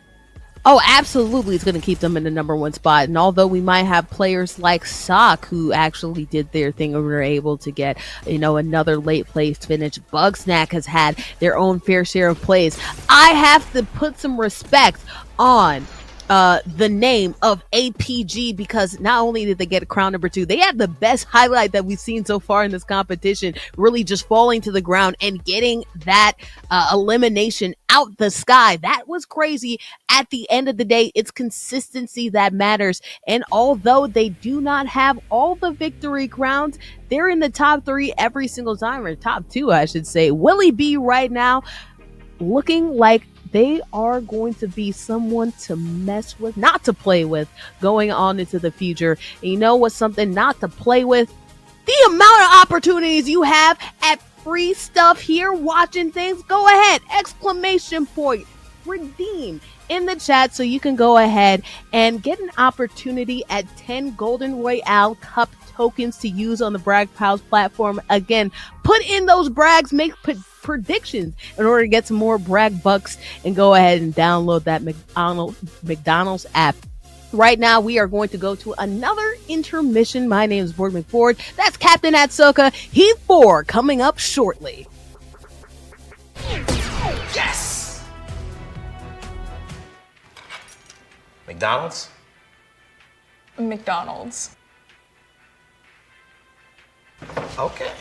S1: Oh, absolutely, it's going to keep them in the number 1 spot. And although we might have players like Sock who actually did their thing and were able to get, another late place finish, Bugsnack has had their own fair share of plays. I have to put some respect on the name of APG, because not only did they get a crown number 2, they had the best highlight that we've seen so far in this competition, really just falling to the ground and getting that elimination out the sky. That was crazy. At the end of the day, it's consistency that matters. And although they do not have all the victory crowns, they're in the top 3 every single time, or top 2, I should say. Willie B right now looking like they are going to be someone to mess with, not to play with, going on into the future. And you know what's something not to play with? The amount of opportunities you have at free stuff here, watching things. Go ahead, ! Redeem in the chat so you can go ahead and get an opportunity at 10 Golden Royale Cup tokens to use on the Brag Pals platform. Again, put in those brags, make predictions in order to get some more brag bucks, and go ahead and download that McDonald's app. Right now, we are going to go to another intermission. My name is Board McFord. That's Captain Atsuka. Heat 4 coming up shortly.
S3: Yes! McDonald's?
S4: McDonald's.
S3: Okay.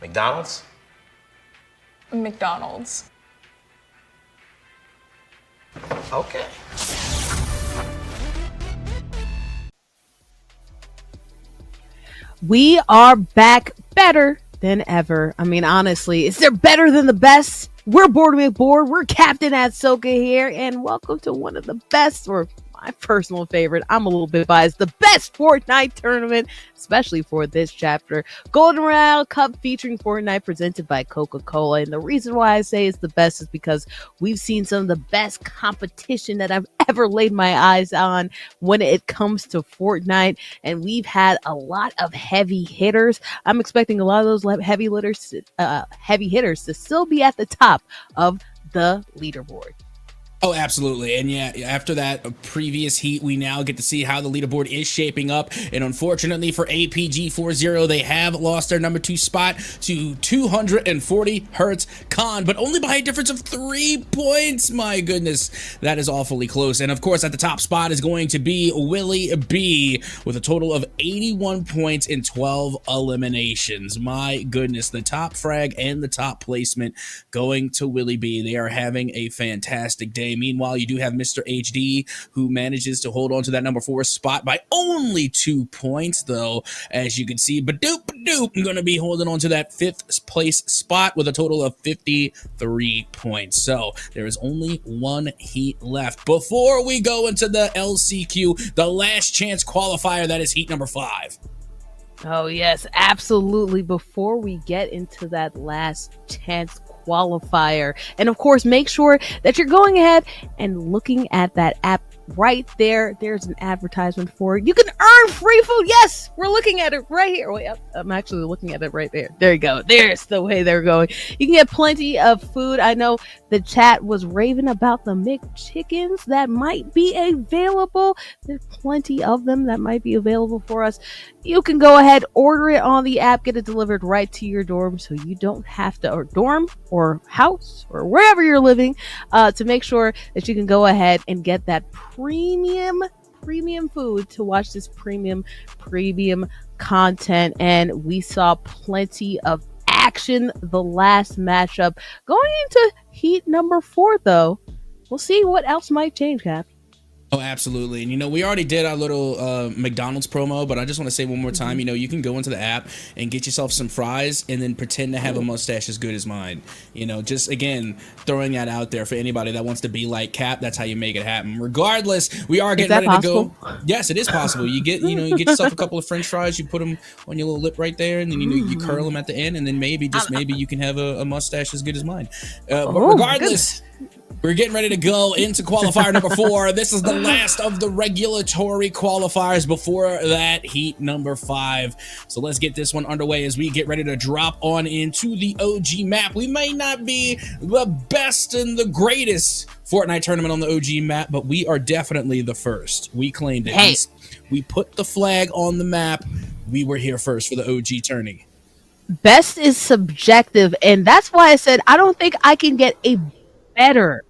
S3: McDonald's?
S4: McDonald's.
S3: Okay.
S1: We are back better than ever. I mean, honestly, is there better than the best? We're Board McBoard. We're Captain Atsoka here, and welcome to one of the best, or my personal favorite, I'm a little bit biased, the best Fortnite tournament, especially for this chapter. Golden Royale Cup featuring Fortnite, presented by Coca-Cola. And the reason why I say it's the best is because we've seen some of the best competition that I've ever laid my eyes on when it comes to Fortnite. And we've had a lot of heavy hitters. I'm expecting a lot of those heavy hitters to still be at the top of the leaderboard.
S2: Oh, absolutely. And yeah, after that previous heat, we now get to see how the leaderboard is shaping up. And unfortunately for APG40, they have lost their number 2 spot to 240 Hertz Con, but only by a difference of 3 points. My goodness, that is awfully close. And of course, at the top spot is going to be Willie B with a total of 81 points in 12 eliminations. My goodness, the top frag and the top placement going to Willie B. They are having a fantastic day. Meanwhile, you do have Mr. HD, who manages to hold on to that number 4 spot by only 2 points, though, as you can see. Badoop, I'm going to be holding on to that 5th place spot with a total of 53 points. So there is only one heat left before we go into the LCQ, the last chance qualifier. That is heat number 5.
S1: Oh, yes, absolutely. Before we get into that last chance qualifier, and of course, make sure that you're going ahead and looking at that app right there. There's an advertisement for it. You can earn free food. Yes, we're looking at it right here. Wait, I'm actually looking at it right there. There you go. There's the way they're going. You can get plenty of food. I know the chat was raving about the McChickens that might be available. There's plenty of them that might be available for us. You can go ahead, order it on the app, get it delivered right to your dorm, so you don't have to, or dorm or house or wherever you're living, to make sure that you can go ahead and get that premium food to watch this premium content. And we saw plenty of action the last matchup. Going into heat number 4, though, we'll see what else might change, Cap.
S2: Oh, absolutely. And, we already did our little McDonald's promo, but I just want to say one more time, you can go into the app and get yourself some fries and then pretend to have a mustache as good as mine. Just, again, throwing that out there for anybody that wants to be like Cap. That's how you make it happen. Regardless, we are getting ready
S1: possible?
S2: to go. Yes, it is possible. You get yourself a couple of French fries, you put them on your little lip right there, and then, you curl them at the end, and then maybe, just maybe, you can have a mustache as good as mine. But regardless, we're getting ready to go into qualifier number 4. This is the last of the regulatory qualifiers before that heat number 5. So let's get this one underway as we get ready to drop on into the OG map. We may not be the best and the greatest Fortnite tournament on the OG map, but we are definitely the first. We claimed it.
S1: Hey.
S2: We put the flag on the map. We were here first for the OG tourney.
S1: Best is subjective, and that's why I said I don't think I can get a better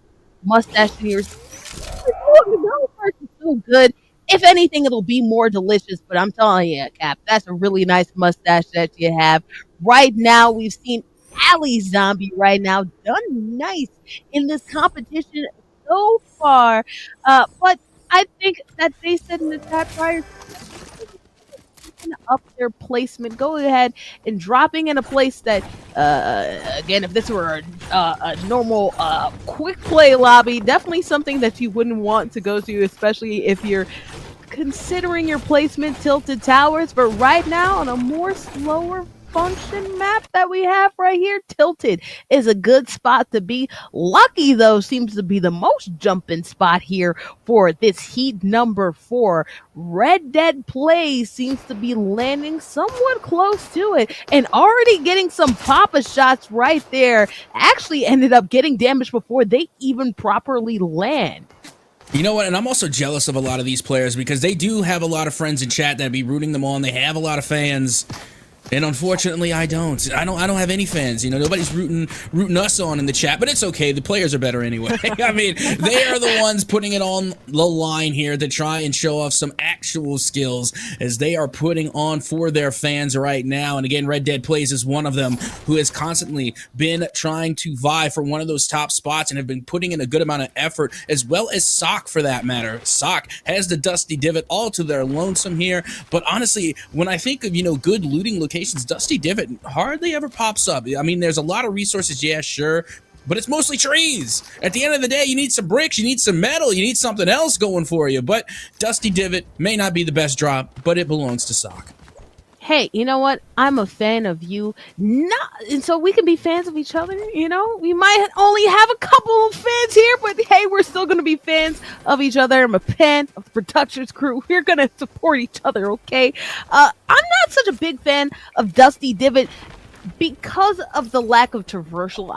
S1: mustache than yours. The part is so good. If anything, it'll be more delicious. But I'm telling you, Cap, that's a really nice mustache that you have right now. We've seen Ali Zombie right now done nice in this competition so far. But I think that they said in the chat prior, up their placement, go ahead and dropping in a place that again, if this were a normal quick play lobby, definitely something that you wouldn't want to go to, especially if you're considering your placement Tilted Towers. But right now, on a more slower function map that we have right here, Tilted is a good spot to be. Lucky, though, seems to be the most jumping spot here for this heat number 4. Red Dead Play seems to be landing somewhat close to it and already getting some papa shots right there. Actually ended up getting damaged before they even properly land.
S2: You know what? And I'm also jealous of a lot of these players because they do have a lot of friends in chat that be rooting them on. They have a lot of fans. And unfortunately, I don't. I don't have any fans. Nobody's rooting us on in the chat, but it's okay. The players are better anyway. I mean, they are the ones putting it on the line here to try and show off some actual skills as they are putting on for their fans right now. And again, Red Dead Plays is one of them who has constantly been trying to vie for one of those top spots and have been putting in a good amount of effort, as well as Sock for that matter. Sock has the Dusty Divot all to their lonesome here, but honestly, when I think of, good looting locations, Dusty Divot hardly ever pops up. I mean, there's a lot of resources, yeah, sure, but it's mostly trees. At the end of the day, you need some bricks, you need some metal, you need something else going for you. But Dusty Divot may not be the best drop, but it belongs to Sock.
S1: Hey, you know what? I'm a fan of you. And so we can be fans of each other, We might only have a couple of fans here, but hey, we're still going to be fans of each other. I'm a fan of the Productions crew. We're going to support each other, okay? I'm not such a big fan of Dusty Divot because of the lack of traversal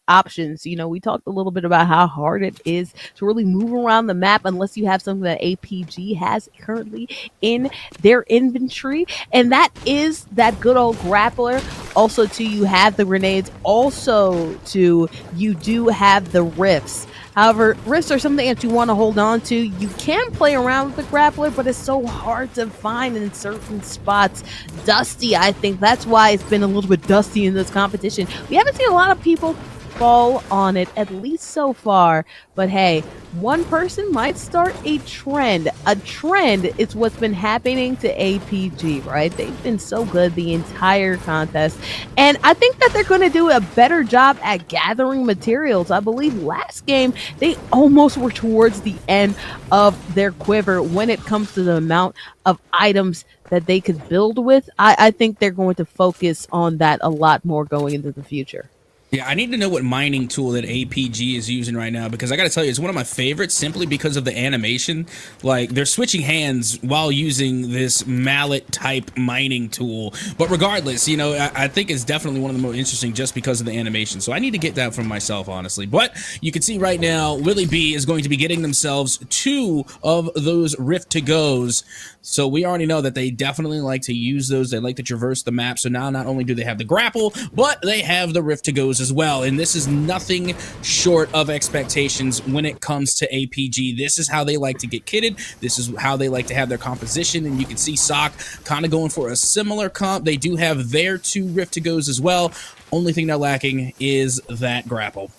S1: options. We talked a little bit about how hard it is to really move around the map unless you have something that APG has currently in their inventory, and that is that good old grappler. Also, too, you have the grenades. Also, too, you do have the rifts. However, rifts are something that you want to hold on to. You can play around with the grappler, but it's so hard to find in certain spots. Dusty, I think that's why it's been a little bit dusty in this competition. We haven't seen a lot of people fall on it, at least so far. But hey, one person might start a trend. A trend is what's been happening to APG, right? They've been so good the entire contest. And I think that they're going to do a better job at gathering materials. I believe last game, they almost were towards the end of their quiver when it comes to the amount of items that they could build with. I think they're going to focus on that a lot more going into the future.
S2: Yeah, I need to know what mining tool that APG is using right now, because I got to tell you, it's one of my favorites simply because of the animation. Like, they're switching hands while using this mallet type mining tool. But regardless, I think it's definitely one of the most interesting just because of the animation. So I need to get that from myself, honestly. But you can see right now, Willie B is going to be getting themselves 2 of those Rift to Goes. So we already know that they definitely like to use those. They like to traverse the map. So now not only do they have the grapple, but they have the Rift to Goes as well. And this is nothing short of expectations when it comes to APG. This is how they like to get kitted. This is how they like to have their composition. And you can see Sock kind of going for a similar comp. They do have their 2 Rift to Goes as well. Only thing they're lacking is that grapple.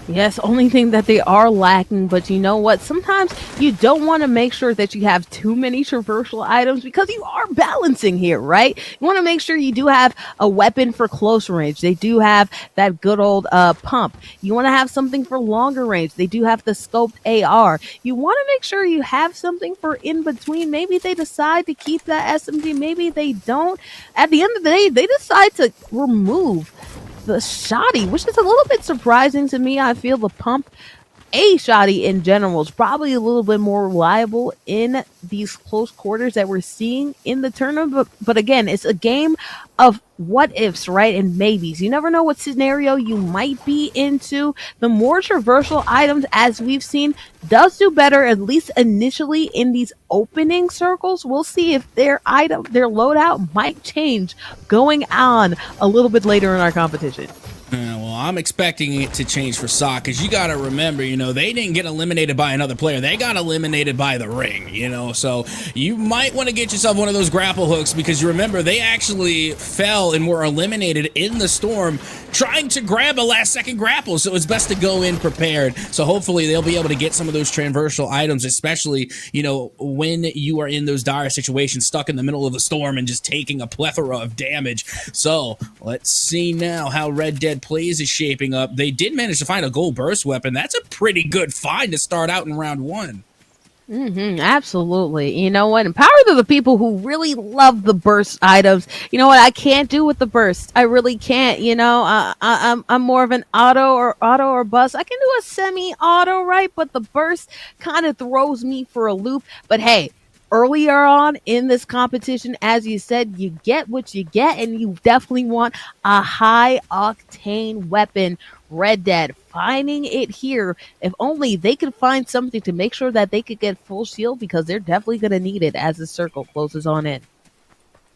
S1: Yes, only thing that they are lacking, but you know what? Sometimes you don't want to make sure that you have too many traversal items because you are balancing here, right? You want to make sure you do have a weapon for close range. They do have that good old pump. You want to have something for longer range. They do have the scoped AR. You want to make sure you have something for in between. Maybe they decide to keep that SMG. Maybe they don't. At the end of the day, they decide to remove the shoddy, which is a little bit surprising to me. I feel the pump, a shoddy in general, is probably a little bit more reliable in these close quarters that we're seeing in the tournament. But again, it's a game of what ifs, right? And maybes. You never know what scenario you might be into. The more traversal items, as we've seen, does do better, at least initially in these opening circles. We'll see if their loadout might change going on a little bit later in our competition.
S2: Well, I'm expecting it to change for Sock, because you got to remember, they didn't get eliminated by another player. They got eliminated by the ring, so you might want to get yourself one of those grapple hooks, because you remember they actually fell and were eliminated in the storm trying to grab a last-second grapple, so it's best to go in prepared. So hopefully they'll be able to get some of those traversal items, especially, when you are in those dire situations, stuck in the middle of the storm and just taking a plethora of damage. So let's see now how Red Dead Plays is shaping up. They did manage to find a gold burst weapon. That's a pretty good find to start out in round 1.
S1: Absolutely. You know what? And power to the people who really love the burst items. You know what? I can't do with the burst. I really can't. I'm more of an auto or bust. I can do a semi-auto, right? But the burst kind of throws me for a loop. But hey, earlier on in this competition, as you said, you get what you get, and you definitely want a high octane weapon. Red Dead finding it here. If only they could find something to make sure that they could get full shield, because they're definitely going to need it as the circle closes on in.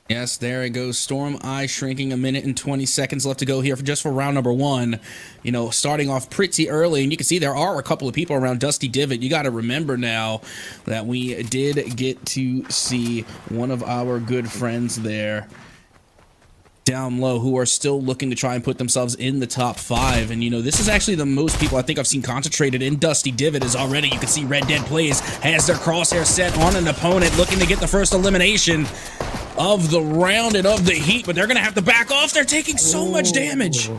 S2: Yes, there it goes. Storm Eye shrinking. 1 minute and 20 seconds left to go here for round number one. You know, starting off pretty early, and you can see there are a couple of people around Dusty Divot. You got to remember now that we did get to see one of our good friends there down low who are still looking to try and put themselves in the top 5. And you know, this is actually the most people I think I've seen concentrated in Dusty Divot. Is already, you can see Red Dead Plays has their crosshair set on an opponent looking to get the first elimination of the round and of the heat, but they're gonna have to back off. They're taking so much damage.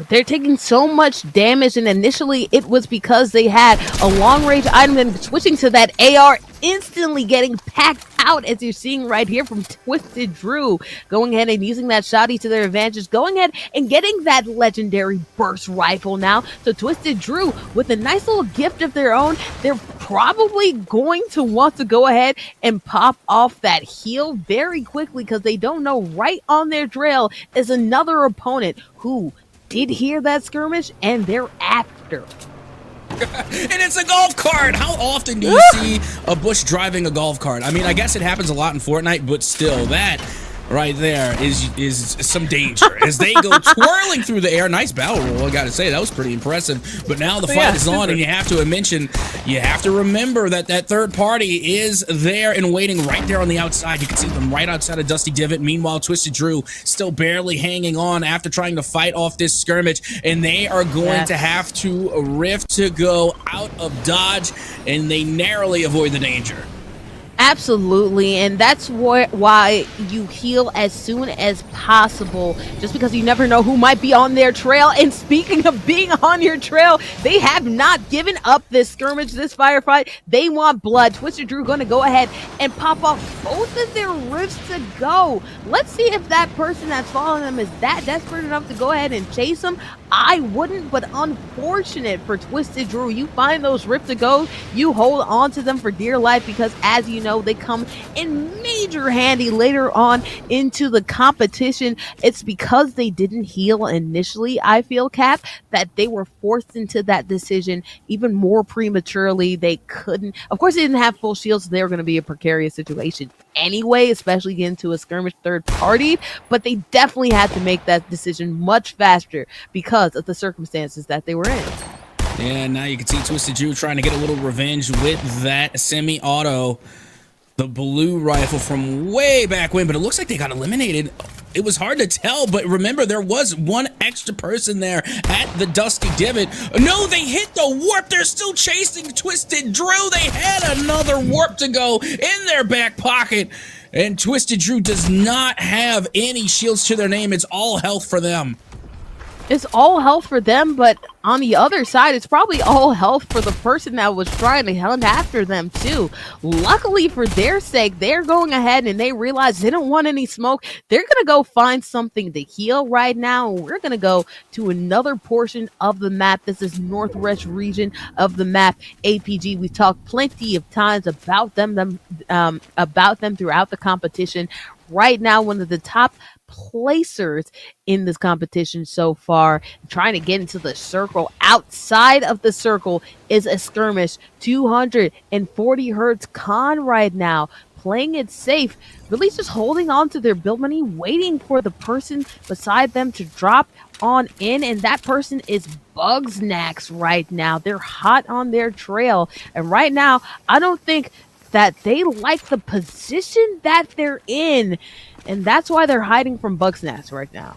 S1: They're taking so much damage, and initially it was because they had a long-range item, and switching to that AR, instantly getting packed out, as you're seeing right here from Twisted Drew, going ahead and using that shotty to their advantage, going ahead and getting that legendary burst rifle now. So Twisted Drew, with a nice little gift of their own, they're probably going to want to go ahead and pop off that heal very quickly, because they don't know right on their trail is another opponent who did hear that skirmish, and they're after.
S2: And it's a golf cart. How often do you see a Bush driving a golf cart? I mean, I guess it happens a lot in Fortnite, but still, that right there is some danger as they go twirling through the air. Nice battle roll, I gotta say. That was pretty impressive. But now the fight is on, and you have to remember that that third party is there and waiting right there on the outside. You can see them right outside of Dusty Divot. Meanwhile, Twisted Drew still barely hanging on after trying to fight off this skirmish, and they are going to have to rift to go out of dodge, and they narrowly avoid the danger.
S1: Absolutely, and that's why you heal as soon as possible, just because you never know who might be on their trail. And speaking of being on your trail, they have not given up this skirmish, this firefight. They want blood. Twisted Drew going to go ahead and pop off both of their rifts to go. Let's see if that person that's following them is that desperate enough to go ahead and chase them. I wouldn't, but unfortunate for Twisted Drew. You find those rifts to go, you hold on to them for dear life, because as you know, they come in major handy later on into the competition. It's because they didn't heal initially, I feel, Cap, that they were forced into that decision even more prematurely. They couldn't, of course, they didn't have full shields, so they were going to be a precarious situation anyway, especially getting to a skirmish third party, but they definitely had to make that decision much faster because of the circumstances that they were in.
S2: Yeah, now you can see Twisted Drew trying to get a little revenge with that semi-auto, the blue rifle from way back when, but it looks like they got eliminated. It was hard to tell, but remember, there was one extra person there at the Dusty Divot. No, they hit the warp. They're still chasing Twisted Drew. They had another warp to go in their back pocket, and Twisted Drew does not have any shields to their name. It's all health for them.
S1: It's all health for them, but on the other side, it's probably all health for the person that was trying to hunt after them too. Luckily for their sake, they're going ahead and they realize they don't want any smoke. They're going to go find something to heal right now. We're going to go to another portion of the map. This is Northwest region of the map. APG, we've talked plenty of times about them throughout the competition. Right now, one of the top placers in this competition so far, trying to get into the circle. Outside of the circle is a skirmish. 240 hertz con right now, playing it safe, really just holding on to their build money, waiting for the person beside them to drop on in, and that person is Bugsnax right now. They're hot on their trail, and right now I don't think that they like the position that they're in, and that's why they're hiding from Bugsnax right now.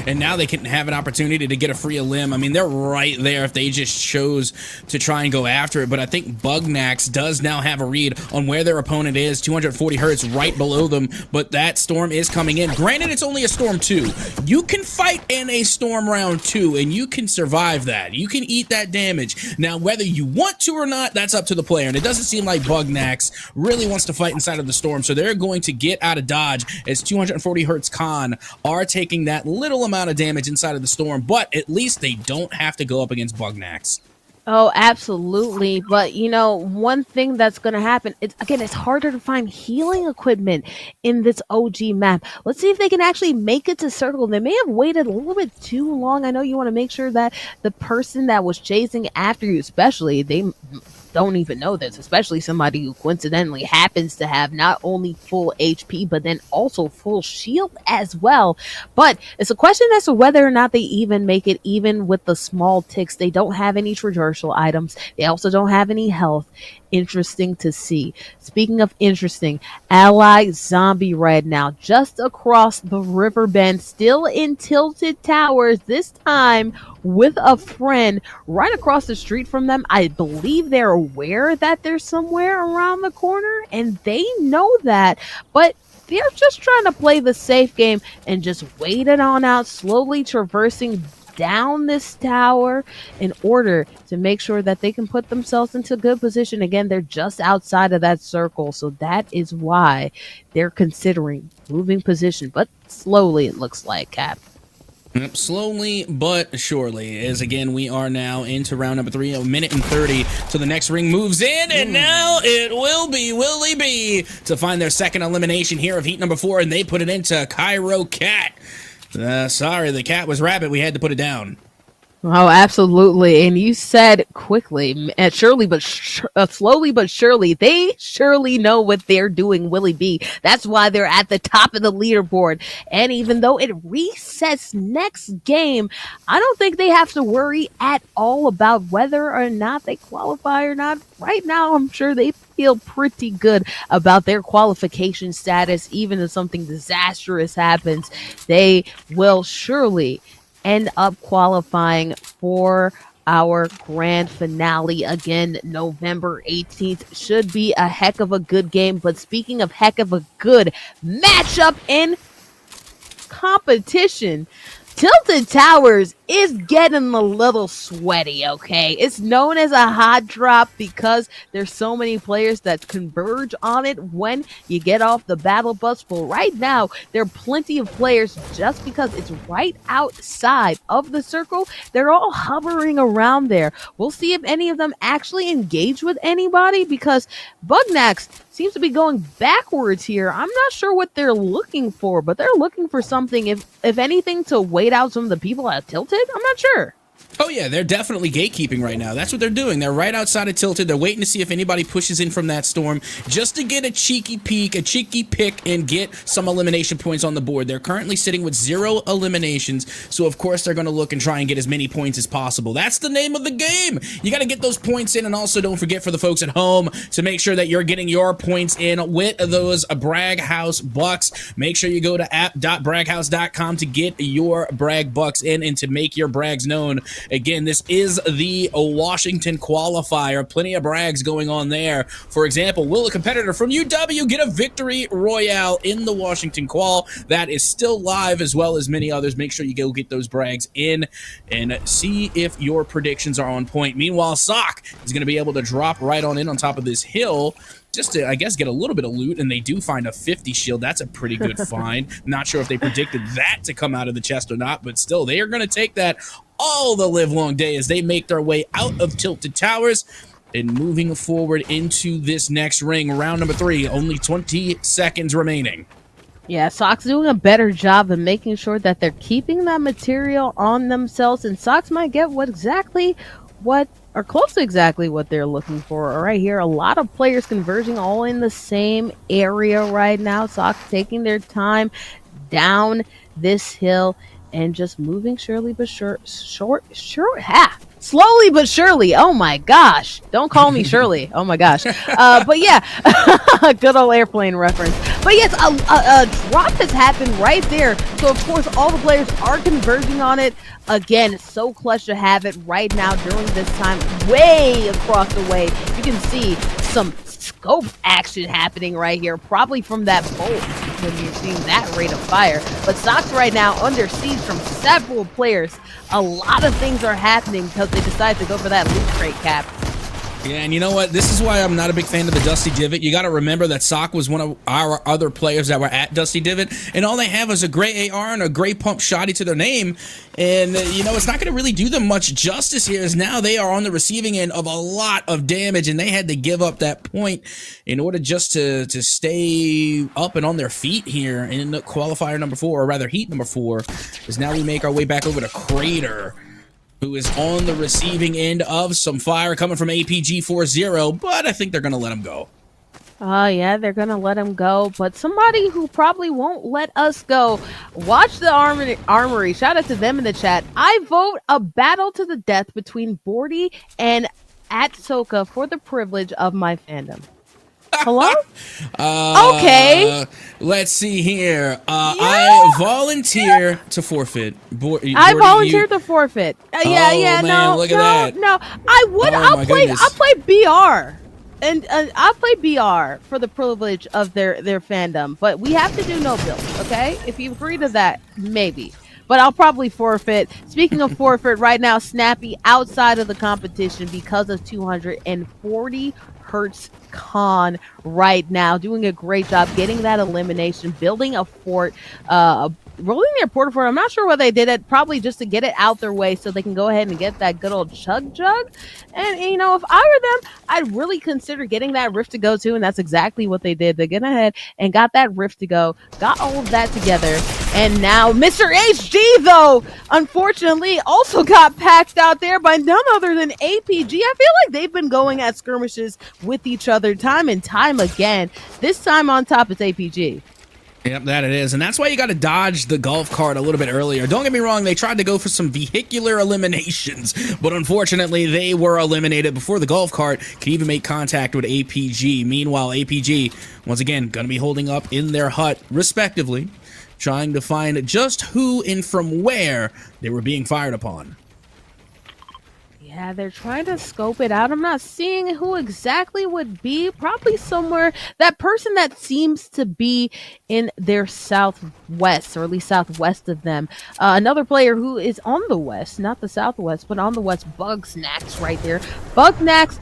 S2: And now they can have an opportunity to get a free limb. I mean, they're right there if they just chose to try and go after it. But I think Bugsnax does now have a read on where their opponent is. 240 hertz right below them, but that storm is coming in. Granted, it's only a storm 2. You can fight in a storm round 2, and you can survive that. You can eat that damage. Now, whether you want to or not, that's up to the player. And it doesn't seem like Bugsnax really wants to fight inside of the storm, so they're going to get out of dodge as 240 hertz con are taking that little amount of damage inside of the storm, but at least they don't have to go up against Bugsnax.
S1: Oh, absolutely. But, you know, one thing that's going to happen, it's harder to find healing equipment in this OG map. Let's see if they can actually make it to circle. They may have waited a little bit too long. I know you want to make sure that the person that was chasing after you, especially, they don't even know this, especially somebody who coincidentally happens to have not only full HP, but then also full shield as well. But it's a question as to whether or not they even make it, even with the small ticks. They don't have any traversal items. They also don't have any health. Interesting to see. Speaking of interesting, Ally Zombie right now, just across the river bend, still in Tilted Towers, this time with a friend right across the street from them. I believe they're aware that they're somewhere around the corner, and they know that, but they're just trying to play the safe game and just wait it on out, slowly traversing down this tower in order to make sure that they can put themselves into good position. Again, they're just outside of that circle, so that is why they're considering moving position, but slowly it looks like, Cap.
S2: Slowly but surely, as again we are now into round number 3, a minute and 30 so the next ring moves in, and now it will be Willie B to find their second elimination here of heat number 4, and they put it into Cairo Cat. Sorry, the cat was rabbit. We had to put it down.
S1: Oh, absolutely. And you said quickly, and slowly but surely, they surely know what they're doing, Willie B. That's why they're at the top of the leaderboard. And even though it resets next game, I don't think they have to worry at all about whether or not they qualify or not. Right now, I'm sure they feel pretty good about their qualification status. Even if something disastrous happens, they will surely end up qualifying for our grand finale. Again, November 18th should be a heck of a good game. But speaking of heck of a good matchup in competition, Tilted Towers is getting a little sweaty, okay? It's known as a hot drop because there's so many players that converge on it when you get off the battle bus. But right now, there are plenty of players, just because it's right outside of the circle, they're all hovering around there. We'll see if any of them actually engage with anybody, because Bugnax seems to be going backwards here. I'm not sure what they're looking for, but they're looking for something, if anything, to wait out some of the people at Tilted. I'm not sure.
S2: Oh yeah, they're definitely gatekeeping right now. That's what they're doing. They're right outside of Tilted. They're waiting to see if anybody pushes in from that storm, just to get a cheeky peek, a cheeky pick, and get some elimination points on the board. They're currently sitting with 0 eliminations, so of course they're going to look and try and get as many points as possible. That's the name of the game. You got to get those points in, and also don't forget, for the folks at home, to make sure that you're getting your points in with those Brag House Bucks. Make sure you go to app.braghouse.com to get your Brag Bucks in and to make your Brags known. Again, this is the Washington qualifier. Plenty of brags going on there. For example, will a competitor from UW get a victory royale in the Washington qual? That is still live, as well as many others. Make sure you go get those brags in and see if your predictions are on point. Meanwhile, Sock is going to be able to drop right on in on top of this hill, just to, I guess, get a little bit of loot, and they do find a 50 shield. That's a pretty good find. Not sure if they predicted that to come out of the chest or not, but still, they are going to take that all the live long day as they make their way out of Tilted Towers and moving forward into this next ring. Round number 3, only 20 seconds remaining.
S1: Yeah, Sock's doing a better job of making sure that they're keeping that material on themselves, and Sox might get or close to exactly what they're looking for. Right here, a lot of players converging all in the same area right now. Sox taking their time down this hill and just moving slowly but surely. Oh my gosh. Don't call me Shirley. Oh my gosh. But yeah, good old airplane reference. But yes, a drop has happened right there. So of course, all the players are converging on it. Again, it's so clutch to have it right now during this time. Way across the way, you can see some scope action happening right here, probably from that bolt when you're seeing that rate of fire. But Sox right now under siege from several players. A lot of things are happening because they decided to go for that loot crate, Cap.
S2: Yeah, and you know what? This is why I'm not a big fan of the Dusty Divot. You got to remember that Sock was one of our other players that were at Dusty Divot, and all they have is a gray AR and a gray pump shotty to their name. And, you know, it's not going to really do them much justice here, as now they are on the receiving end of a lot of damage, and they had to give up that point in order just to stay up and on their feet here in qualifier number 4, or rather heat number 4, as now we make our way back over to Crater, who is on the receiving end of some fire coming from APG 4-0, but I think they're going to let him go.
S1: Oh, yeah, they're going to let him go. But somebody who probably won't let us go. Watch the Armory. Shout out to them in the chat. I vote a battle to the death between Bordy and Atsoka for the privilege of my fandom. Hello? Okay.
S2: Let's see here. I volunteer to forfeit.
S1: I volunteer to forfeit.
S2: Man,
S1: no,
S2: look at that.
S1: No. I would.
S2: Oh,
S1: I'll play BR. And I'll play BR for the privilege of their fandom, but we have to do no builds, okay? If you agree to that, maybe. But I'll probably forfeit. Speaking of forfeit, right now, Snappy outside of the competition because of 240 Hertz Con right now, doing a great job getting that elimination, building a fort, rolling their portal fort. I'm not sure why they did it, probably just to get it out their way so they can go ahead and get that good old chug jug. And you know, if I were them, I'd really consider getting that rift to go too, and that's exactly what they did. They get ahead and got that rift to go, got all of that together, and now Mr. HG, though, unfortunately, also got packed out there by none other than APG. I feel like they've been going at skirmishes with each other time and time again. This time on top, it's APG.
S2: Yep, that it is. And that's why you got to dodge the golf cart a little bit earlier. Don't get me wrong, they tried to go for some vehicular eliminations, but unfortunately, they were eliminated before the golf cart could even make contact with APG. Meanwhile, APG, once again, going to be holding up in their hut, respectively, trying to find just who and from where they were being fired upon.
S1: Yeah, they're trying to scope it out. I'm not seeing who exactly would be. Probably somewhere, that person that seems to be in their southwest, or at least southwest of them. Another player who is on the west, not the southwest, but on the west. Bugsnax right there. Bugsnax.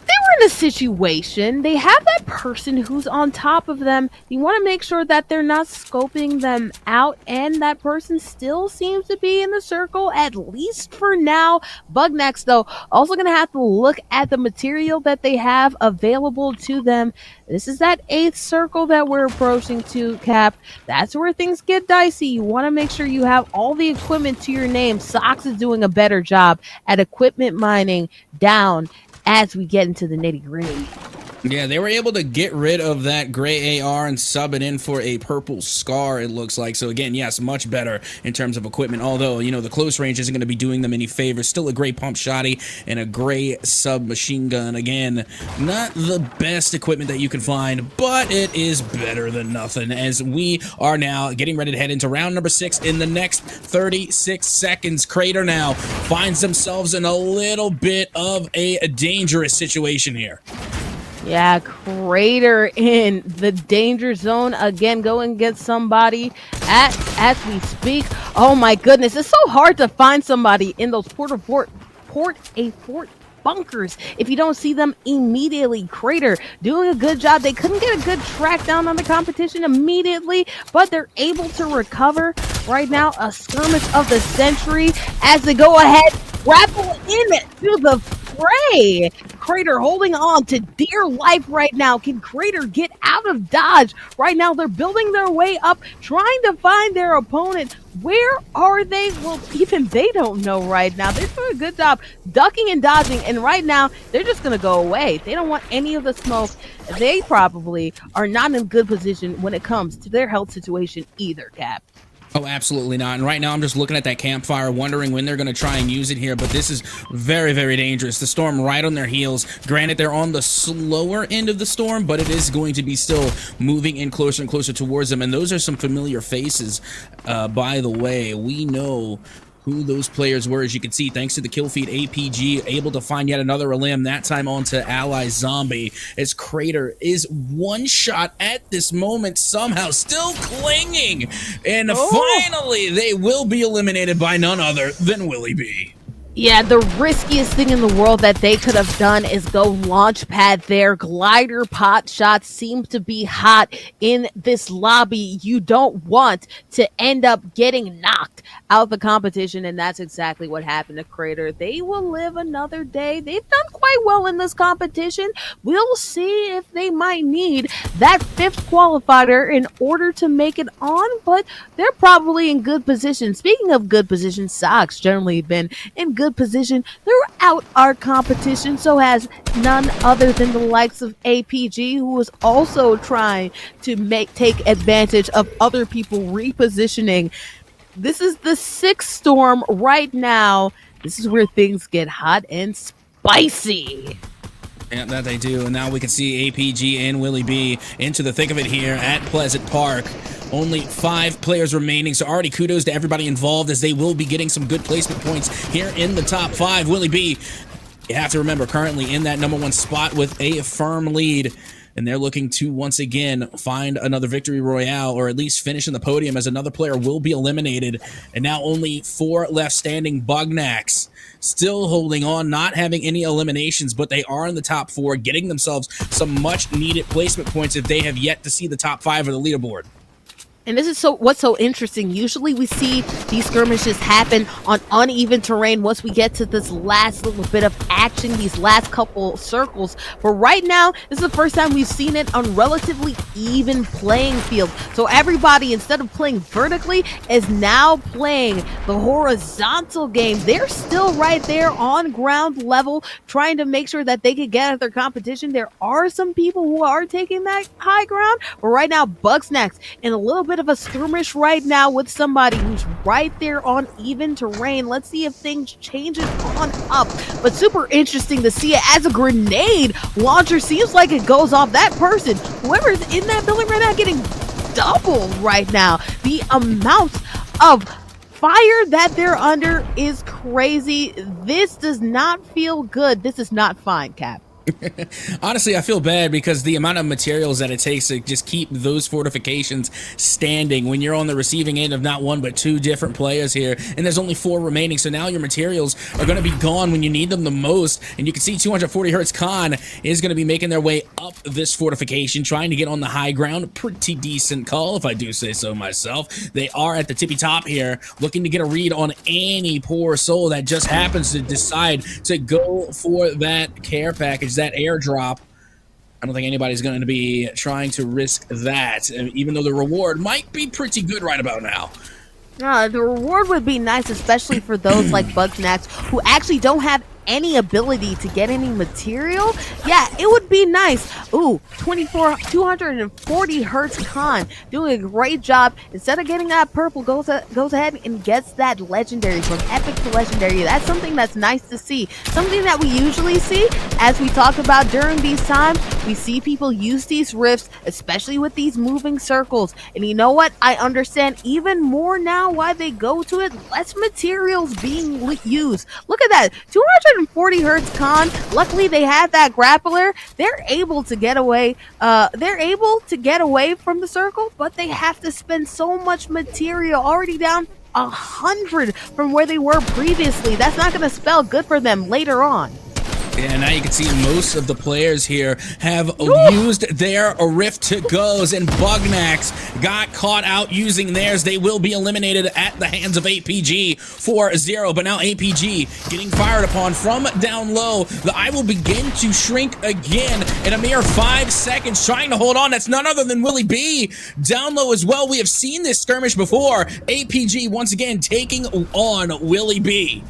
S1: They were in a situation. They have that person who's on top of them. You want to make sure that they're not scoping them out, and that person still seems to be in the circle, at least for now. Bugnax, though, also going to have to look at the material that they have available to them. This is that 8th circle that we're approaching to, Cap. That's where things get dicey. You want to make sure you have all the equipment to your name. Sox is doing a better job at equipment mining down as we get into the nitty-gritty.
S2: Yeah, they were able to get rid of that gray AR and sub it in for a purple scar, it looks like. So again, yes, much better in terms of equipment, although, you know, the close range isn't going to be doing them any favors. Still a gray pump shotty and a gray submachine gun. Again, not the best equipment that you can find, but it is better than nothing, as we are now getting ready to head into round number 6 in the next 36 seconds. Crater now finds themselves in a little bit of a dangerous situation here.
S1: Yeah, Crater in the danger zone again. Go and get somebody as we speak. Oh my goodness, it's so hard to find somebody in those fort bunkers if you don't see them immediately. Crater doing a good job. They couldn't get a good track down on the competition immediately, but they're able to recover right now. A skirmish of the century as they go ahead, grapple into the fray. Crater holding on to dear life right now. Can Crater get out of dodge? Right now, they're building their way up, trying to find their opponent. Where are they? Well, even they don't know right now. They're doing a good job ducking and dodging, and right now, they're just going to go away. They don't want any of the smoke. They probably are not in a good position when it comes to their health situation either, Cap.
S2: Oh, absolutely not. And right now I'm just looking at that campfire, wondering when they're going to try and use it here. But this is very, very dangerous. The storm right on their heels. Granted, they're on the slower end of the storm, but it is going to be still moving in closer and closer towards them. And those are some familiar faces, by the way. We know who those players were, as you can see, thanks to the kill feed. APG able to find yet another limb, that time onto Ally Zombie, as Crater is one shot at this moment, somehow still clinging, and finally they will be eliminated by none other than Willie B.
S1: Yeah, the riskiest thing in the world that they could have done is go launch pad there. Glider pot shots seem to be hot in this lobby. You don't want to end up getting knocked out of the competition, and that's exactly what happened to Crater. They will live another day. They've done quite well in this competition. We'll see if they might need that fifth qualifier in order to make it on, but they're probably in good position. Speaking of good position, Sox generally been in good position throughout our competition, so has none other than the likes of APG, who is also trying to take advantage of other people repositioning. This is the sixth storm right now. This is where things get hot and spicy.
S2: Yeah, that they do. And now we can see APG and Willie B into the thick of it here at Pleasant Park. Only 5 players remaining, so already kudos to everybody involved, as they will be getting some good placement points here in the top 5. Willie B, you have to remember, currently in that number 1 spot with a firm lead. And they're looking to, once again, find another victory royale, or at least finish in the podium, as another player will be eliminated. And now only 4 left standing. Bugnax still holding on, not having any eliminations, but they are in the top 4, getting themselves some much-needed placement points if they have yet to see the top 5 of the leaderboard.
S1: And this is what's so interesting. Usually we see these skirmishes happen on uneven terrain once we get to this last little bit of action, these last couple circles. But right now, this is the first time we've seen it on relatively even playing field. So everybody, instead of playing vertically, is now playing the horizontal game. They're still right there on ground level, trying to make sure that they can get at their competition. There are some people who are taking that high ground, but right now, Bugsnax in a little bit of a skirmish right now with somebody who's right there on even terrain. Let's see if things changes on up. But super interesting to see it as a grenade launcher. Seems like it goes off. That person, whoever's in that building right now, getting double right now. The amount of fire that they're under is crazy. This does not feel good. This is not fine, Cap.
S2: Honestly, I feel bad because the amount of materials that it takes to just keep those fortifications standing when you're on the receiving end of not 1 but 2 different players here, and there's only 4 remaining, so now your materials are going to be gone when you need them the most. And you can see 240 Hertz Khan is going to be making their way up this fortification, trying to get on the high ground. Pretty decent call, if I do say so myself. They are at the tippy top here, looking to get a read on any poor soul that just happens to decide to go for that care package, that airdrop. I don't think anybody's going to be trying to risk that, even though the reward might be pretty good right about now.
S1: The reward would be nice, especially for those like Bugsnax who actually don't have any ability to get any material. Yeah, it would be nice. Ooh, 240 Hertz Khan doing a great job. Instead of getting that purple, goes ahead and gets that legendary, from epic to legendary. That's something that's nice to see. Something that we usually see, as we talk about during these times, we see people use these rifts, especially with these moving circles. And you know what? I understand even more now why they go to it. Less materials being used. Look at that. 240 Hertz Khan. Luckily, they had that grappler. They're able to get away. They're able to get away from the circle, but they have to spend so much material. Already down 100 from where they were previously. That's not going to spell good for them later on.
S2: Yeah, now you can see most of the players here have used their rift to goes, and Bugnax got caught out using theirs. They will be eliminated at the hands of APG 4-0, but now APG getting fired upon from down low. The eye will begin to shrink again in a mere 5 seconds, trying to hold on. That's none other than Willie B down low as well. We have seen this skirmish before. APG once again taking on Willie B.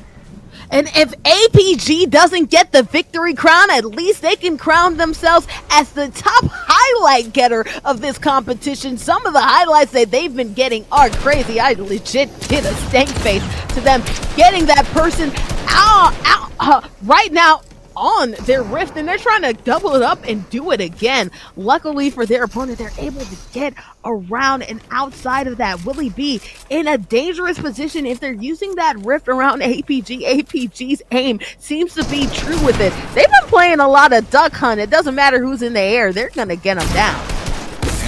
S1: And if APG doesn't get the victory crown, at least they can crown themselves as the top highlight getter of this competition. Some of the highlights that they've been getting are crazy. I legit did a stank face to them getting that person out right now on their rift, and they're trying to double it up and do it again. Luckily for their opponent, they're able to get around and outside of that. Willie B in a dangerous position if they're using that rift around APG. APG's aim seems to be true with it. They've been playing a lot of duck hunt. It doesn't matter who's in the air, they're gonna get them down.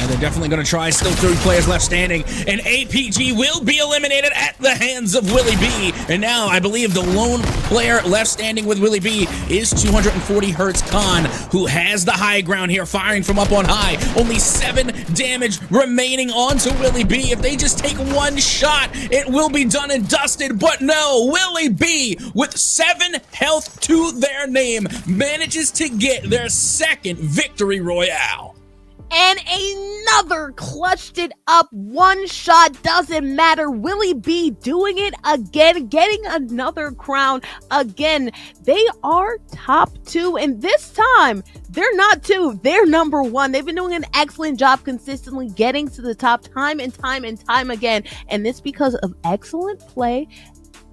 S2: Yeah, they're definitely going to try. Still 3 players left standing, and APG will be eliminated at the hands of Willie B. And now I believe the lone player left standing with Willie B is 240 Hertz Khan, who has the high ground here, firing from up on high. Only 7 damage remaining onto Willie B. If they just take 1 shot, it will be done and dusted. But no, Willie B, with 7 health to their name, manages to get their second victory royale.
S1: And another clutched it up. 1 shot, doesn't matter. Willie B doing it again, getting another crown again. They are top 2, and this time they're not 2, they're number 1. They've been doing an excellent job consistently getting to the top time and time again, and this because of excellent play,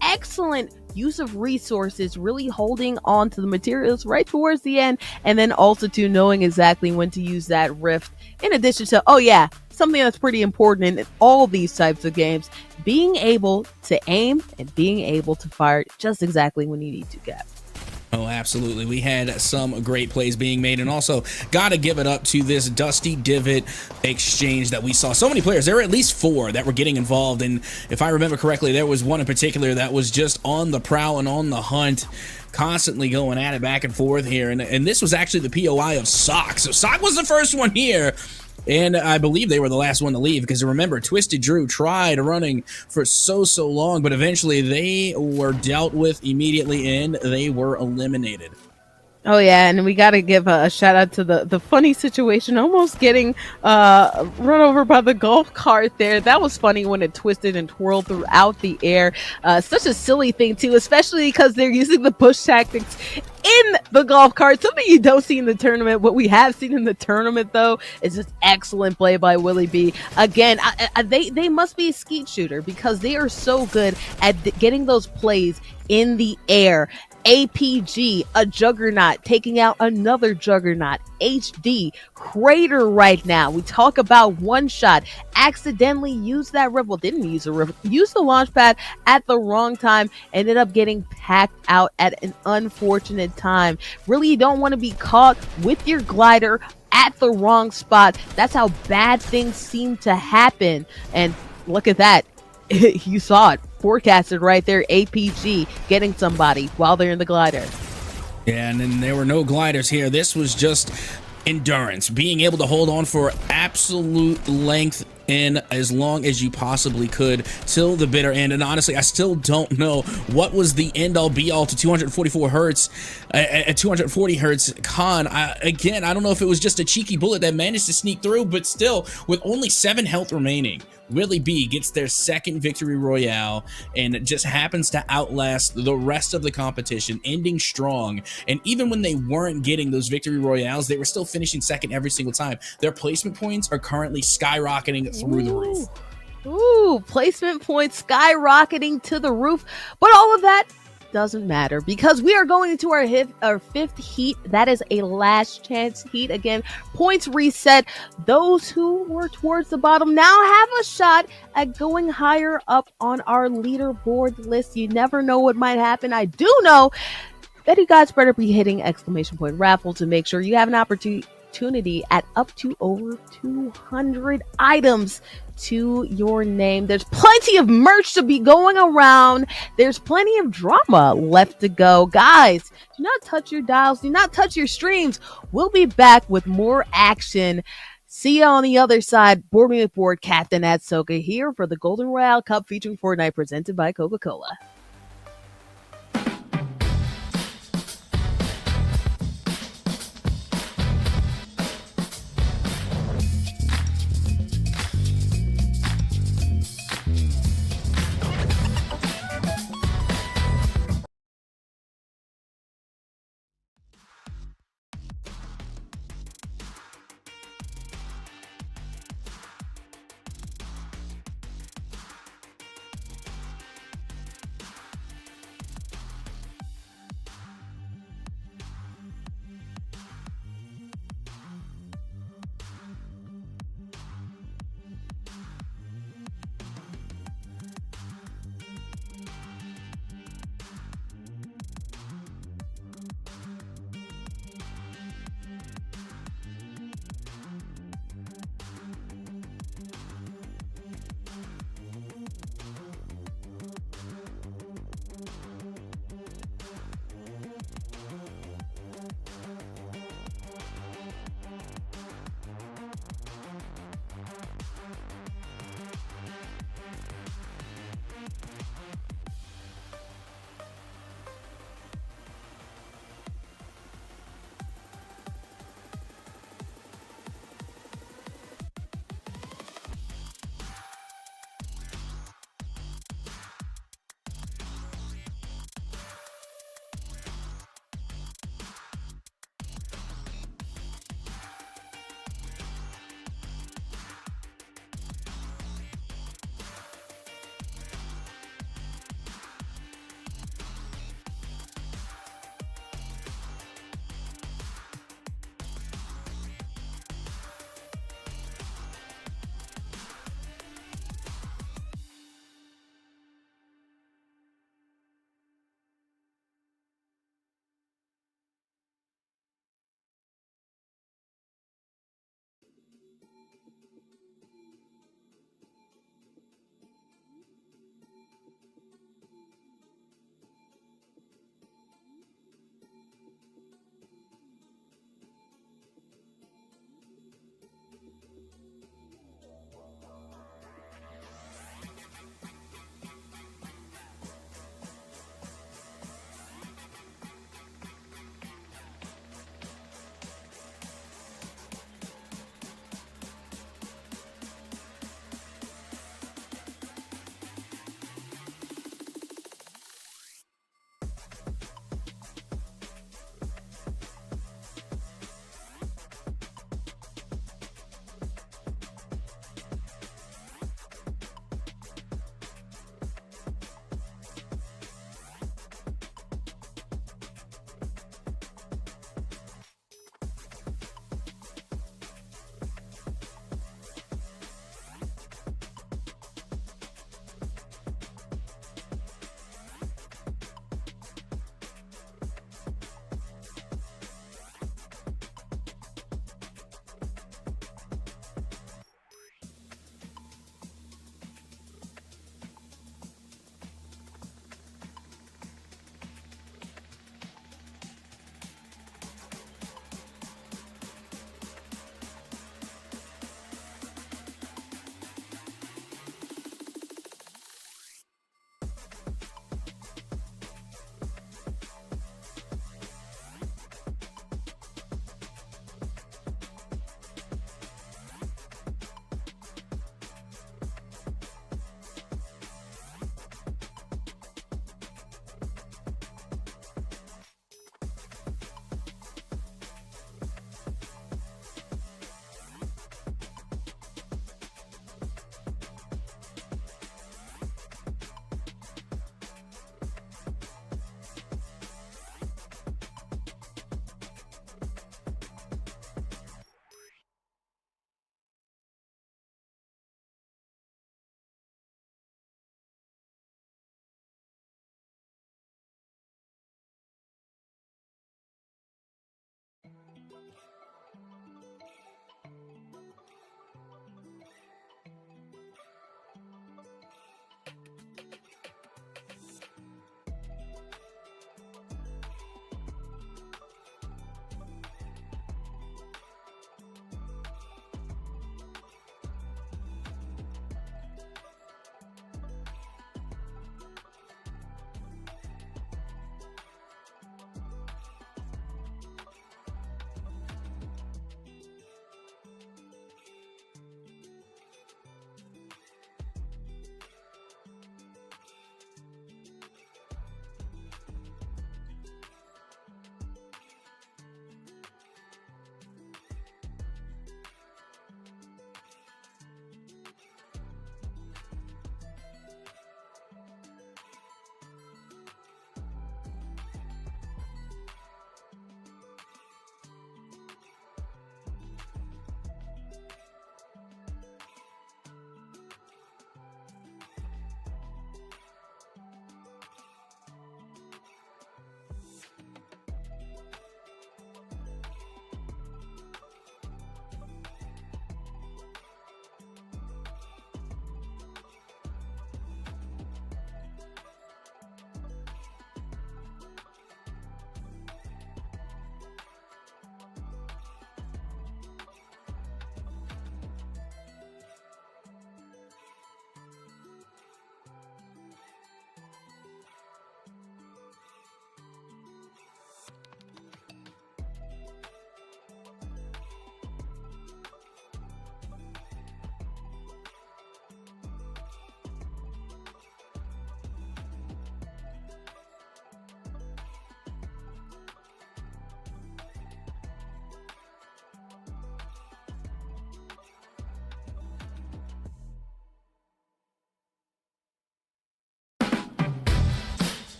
S1: excellent use of resources, really holding on to the materials right towards the end, and then also to knowing exactly when to use that rift, in addition to, oh yeah, something that's pretty important in all these types of games, being able to aim and being able to fire just exactly when you need to get.
S2: Oh, absolutely. We had some great plays being made, and also got to give it up to this Dusty Divot exchange that we saw. So many players. There were at least 4 that were getting involved, and if I remember correctly, there was one in particular that was just on the prowl and on the hunt, constantly going at it back and forth here, and this was actually the POI of Sock. So Sock was the first one here, and I believe they were the last one to leave, because remember, Twisted Drew tried running for so long, but eventually they were dealt with immediately and they were eliminated.
S1: Oh yeah, and we got to give a shout out to the funny situation, almost getting run over by the golf cart there. That was funny when it twisted and twirled throughout the air. Such a silly thing too, especially because they're using the push tactics in the golf cart, something you don't see in the tournament. What we have seen in the tournament though is just excellent play by Willie B. Again, they must be a skeet shooter, because they are so good at getting those plays in the air. APG, a juggernaut, taking out another juggernaut. HD, Crater right now. We talk about 1 shot, accidentally used that ripple, didn't use a ripple, used the launch pad at the wrong time, ended up getting packed out at an unfortunate time. Really, you don't want to be caught with your glider at the wrong spot. That's how bad things seem to happen. And look at that. You saw it forecasted right there. APG getting somebody while they're in the glider.
S2: Yeah, and then there were no gliders here. This was just endurance, being able to hold on for absolute length in as long as you possibly could till the bitter end. And honestly, I still don't know what was the end-all be-all to 244 hertz at 240 hertz Khan. Again, I don't know if it was just a cheeky bullet that managed to sneak through, but still, with only 7 health remaining, Willie B gets their second victory royale and just happens to outlast the rest of the competition, ending strong. And even when they weren't getting those victory royales, they were still finishing second every single time. Their placement points are currently skyrocketing through the roof.
S1: Ooh, placement points skyrocketing to the roof. But all of that doesn't matter, because we are going into our 5th heat. That is a last chance heat. Again, points reset. Those who were towards the bottom now have a shot at going higher up on our leaderboard list. You never know what might happen. I do know that you guys better be hitting exclamation point raffle to make sure you have an opportunity at up to over 200 items to your name. There's plenty of merch to be going around. There's plenty of drama left to go. Guys, do not touch your dials. Do not touch your streams. We'll be back with more action. See you on the other side. Board me with board, Captain Atsoka here for the Golden Royale Cup featuring Fortnite, presented by Coca-Cola.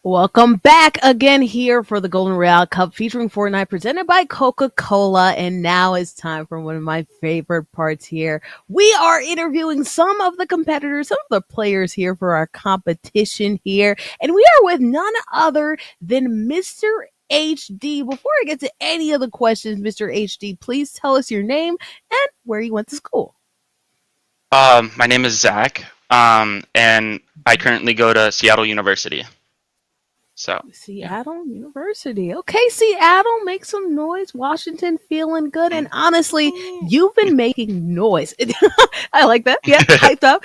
S1: Welcome back again here for the Golden Royale Cup featuring Fortnite presented by Coca-Cola. And now it's time for one of my favorite parts here. We are interviewing some of the competitors, some of the players here for our competition here. And we are with none other than Mr. HD. Before I get to any of the questions, Mr. HD, please tell us your name and where you went to school.
S4: My name is Zach, and I currently go to Seattle University. So
S1: Seattle University. Okay, Seattle, make some noise. Washington feeling good. And honestly, you've been making noise. I like that. Yeah, hyped up.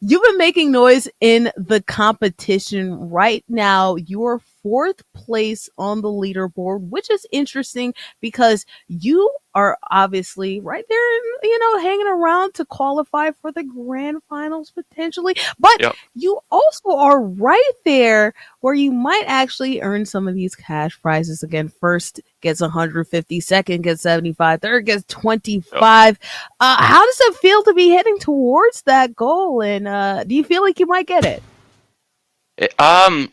S1: You've been making noise in the competition right now. You're fourth place on the leaderboard, which is interesting because you are obviously right there, hanging around to qualify for the grand finals potentially. But
S4: Yep.
S1: you also are right there where you might actually earn some of these cash prizes. Again, first gets 150, second gets 75, third gets 25. How does it feel to be heading towards that goal? And do you feel like you might get it?
S4: I'm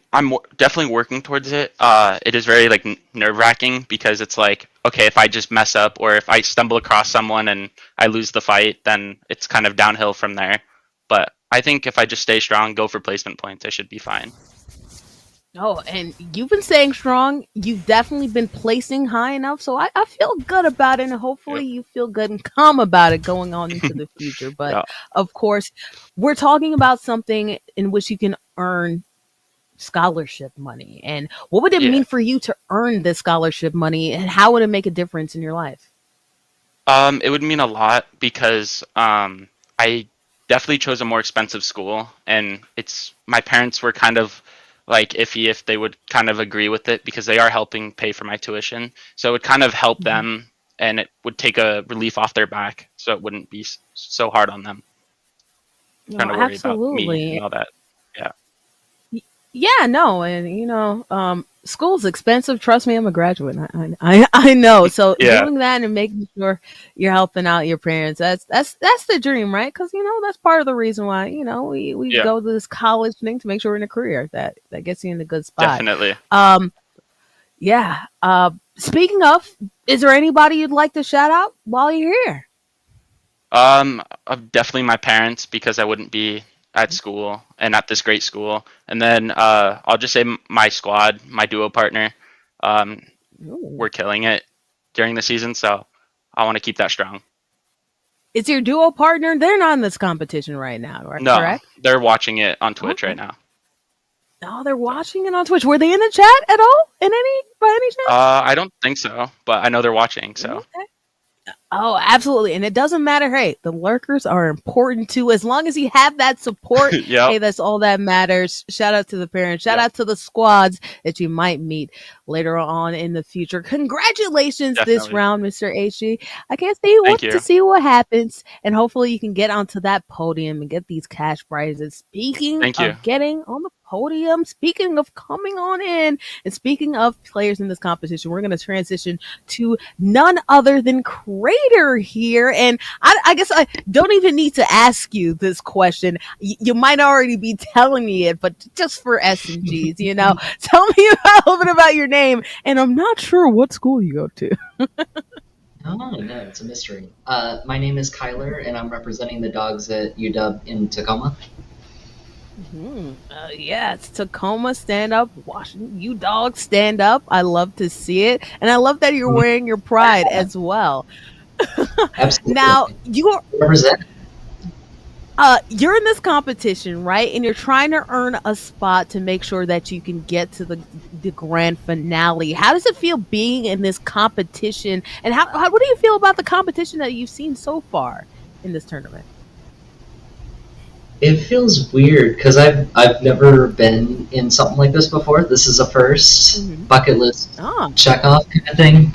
S4: definitely working towards it. It is very nerve-wracking because it's like, okay, if I just mess up or if I stumble across someone and I lose the fight, then it's kind of downhill from there. But I think if I just stay strong, go for placement points, I should be fine.
S1: Oh, and you've been staying strong. You've definitely been placing high enough. So I feel good about it. And hopefully you feel good and calm about it going on into the future. But
S4: Yeah.
S1: of course, we're talking about something in which you can earn scholarship money. And what would it
S4: Yeah.
S1: mean for you to earn this scholarship money? And how would it make a difference in your life?
S4: It would mean a lot because I definitely chose a more expensive school, and my parents were kind of like iffy if they would kind of agree with it because they are helping pay for my tuition. So it would kind of help them, and it would take a relief off their back, so it wouldn't be so hard on them. Kind of worry about me and all that. Yeah.
S1: Yeah, no, and school's expensive. Trust me, I'm a graduate. I know. So
S4: Yeah.
S1: doing that and making sure you're helping out your parents, that's the dream, right? Because that's part of the reason why we
S4: Yeah.
S1: go to this college thing to make sure we're in a career that gets you in a good spot.
S4: Definitely.
S1: Yeah. Speaking of, is there anybody you'd like to shout out while you're here?
S4: Definitely my parents because I wouldn't be at school and at this great school. And then I'll just say my squad, my duo partner.
S1: Ooh.
S4: We're killing it during the season, so I want to keep that strong.
S1: Is your duo partner? They're not in this competition right now, right?
S4: No,
S1: Correct?
S4: they're watching it on Twitch
S1: Okay.
S4: right now.
S1: Oh, they're watching it on Twitch. Were they in the chat at all? By any chance?
S4: I don't think so, but I know they're watching, so.
S1: Okay. Oh, absolutely. And it doesn't matter. Hey, the lurkers are important too. As long as you have that support,
S4: Yep.
S1: hey, that's all that matters. Shout out to the parents. Shout
S4: Yep.
S1: out to the squads that you might meet later on in the future. Congratulations this
S4: Definitely.
S1: round, Mr. HG. I can't say wait
S4: you.
S1: to see what happens. And hopefully you can get onto that podium and get these cash prizes. Speaking
S4: Thank you.
S1: of getting on the podium, speaking of coming on in, and speaking of players in this competition, we're going to transition to none other than Crater here. And I guess I don't even need to ask you this question. You might already be telling me it, but just for S and G's, tell me a little bit about your name. And I'm not sure what school you go to.
S5: Oh, no, it's a mystery. My name is Kyler, and I'm representing the dogs at UW in Tacoma.
S1: Yeah, it's Tacoma stand up. Washington, you dogs stand up. I love to see it. And I love that you're wearing your pride as well.
S5: Absolutely.
S1: Now,
S5: Represent.
S1: you're in this competition, right? And you're trying to earn a spot to make sure that you can get to the grand finale. How does it feel being in this competition? And what do you feel about the competition that you've seen so far in this tournament?
S5: It feels weird because I've never been in something like this before. This is a first bucket list check off kind of thing.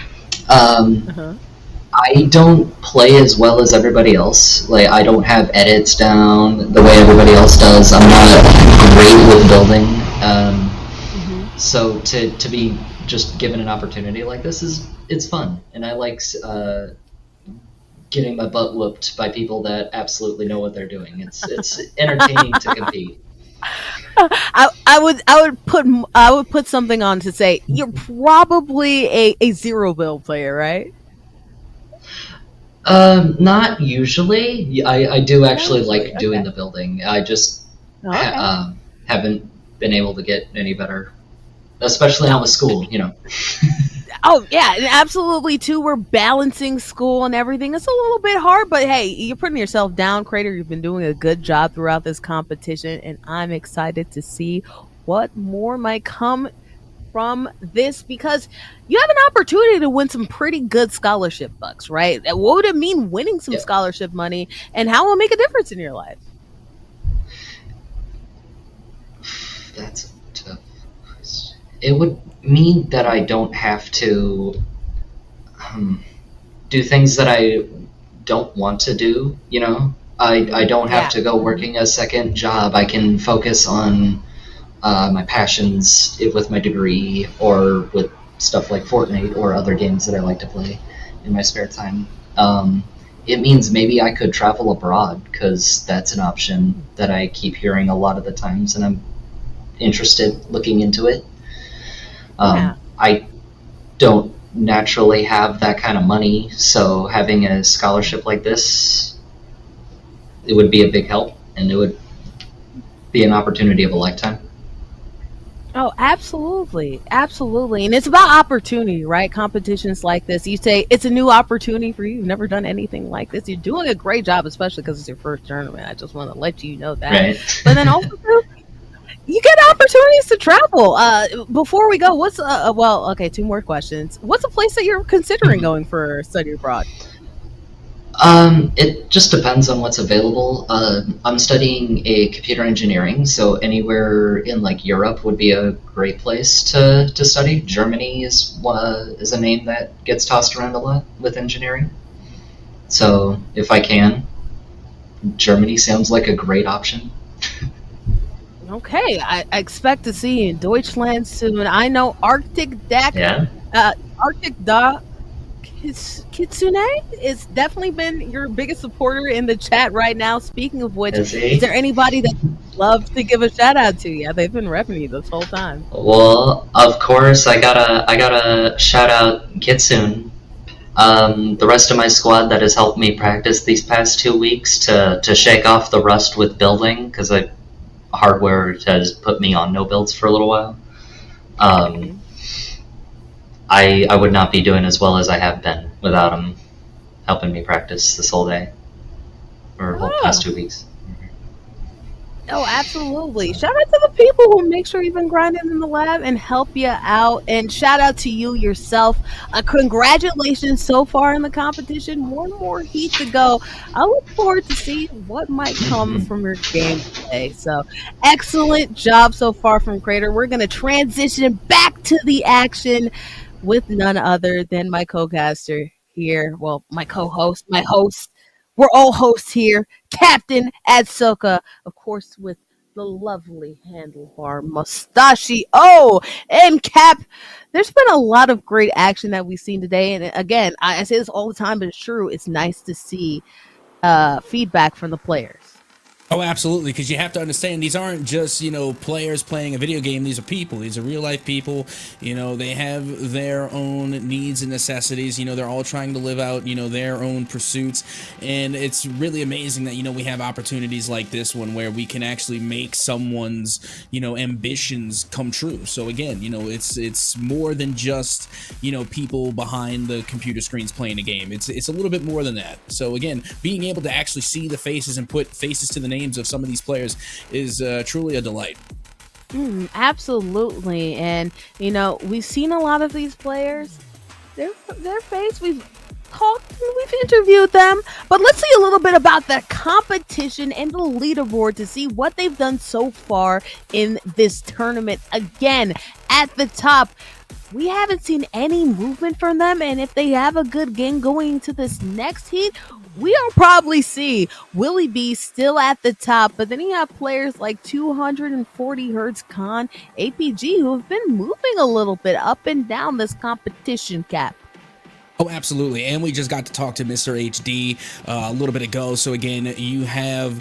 S5: I don't play as well as everybody else. Like I don't have edits down the way everybody else does. I'm not great with building. So to be just given an opportunity like this it's fun, and I like getting my butt whooped by people that absolutely know what they're doing. It's entertaining to compete.
S1: I would put something on to say you're probably a zero build player, right?
S5: Not usually. I do
S1: Not
S5: actually
S1: usually.
S5: like doing
S1: Okay.
S5: the building. I just
S1: Okay.
S5: haven't been able to get any better, especially not
S1: No.
S5: with school.
S1: Oh yeah, and absolutely too. We're balancing school and everything. It's a little bit hard, but hey, you're putting yourself down, Crater. You've been doing a good job throughout this competition, and I'm excited to see what more might come from this because you have an opportunity to win some pretty good scholarship bucks, right? What would it mean winning some
S5: Yeah,
S1: scholarship money, and how will it make a difference in your life?
S5: that's a tough question. It would mean that I don't have to do things that I don't want to do. I don't have
S1: Yeah.
S5: to go working a second job. I can focus on my passions with my degree or with stuff like Fortnite or other games that I like to play in my spare time. It means maybe I could travel abroad because that's an option that I keep hearing a lot of the times, and I'm interested looking into it.
S1: Yeah.
S5: I don't naturally have that kind of money, so having a scholarship like this, it would be a big help, and it would be an opportunity of a lifetime.
S1: Oh, absolutely. Absolutely. And it's about opportunity, right? Competitions like this. You say it's a new opportunity for you. You've never done anything like this. You're doing a great job, especially because it's your first tournament. I just want to let you know that.
S5: Right?
S1: But then also, too, you get opportunities to travel. Before we go, well, okay, two more questions. What's a place that you're considering going for study abroad?
S5: It just depends on what's available. I'm studying a computer engineering, so anywhere in like Europe would be a great place to study. Germany is a name that gets tossed around a lot with engineering. So if I can, Germany sounds like a great option.
S1: Okay, I expect to see you in Deutschland soon. I know
S5: Yeah.
S1: Arctic Da Kitsune is definitely been your biggest supporter in the chat right now. Speaking of which,
S5: Is
S1: is
S5: he?
S1: there anybody that you'd love to give a shout out to? Yeah, they've been repping you this whole time.
S5: Well, of course, I gotta shout out Kitsune. The rest of my squad that has helped me practice these past 2 weeks to shake off the rust with building because hardware has put me on no builds for a little while. Um,
S1: Mhm.
S5: I would not be doing as well as I have been without him helping me practice this whole day or whole past
S1: Oh,
S5: 2 weeks.
S1: oh, absolutely. Shout out to the people who make sure you've been grinding in the lab and help you out. And shout out to you yourself. Congratulations so far in the competition. One more heat to go. I look forward to see what might come from your gameplay. So, excellent job so far from Crater. We're going to transition back to the action with none other than my co-caster here. Well, my co-host, my host. We're all hosts here. Captain Adsoka, of course, with the lovely handlebar mustache. Oh, and Cap. There's been a lot of great action that we've seen today, and again, I say this all the time, but it's true. It's nice to see feedback from the players.
S2: Oh, absolutely. Because you have to understand, these aren't just, players playing a video game. These are people. These are real life people. They have their own needs and necessities. They're all trying to live out, their own pursuits. And it's really amazing that, we have opportunities like this one where we can actually make someone's, ambitions come true. So again, it's more than just, people behind the computer screens playing a game. It's a little bit more than that. So again, being able to actually see the faces and put faces to the names of some of these players is truly a delight.
S1: Absolutely, and we've seen a lot of these players. Their face. We've talked, we've interviewed them, but let's see a little bit about the competition and the leaderboard to see what they've done so far in this tournament. Again, at the top, we haven't seen any movement from them, and if they have a good game going into this next heat, we'll probably see Willie B still at the top, but then you have players like 240 Hertz Khan, APG, who have been moving a little bit up and down this competition, Cap.
S2: Oh, absolutely. And we just got to talk to Mr. HD a little bit ago. So again, you have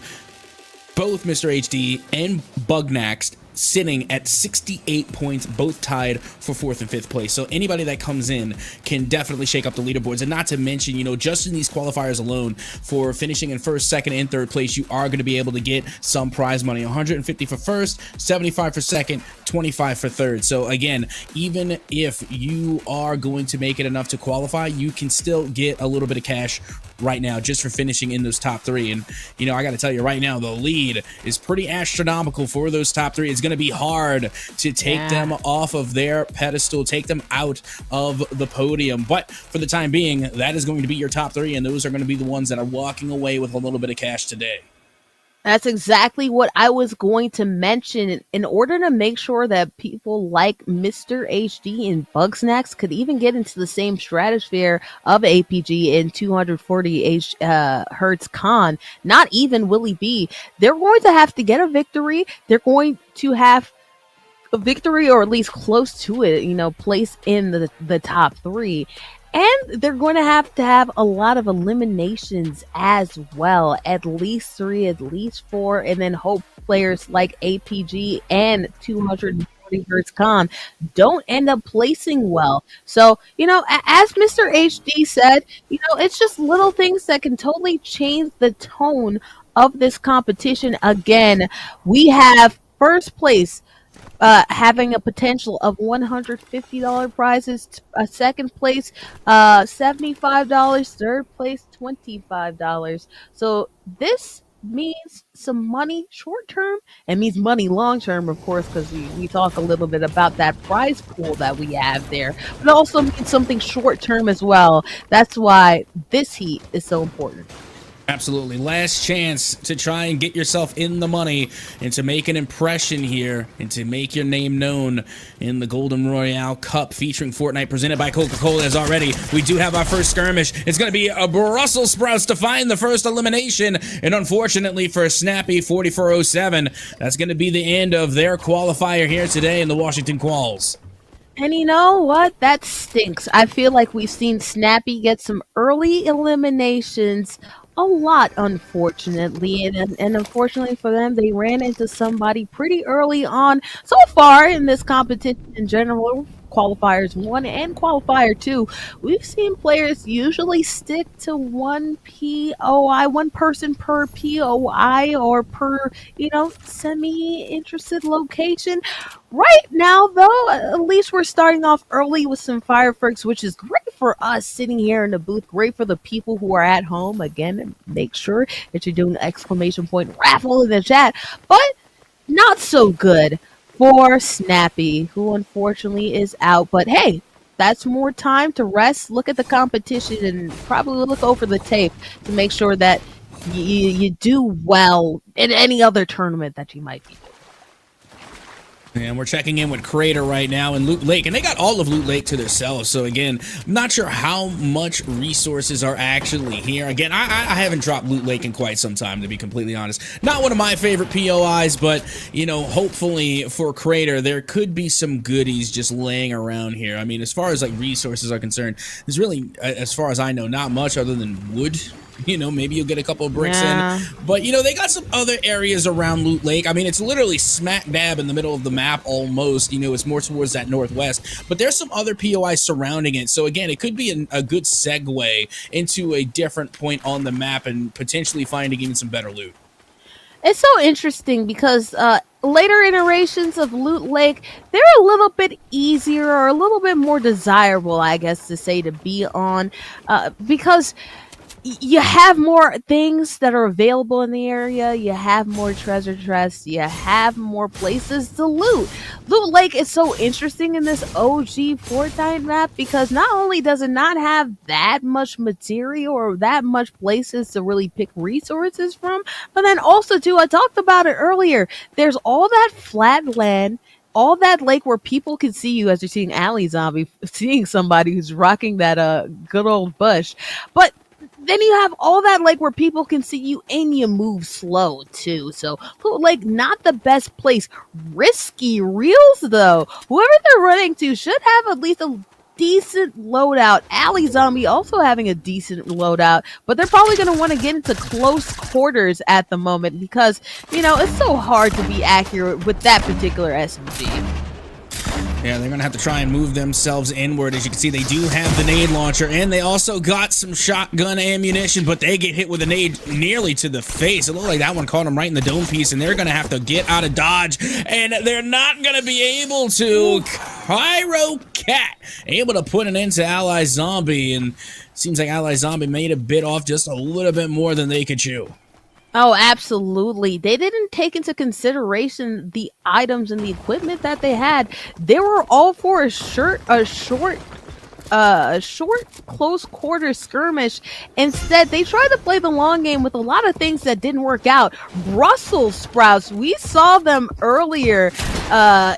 S2: both Mr. HD and Bugnaxed sitting at 68 points, both tied for 4th and 5th place. So anybody that comes in can definitely shake up the leaderboards. And not to mention, you know, just in these qualifiers alone, for finishing in 1st, 2nd, and 3rd place, you are going to be able to get some prize money. 150 for 1st, 75 for 2nd, 25 for 3rd. So again, even if you are going to make it enough to qualify, you can still get a little bit of cash right now just for finishing in those top 3. And you know, I got to tell you right now, the lead is pretty astronomical for those top 3. It's going to be hard to take them off of their pedestal, take them out of the podium. But for the time being, that is going to be your top 3, and those are going to be the ones that are walking away with a little bit of cash today.
S1: That's exactly what I was going to mention. In order to make sure that people like Mr. HD and Bugsnax could even get into the same stratosphere of APG in 240 Hertz Con, not even Willie B, they're going to have to get a victory. They're going to have a victory, or at least close to it, you know, place in the top 3. And they're going to have a lot of eliminations as well, at least 3, at least 4, and then hope players like APG and 240 Hertz Con don't end up placing well. So, you know, as Mr. HD said, you know, it's just little things that can totally change the tone of this competition. Again, we have 1st place having a potential of $150 prizes, 2nd place $75, 3rd place $25. So this means some money short term, and means money long term, of course, because we talk a little bit about that prize pool that we have there, but it also means something short term as well. That's why this heat is so important.
S2: Absolutely. Last chance to try and get yourself in the money and to make an impression here and to make your name known in the Golden Royale Cup featuring Fortnite, presented by Coca-Cola. As already, we do have our first skirmish. It's going to be a Brussels sprouts to find the first elimination. And unfortunately for Snappy 4407, that's going to be the end of their qualifier here today in the Washington Quals.
S1: And you know what? That stinks. I feel like we've seen Snappy get some early eliminations a lot, unfortunately. And unfortunately for them, they ran into somebody pretty early on so far in this competition in general. Qualifiers 1 and Qualifier 2, we've seen players usually stick to one POI, one person per POI, or per, you know, semi-interested location. Right now, though, at least we're starting off early with some fireworks, which is great for us sitting here in the booth, great for the people who are at home. Again, make sure that you're doing the exclamation point raffle in the chat, but not so good for Snappy, who unfortunately is out. But hey, that's more time to rest, look at the competition, and probably look over the tape to make sure that you do well in any other tournament that you might be doing.
S2: And we're checking in with Crater right now in Loot Lake, and they got all of Loot Lake to themselves. So again, I'm not sure how much resources are actually here. Again, I haven't dropped Loot Lake in quite some time, to be completely honest. Not one of my favorite POIs, but you know, hopefully for Crater, there could be some goodies just laying around here. I mean, as far as like resources are concerned, there's really, as far as I know, not much other than wood. You know, maybe you'll get a couple of bricks in. But, you know, they got some other areas around Loot Lake. I mean, it's literally smack dab in the middle of the map almost. You know, it's more towards that northwest. But there's some other POIs surrounding it. So, again, it could be a good segue into a different point on the map and potentially finding even some better loot.
S1: It's so interesting because later iterations of Loot Lake, they're a little bit easier or a little bit more desirable, I guess to say, to be on, because you have more things that are available in the area. You have more treasure chests. You have more places to loot. Loot Lake is so interesting in this OG Fortnite map because not only does it not have that much material or that much places to really pick resources from, but then also too, I talked about it earlier, there's all that flat land, all that lake where people can see you as you're seeing Alley Zombie, seeing somebody who's rocking that good old bush. But then you have all that lake where people can see you and you move slow too. So like not the best place. Risky reels though. Whoever they're running to should have at least decent loadout. Alley Zombie also having a decent loadout, but they're probably going to want to get into close quarters at the moment because, it's so hard to be accurate with that particular SMG.
S2: Yeah, they're going to have to try and move themselves inward. As you can see, they do have the nade launcher, and they also got some shotgun ammunition, but they get hit with a nade nearly to the face. It looked like that one caught them right in the dome piece, and they're going to have to get out of dodge, and they're not going to be able to. Cairo Cat able to put an end to Ally Zombie, and seems like Ally Zombie made a bit off just a little bit more than they could chew.
S1: Oh, absolutely. They didn't take into consideration the items and the equipment that they had. They were all for a short close quarter skirmish. Instead, they tried to play the long game with a lot of things that didn't work out. Brussels sprouts, we saw them earlier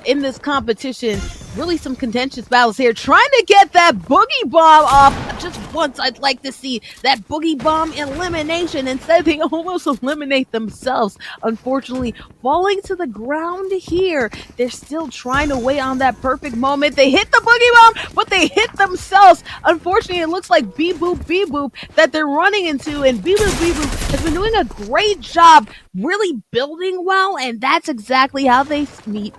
S1: in this competition. Really some contentious battles here, trying to get that boogie bomb off. Just once, I'd like to see that boogie bomb elimination. Instead, they almost eliminate themselves. Unfortunately, falling to the ground here. They're still trying to wait on that perfect moment. They hit the boogie bomb, but they hit themselves. Unfortunately, it looks like Beep Boop that they're running into, and Beep Boop has been doing a great job really building well, and that's exactly how they meet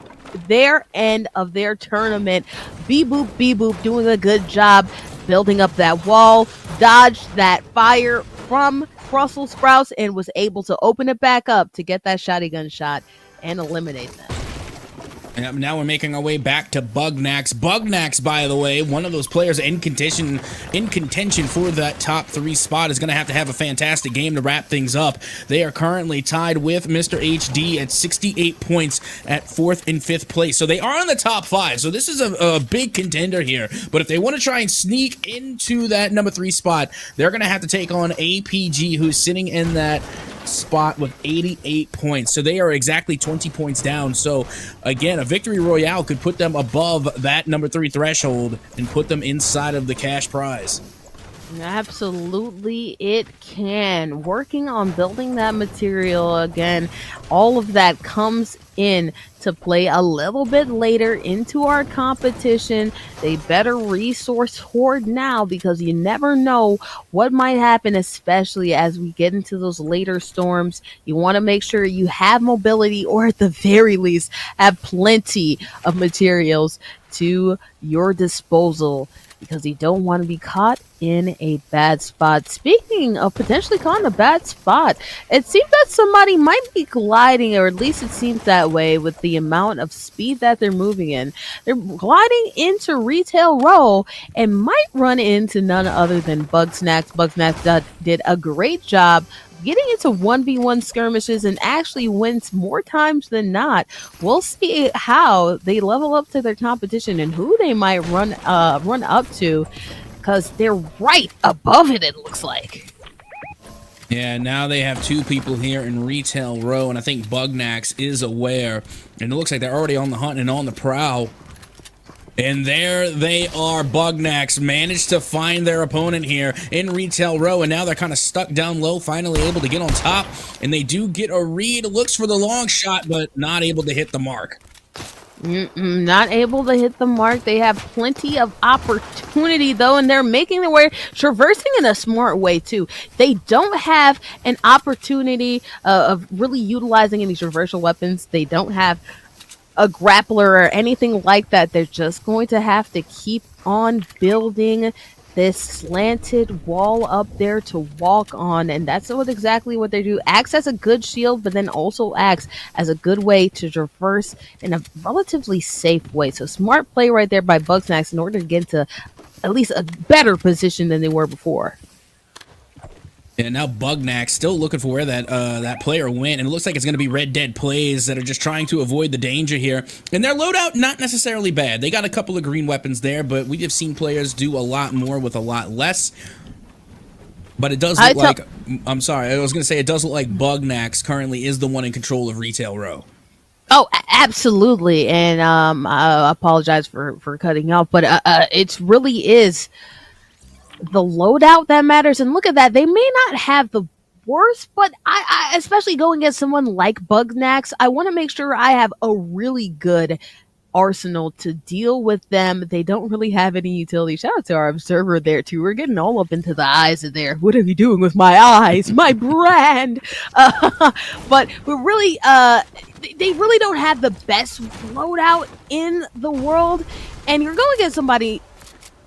S1: their end of their tournament. Beep Boop doing a good job building up that wall, dodged that fire from Brussels sprouts, and was able to open it back up to get that shotgun shot and eliminate them.
S2: And now we're making our way back to Bugnax. Bugnax, by the way, one of those players in contention for that top 3 spot, is going to have a fantastic game to wrap things up. They are currently tied with Mr. HD at 68 points at 4th and 5th place. So they are in the top 5. So this is a big contender here. But if they want to try and sneak into that number 3 spot, they're going to have to take on APG, who's sitting in that spot with 88 points. So they are exactly 20 points down. So again, a victory royale could put them above that number 3 threshold and put them inside of the cash prize.
S1: Absolutely, it can. Working on building that material again, all of that comes in to play a little bit later into our competition. They better resource hoard now because you never know what might happen, especially as we get into those later storms. You want to make sure you have mobility, or at the very least have plenty of materials to your disposal, because you don't want to be caught in a bad spot. Speaking of potentially caught in a bad spot, it seems that somebody might be gliding, or at least it seems that way with the amount of speed that they're moving in. They're gliding into Retail Row and might run into none other than Bugsnax. Bugsnax did a great job getting into 1v1 skirmishes and actually wins more times than not. We'll see how they level up to their competition and who they might run up to, because they're right above it looks like.
S2: Yeah, now they have 2 people here in Retail Row, and I think Bugnax is aware, and it looks like they're already on the hunt and on the prowl. And there they are. Bugnax managed to find their opponent here in Retail Row, and now they're kind of stuck down low, finally able to get on top, and they do get a read. Looks for the long shot, but not able to hit the mark.
S1: Not able to hit the mark. They have plenty of opportunity though, and they're making their way, traversing in a smart way too. They don't have an opportunity of really utilizing any traversal weapons. They don't have a grappler or anything like that. They're just going to have to keep on building this slanted wall up there to walk on, and that's exactly what they do. Acts as a good shield, but then also acts as a good way to traverse in a relatively safe way. So smart play right there by Bugsnax in order to get into at least a better position than they were before.
S2: And now Bugnax still looking for where that player went, and it looks like it's going to be Red Dead plays that are just trying to avoid the danger here. And their loadout, not necessarily bad. They got a couple of green weapons there, but we have seen players do a lot more with a lot less. But it does look like, I'm sorry, I was going to say it does look like Bugnax currently is the one in control of Retail Row.
S1: Oh, absolutely. And I apologize for cutting off, but it really is the loadout that matters. And look at that, they may not have the worst, but I especially going against someone like Bugnax, I want to make sure I have a really good arsenal to deal with them. They don't really have any utility. Shout out to our observer there too. We're getting all up into the eyes of there. What are you doing with my eyes? My brand. But we're really they really don't have the best loadout in the world. And you're going against somebody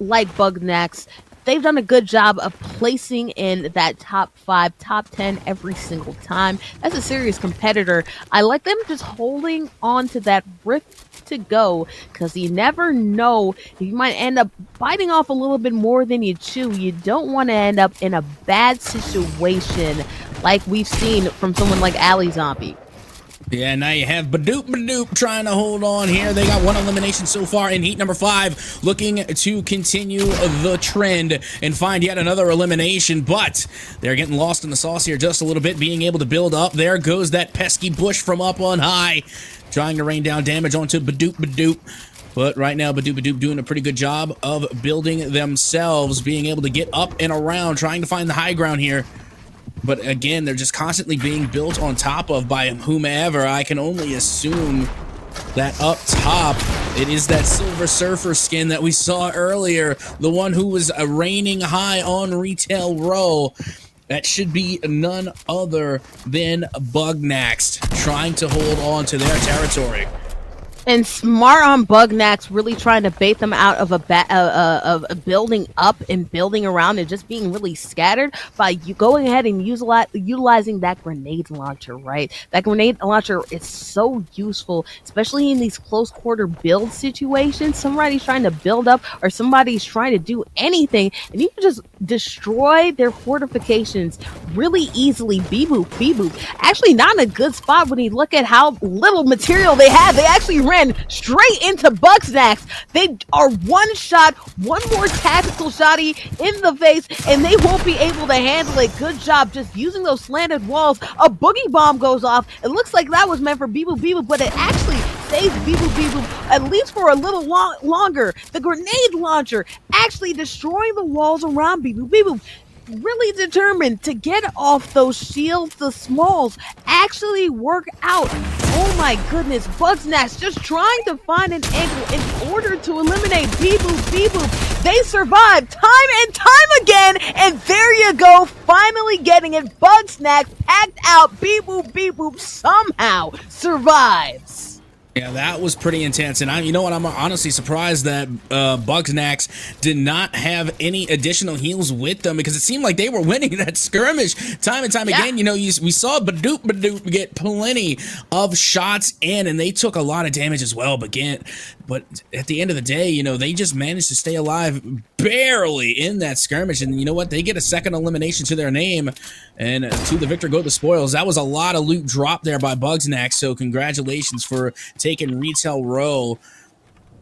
S1: like Bugnax. They've done a good job of placing in that top 5, top 10 every single time. That's a serious competitor. I like them just holding on to that rift to go, because you never know, you might end up biting off a little bit more than you chew. You don't want to end up in a bad situation like we've seen from someone like Ali Zombie.
S2: Yeah, now you have Badoop trying to hold on here. They got 1 elimination so far in heat number 5, looking to continue the trend and find yet another elimination, but they're getting lost in the sauce here just a little bit, being able to build up. There goes that pesky bush from up on high, trying to rain down damage onto Badoop. But right now, Badoop doing a pretty good job of building themselves, being able to get up and around, trying to find the high ground here. But again, they're just constantly being built on top of by whomever. I can only assume that up top, it is that Silver Surfer skin that we saw earlier, the one who was reigning high on Retail Row. That should be none other than Bugnax, trying to hold on to their territory.
S1: And smart on Bugnax, really trying to bait them out of a building up and building around and just being really scattered by you going ahead and utilizing that grenade launcher, right? That grenade launcher is so useful, especially in these close quarter build situations. Somebody's trying to build up or somebody's trying to do anything, and you can just destroy their fortifications really easily. Beep-boop. Actually, not in a good spot when you look at how little material they have. They actually ran straight into Bugnax. They are one shot, one more tactical shotty in the face, and they won't be able to handle it. Good job just using those slanted walls. A boogie bomb goes off. It looks like that was meant for Beep-boop, but it actually saves Beep-boop at least for a little longer. The grenade launcher actually destroying the walls around Beep-boop. Really determined to get off those shields. The smalls actually work out. Oh my goodness, Bugnax just trying to find an angle in order to eliminate Beep-boop. They survive time and time again, and there you go, finally getting it. Bugnax packed out. Beep-boop somehow survives.
S2: Yeah, that was pretty intense, and you know what? I'm honestly surprised that Bugnax did not have any additional heals with them, because it seemed like they were winning that skirmish time and time again. You know, we saw Badoop get plenty of shots in, and they took a lot of damage as well. But at the end of the day, you know, they just managed to stay alive barely in that skirmish, and you know what? They get a second elimination to their name, and to the victor go the spoils. That was a lot of loot dropped there by Bugnax, so congratulations for taking Retail Row.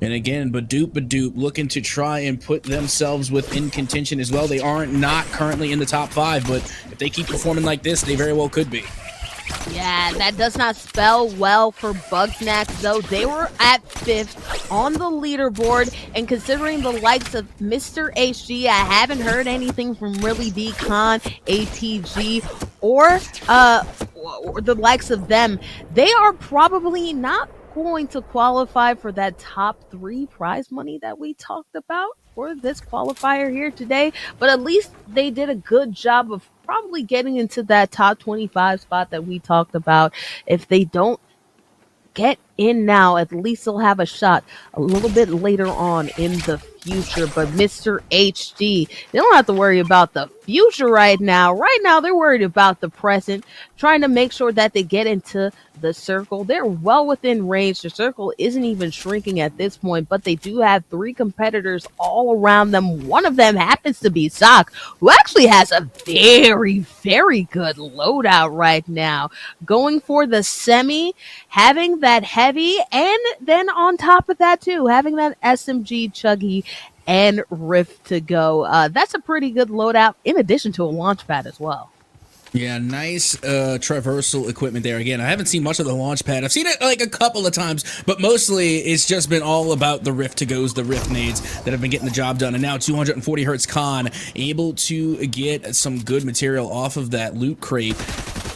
S2: And again, Badoop looking to try and put themselves within contention as well. They aren't not currently in the top 5, but if they keep performing like this, they very well could be.
S1: Yeah, that does not spell well for Bugnax, though. They were at 5th on the leaderboard, and considering the likes of Mr. HG, I haven't heard anything from Really Decon, ATG, or the likes of them. They are probably not going to qualify for that top 3 prize money that we talked about for this qualifier here today, but at least they did a good job of probably getting into that top 25 spot that we talked about. If they don't get in now, at least they'll have a shot a little bit later on in the future. But Mr. HD, they don't have to worry about the future right now. Right now, they're worried about the present, trying to make sure that they get into the circle. They're well within range. The circle isn't even shrinking at this point, but they do have 3 competitors all around them. One of them happens to be Sock, who actually has a very, very good loadout right now. Going for the semi, having that heavy, and then on top of that too, having that SMG chuggy and rift to go. That's a pretty good loadout, in addition to a launch pad as well.
S2: Yeah, nice traversal equipment there. Again, I haven't seen much of the launch pad. I've seen it like a couple of times, but mostly it's just been all about the rift to goes, the rift nades that have been getting the job done. And now 240 Hertz Con able to get some good material off of that loot crate.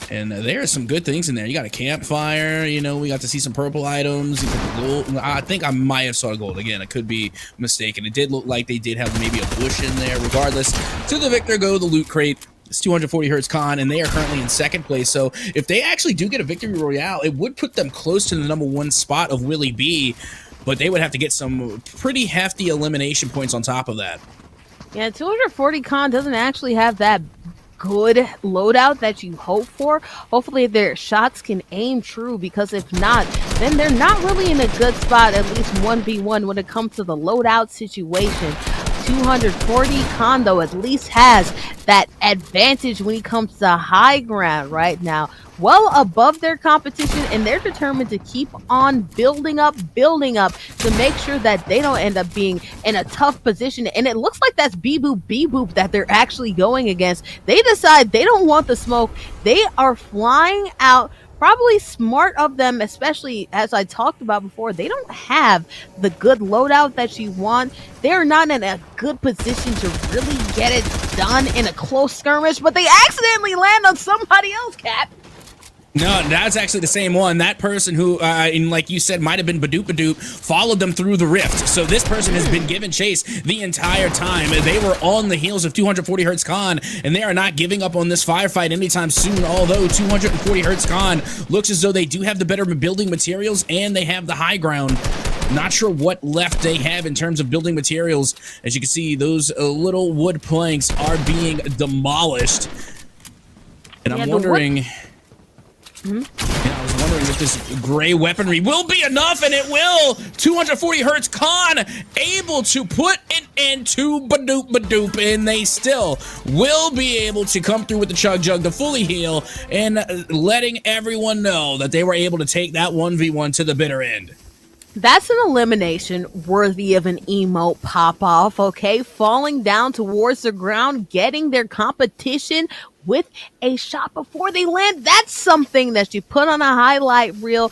S2: And there are some good things in there. You got a campfire, you know, we got to see some purple items. You got the gold. I think I might have saw gold again. I could be mistaken. It did look like they did have maybe a bush in there. Regardless, to the victor go the loot crate. It's 240 Hertz Con, and they are currently in second place. So if they actually do get a victory royale, it would put them close to the #1 spot of Willie B, but they would have to get some pretty hefty elimination points on top of that.
S1: Yeah, 240 Con doesn't actually have that good loadout that you hope for. Hopefully their shots can aim true, because if not, then they're not really in a good spot, at least 1v1 when it comes to the loadout situation. 240 Con, though, at least has that advantage when it comes to high ground right now, well above their competition, and they're determined to keep on building up to make sure that they don't end up being in a tough position. And it looks like that's B-Boop that they're actually going against. They decide they don't want the smoke. They are flying out. Probably smart of them, especially as I talked about before. They don't have the good loadout that you want. They're not in a good position to really get it done in a close skirmish, but they accidentally land on somebody else, Cap.
S2: No, that's actually the same one. That person who, like you said, might have been Badoop, followed them through the rift. So this person has been given chase the entire time. They were on the heels of 240 Hertz Con, and they are not giving up on this firefight anytime soon, although 240 Hertz Con looks as though they do have the better building materials, and they have the high ground. Not sure what left they have in terms of building materials. As you can see, those little wood planks are being demolished. And I'm wondering... Yeah, I was wondering if this gray weaponry will be enough, and it will. 240 Hertz Con able to put an end to Badoop, and they still will be able to come through with the Chug Jug to fully heal, and letting everyone know that they were able to take that 1v1 to the bitter end.
S1: That's an elimination worthy of an emote pop-off, okay? Falling down towards the ground, getting their competition with a shot before they land. That's something that you put on a highlight reel.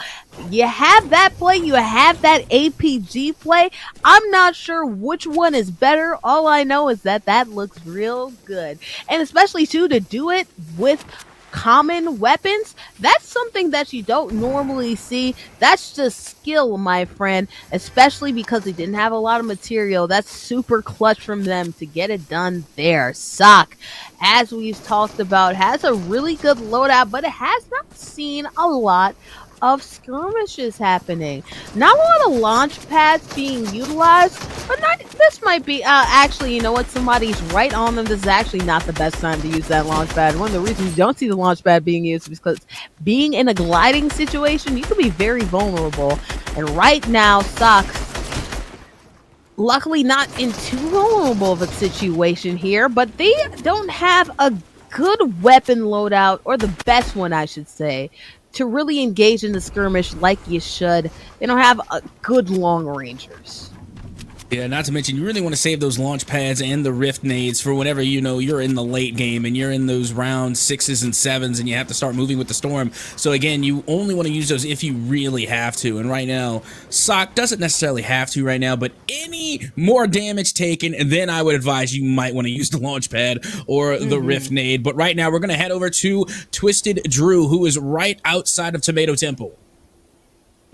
S1: You have that play, you have that APG play. I'm not sure which one is better. All I know is that that looks real good. And especially, too, to do it with common weapons, that's something that you don't normally see. That's just skill, my friend, especially because they didn't have a lot of material. That's super clutch from them to get it done there. Sock, as we've talked about, has a really good loadout, but it has not seen a lot of skirmishes happening. Not a lot of launch pads being utilized, but this might be actually, you know what, somebody's right on them. This is actually not the best time to use that launch pad. One of the reasons you don't see the launch pad being used is because being in a gliding situation, you can be very vulnerable. And right now, Socks, luckily not in too vulnerable of a situation here, but they don't have a good weapon loadout, or the best one, I should say, to really engage in the skirmish like you should. They don't have a good long rangers.
S2: Yeah, not to mention, you really want to save those launch pads and the rift nades for whenever, you know, you're in the late game and you're in those round 6s and 7s and you have to start moving with the storm. So again, you only want to use those if you really have to. And right now, Sock doesn't necessarily have to right now, but any more damage taken, then I would advise you might want to use the launch pad or the rift nade. But right now, we're going to head over to Twisted Drew, who is right outside of Tomato Temple.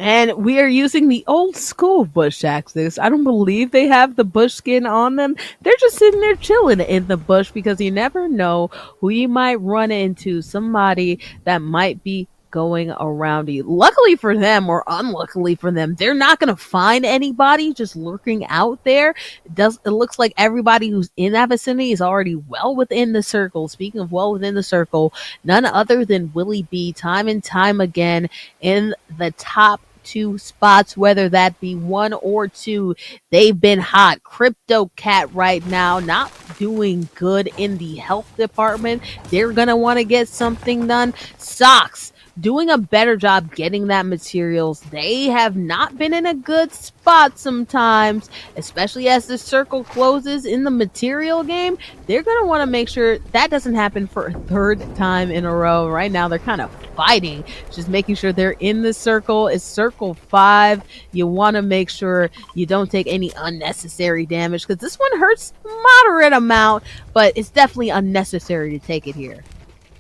S1: And we are using the old school bush axes. I don't believe they have the bush skin on them. They're just sitting there chilling in the bush, because you never know who you might run into, somebody that might be going around you. Luckily for them, or unluckily for them, they're not going to find anybody just lurking out there. It looks like everybody who's in that vicinity is already well within the circle. Speaking of well within the circle, none other than Willie B, time and time again in the top 2 spots, whether that be 1 or 2. They've been hot. Crypto Cat right now not doing good in the health department. They're gonna want to get something done. Socks doing a better job getting that materials. They have not been in a good spot sometimes, especially as the circle closes in the material game. They're going to want to make sure that doesn't happen for a 3rd time in a row. Right now, they're kind of fighting, just making sure they're in the circle. It's circle 5. You want to make sure you don't take any unnecessary damage, because this one hurts moderate amount, but it's definitely unnecessary to take it here.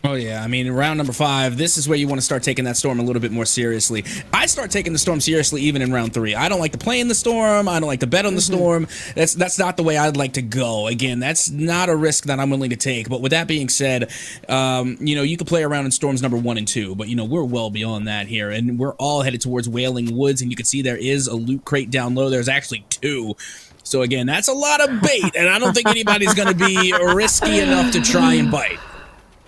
S2: Oh yeah, I mean, in round number 5, this is where you want to start taking that storm a little bit more seriously. I start taking the storm seriously even in round 3. I don't like to play in the storm. I don't like to bet on the storm. That's not the way I'd like to go. Again, that's not a risk that I'm willing to take. But with that being said, you can play around in storms number 1 and 2, but we're well beyond that here, and we're all headed towards Wailing Woods, and you can see there is a loot crate down low. There's actually 2. So again, that's a lot of bait, and I don't think anybody's going to be risky enough to try and bite.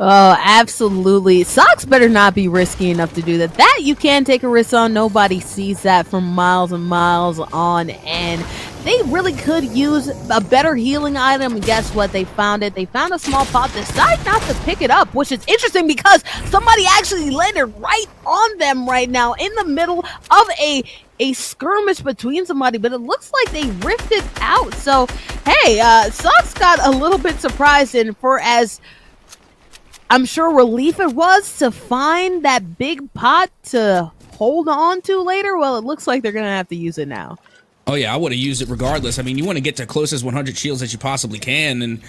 S1: Oh, absolutely. Socks better not be risky enough to do that. That you can take a risk on. Nobody sees that for miles and miles on end. They really could use a better healing item. And guess what? They found it. They found a small pot. Decided not to pick it up, which is interesting because somebody actually landed right on them right now in the middle of a skirmish between somebody, but it looks like they rifted out. So, hey, Socks got a little bit surprised, and for as I'm sure relief it was to find that big pot to hold on to later, well, it looks like they're going to have to use it now.
S2: Oh yeah, I would have used it regardless. I mean, you want to get to closest 100 shields that you possibly can, and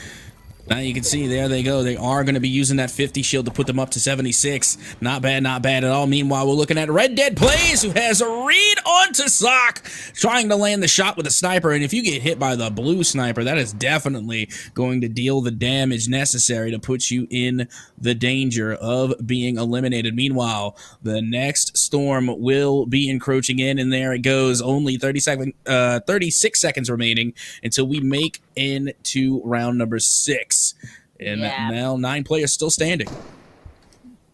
S2: now you can see there they go. They are going to be using that 50 shield to put them up to 76. Not bad at all. Meanwhile, we're looking at Red Dead Plays, who has a read onto Sock, trying to land the shot with a sniper. And if you get hit by the blue sniper, that is definitely going to deal the damage necessary to put you in the danger of being eliminated. Meanwhile, the next storm will be encroaching in, and there it goes. Only 36 seconds remaining until we make into round number 6. And now 9 players still standing.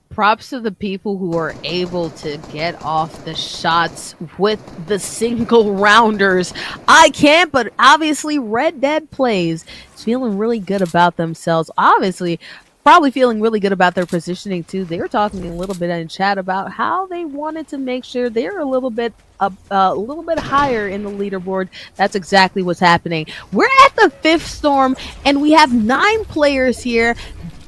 S1: Props to the people who are able to get off the shots with the single rounders. I can't, but obviously Red Dead Plays is feeling really good about themselves. Obviously, probably feeling really good about their positioning too. They were talking a little bit in chat about how they wanted to make sure they're a little bit higher in the leaderboard. That's exactly what's happening. We're at the 5th storm, and we have 9 players here.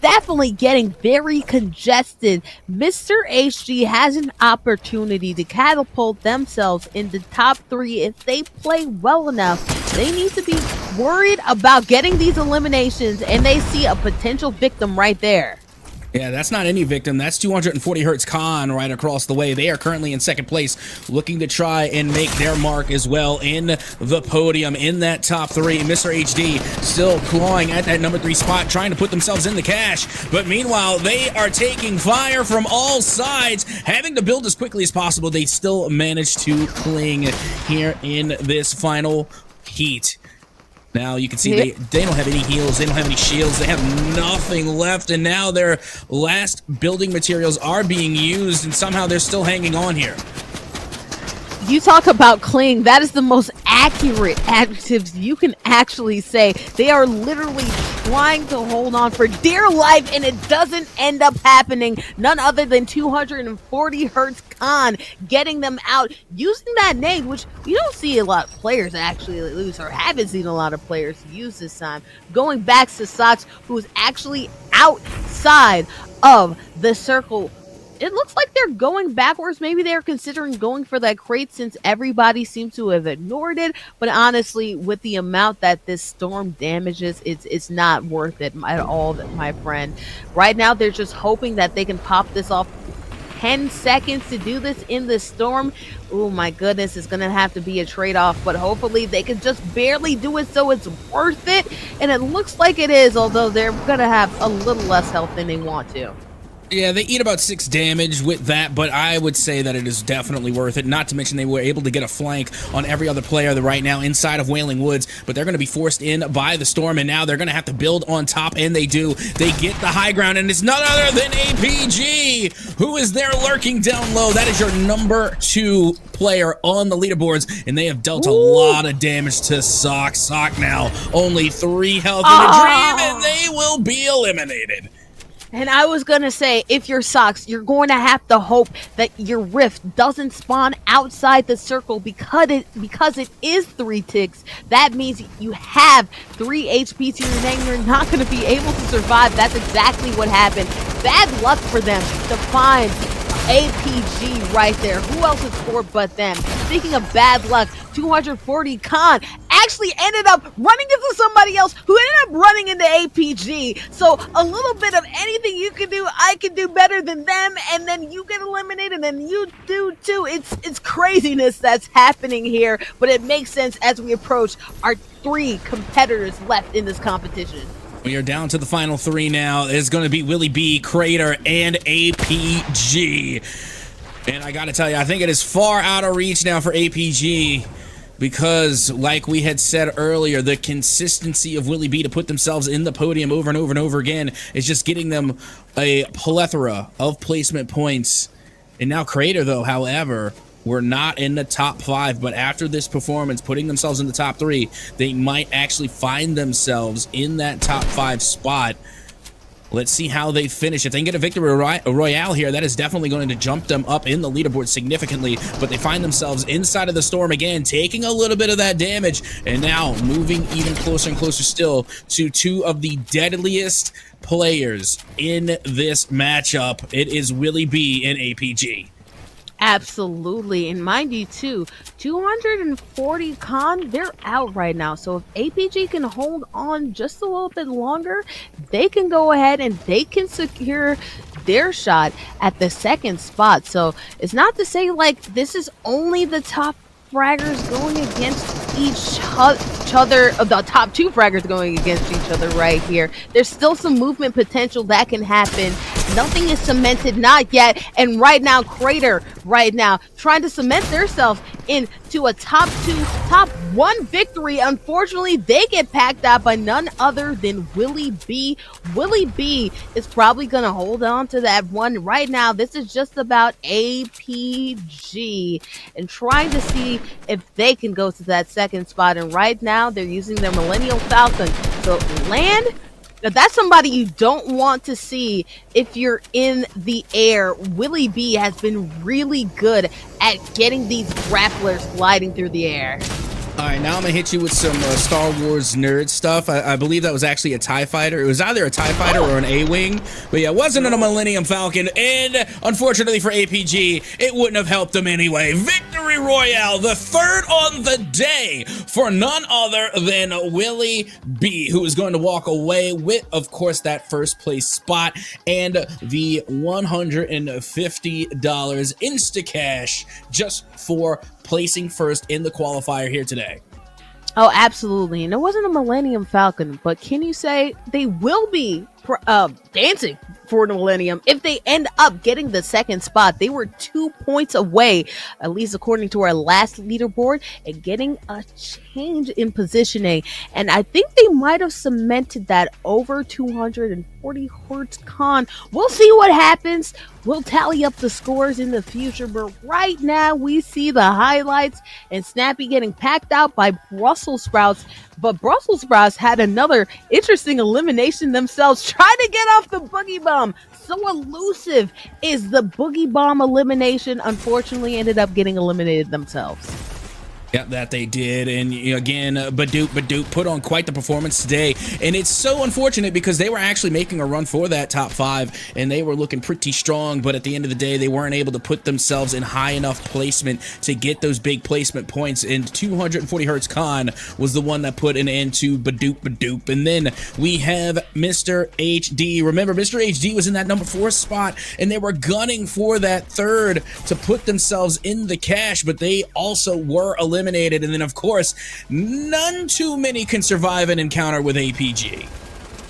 S1: Definitely getting very congested. Mr. HG has an opportunity to catapult themselves in the top 3 if they play well enough. They need to be worried about getting these eliminations, and they see a potential victim right there.
S2: Yeah, that's not any victim. That's 240 Hertz Khan right across the way. They are currently in 2nd place, looking to try and make their mark as well in the podium in that top 3. Mr. HD still clawing at that number 3 spot, trying to put themselves in the cash. But meanwhile, they are taking fire from all sides, having to build as quickly as possible. They still manage to cling here in this final heat. Now you can see they don't have any heals, they don't have any shields, they have nothing left, and now their last building materials are being used, and somehow they're still hanging on here.
S1: You talk about cling, that is the most accurate adjectives you can actually say. They are literally trying to hold on for dear life, and it doesn't end up happening. None other than 240 Hertz Khan getting them out, using that nade, which you don't see a lot of players actually lose, or haven't seen a lot of players use this time. Going back to Sox, who is actually outside of the circle. It looks like they're going backwards. Maybe they're considering going for that crate since everybody seems to have ignored it. But honestly, with the amount that this storm damages, it's not worth it at all, my friend. Right now, they're just hoping that they can pop this off. 10 seconds to do this in the storm. Oh my goodness, it's gonna have to be a trade-off, but hopefully they can just barely do it so it's worth it. And it looks like it is, although they're gonna have a little less health than they want to.
S2: Yeah, they eat about 6 damage with that, but I would say that it is definitely worth it. Not to mention they were able to get a flank on every other player right now inside of Wailing Woods, but they're going to be forced in by the storm, and now they're going to have to build on top, and they do. They get the high ground, and it's none other than APG, who is there lurking down low. That is your number 2 player on the leaderboards, and they have dealt a lot of damage to Sock. Sock now only 3 health in a dream, and they will be eliminated.
S1: And I was going to say, if you're Sox, you're going to have to hope that your rift doesn't spawn outside the circle because it is 3 ticks. That means you have 3 HP to your name. You're not going to be able to survive. That's exactly what happened. Bad luck for them to find APG right there. Who else would score but them? Speaking of bad luck, 240 Khan actually ended up running into somebody else who ended up running into APG. So a little bit of anything you can do, I can do better than them, and then you get eliminated, and then you do too. It's craziness that's happening here, but it makes sense as we approach our 3 competitors left in this competition.
S2: We are down to the final 3 now. It's going to be Willie B, Crater, and APG. And I got to tell you, I think it is far out of reach now for APG because, like we had said earlier, the consistency of Willie B to put themselves in the podium over and over and over again is just getting them a plethora of placement points. And now Crater, though, however, we're not in the top 5, but after this performance, putting themselves in the top 3, they might actually find themselves in that top 5 spot. Let's see how they finish. If they can get a victory royale here, that is definitely going to jump them up in the leaderboard significantly, but they find themselves inside of the storm again, taking a little bit of that damage, and now moving even closer and closer still to 2 of the deadliest players in this matchup. It is Willie B and APG.
S1: Absolutely. And mind you, too, 240 con, they're out right now. So if APG can hold on just a little bit longer, they can go ahead and they can secure their shot at the 2nd spot. So it's not to say like this is only the top fraggers going against each other, the top 2 fraggers going against each other right here. There's still some movement potential that can happen. Nothing is cemented, not yet. And right now, Crater, right now, trying to cement themselves into a top 1 victory. Unfortunately, they get packed out by none other than Willie B. Willie B is probably going to hold on to that one right now. This is just about APG and trying to see if they can go to that 2nd spot. And right now, they're using their Millennium Falcon. So land. Now, that's somebody you don't want to see if you're in the air. Willie B has been really good at getting these grapplers gliding through the air.
S2: All right, now I'm going to hit you with some Star Wars nerd stuff. I believe that was actually a TIE fighter. It was either a TIE fighter or an A-Wing. But yeah, it wasn't a Millennium Falcon. And unfortunately for APG, it wouldn't have helped them anyway. Victory Royale, the 3rd on the day for none other than Willie B, who is going to walk away with, of course, that 1st place spot and the $150 Instacash just for placing 1st in the qualifier here today.
S1: Oh, absolutely. And it wasn't a Millennium Falcon, but can you say they will be dancing for the Millennium if they end up getting the 2nd spot? They were 2 points away, at least according to our last leaderboard, and getting a change in positioning. And I think they might have cemented that over 240 Hertz con. We'll see what happens. We'll tally up the scores in the future, but right now we see the highlights and Snappy getting packed out by Brussels Sprouts. But Brussels Sprouts had another interesting elimination themselves, trying to get off the Boogie Bomb. So elusive is the Boogie Bomb elimination. Unfortunately, ended up getting eliminated themselves.
S2: Yeah, that they did. And again, Badoop put on quite the performance today. And it's so unfortunate because they were actually making a run for that top 5 and they were looking pretty strong. But at the end of the day, they weren't able to put themselves in high enough placement to get those big placement points. And 240 Hertz Con was the one that put an end to Badoop. And then we have Mr. HD. Remember, Mr. HD was in that number 4 spot and they were gunning for that 3rd to put themselves in the cash. But they also were eliminated. And then, of course, none too many can survive an encounter with APG.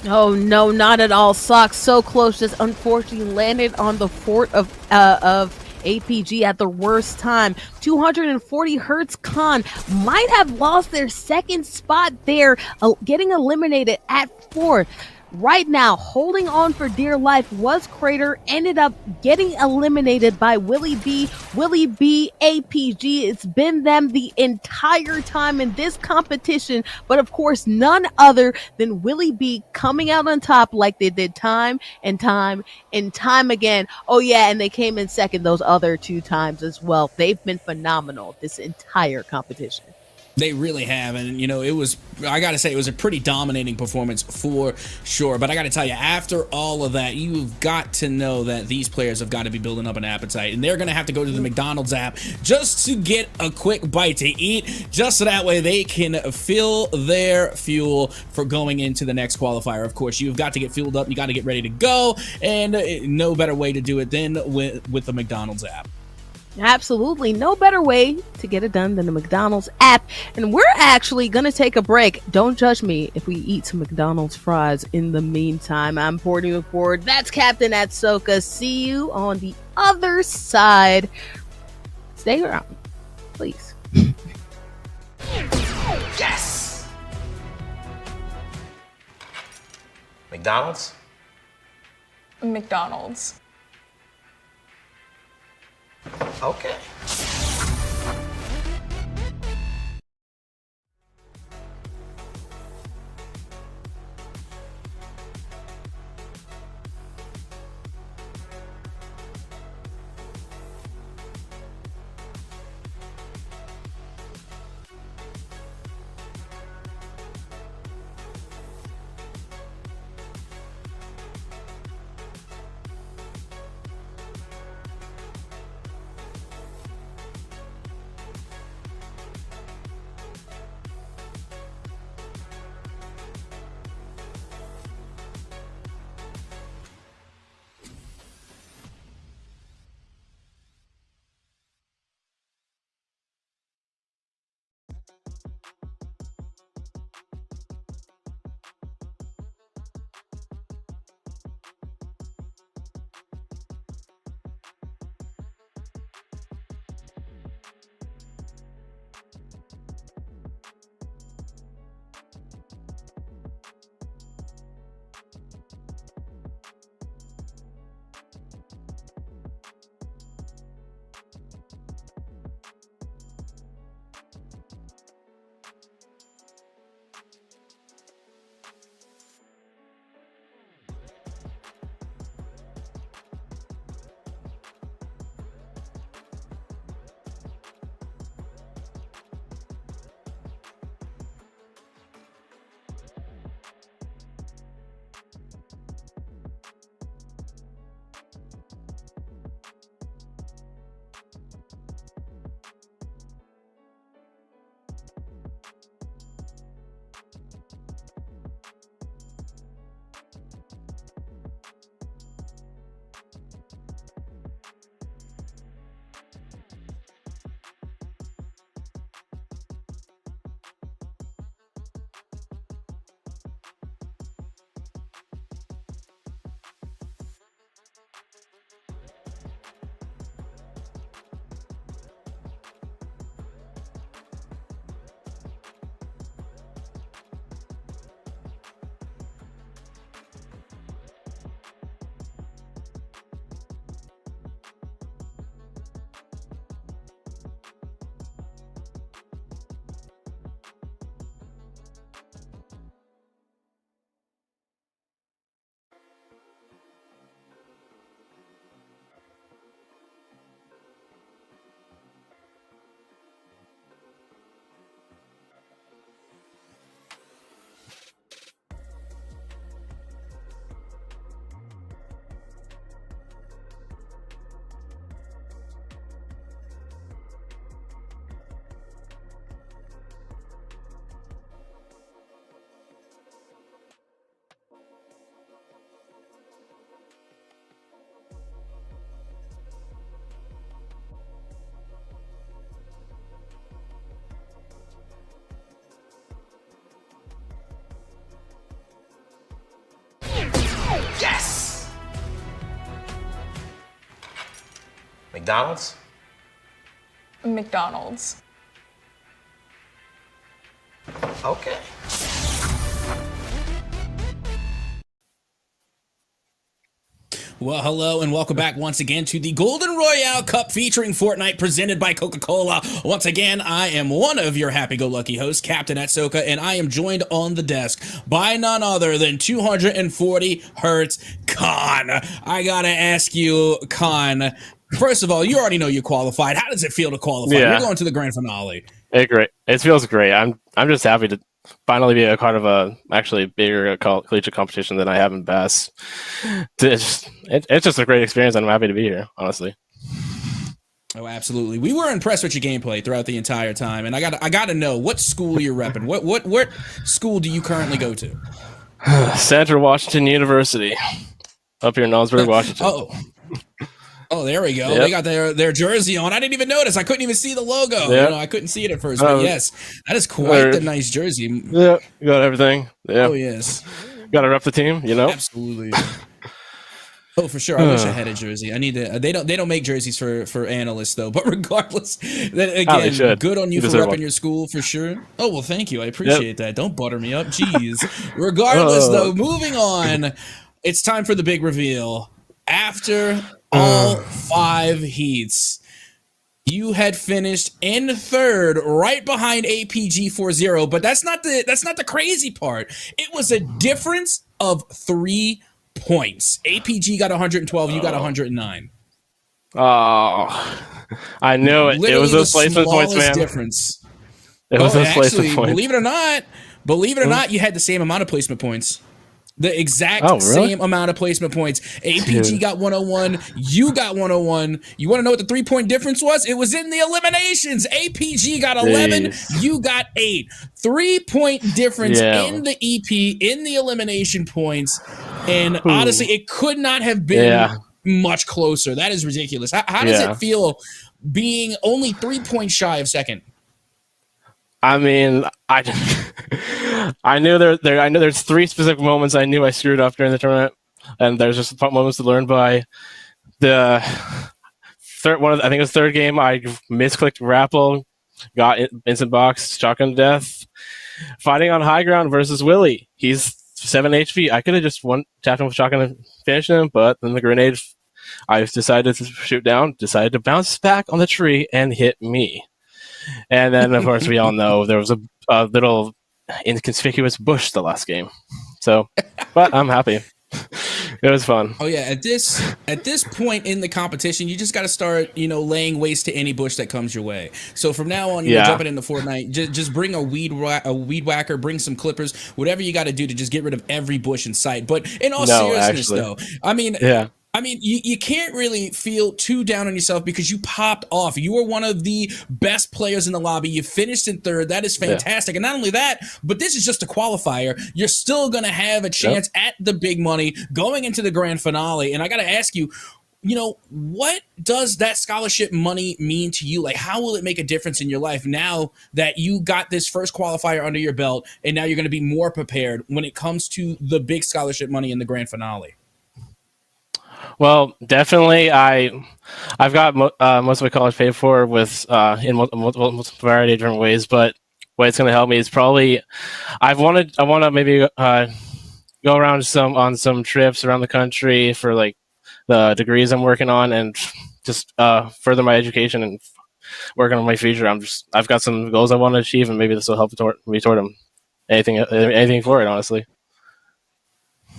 S1: Oh, no, not at all. Sock so close, just unfortunately landed on the fort of APG at the worst time. 240 Hertz Con might have lost their 2nd spot there, getting eliminated at 4th. Right now, holding on for dear life was Crater, ended up getting eliminated by Willie B. Willie B, APG. It's been them the entire time in this competition, but of course, none other than Willie B coming out on top like they did time and time and time again. Oh yeah, and they came in 2nd those other 2 times as well. They've been phenomenal this entire competition.
S2: They really have, and I gotta say, it was a pretty dominating performance for sure. But I gotta tell you, after all of that, you've got to know that these players have got to be building up an appetite, and they're gonna have to go to the McDonald's app just to get a quick bite to eat, just so that way they can fill their fuel for going into the next qualifier. Of course, you've got to get fueled up, you got to get ready to go, and no better way to do it than with the McDonald's app.
S1: Absolutely. No better way to get it done than the McDonald's app. And we're actually going to take a break. Don't judge me if we eat some McDonald's fries in the meantime. I'm Porty McFord. That's Captain Atsoka. See you on the other side. Stay around, please.
S3: Yes! McDonald's?
S6: McDonald's.
S3: Okay. Yes! McDonald's?
S6: McDonald's.
S3: Okay.
S2: Well, hello and welcome back once again to the Golden Royale Cup featuring Fortnite presented by Coca-Cola. Once again, I am one of your happy-go-lucky hosts, Captain Atsoka, and I am joined on the desk by none other than 240 Hertz Khan. I gotta ask you, Khan, first of all, you already know you qualified. How does it feel to qualify?
S7: Yeah.
S2: You're going to the grand finale.
S6: It feels great. I'm just happy to finally be a part of a actually bigger collegiate competition than I have in Bass. It's just a great experience, and I'm happy to be here. Honestly.
S2: Oh, absolutely. We were impressed with your gameplay throughout the entire time, and I got to know what school you're repping. What school do you currently go to?
S6: Central Washington University, up here in Nollsburg, Washington.
S2: Oh, there we go.
S6: Yep.
S2: They got their jersey on. I didn't even notice. I couldn't even see the logo.
S6: Yep.
S2: I couldn't see it at first. But yes, that is quite the nice jersey.
S6: Yeah, you got everything. Yeah.
S2: Oh yes.
S6: Got to rep the team.
S2: Absolutely. Oh, for sure. I wish I had a jersey. I need to. They don't make jerseys for analysts though. But regardless, again, good on you for repping your school for sure. Oh well, thank you. I appreciate that. Don't butter me up. Jeez. Regardless, though, moving on. It's time for the big reveal. After all 5 heats, you had finished in third, right behind APG 4-0. But that's not the crazy part. It was a difference of 3 points. APG got 112. You got 109.
S6: Oh, I knew it.
S2: Literally
S6: it was those placement points, man.
S2: Difference.
S6: It was those placement points.
S2: Believe it or not, you had the same amount of placement points. The exact same amount of placement points. APG got 101. You got 101. You want to know what the 3-point difference was? It was in the eliminations. APG got 11. You got 8. 3-point difference in the EP, in the elimination points. And honestly, it could not have been much closer. That is ridiculous. How does it feel being only 3 points shy of second?
S6: I mean, I knew I know there's 3 specific moments I knew I screwed up during the tournament, and there's just moments to learn by. The third one, I think it was third game, I misclicked grapple, got instant box, shotgun death, fighting on high ground versus Willie. He's 7 HP. I could have just tapped him with shotgun and finished him, but then the grenade I decided to shoot down, decided to bounce back on the tree and hit me. And then, of course, we all know there was a little inconspicuous bush the last game. So, but I'm happy. It was fun.
S2: Oh yeah, at this point in the competition, you just got to start, laying waste to any bush that comes your way. So from now on, jumping into Fortnite, just bring a weed whacker, bring some clippers, whatever you got to do to just get rid of every bush in sight. But in all seriousness, though, I mean, you can't really feel too down on yourself because you popped off. You were one of the best players in the lobby. You finished in third. That is fantastic. And not only that, but this is just a qualifier. You're still going to have a chance at the big money going into the grand finale. And I got to ask you, what does that scholarship money mean to you? Like, how will it make a difference in your life now that you got this first qualifier under your belt and now you're going to be more prepared when it comes to the big scholarship money in the grand finale?
S6: Well, definitely, I've got most of my college paid for with in multiple variety of different ways. But what it's going to help me is probably I want to maybe go around on some trips around the country for like the degrees I'm working on, and just further my education and working on my future. I've got some goals I want to achieve, and maybe this will help me toward them. Anything for it, honestly.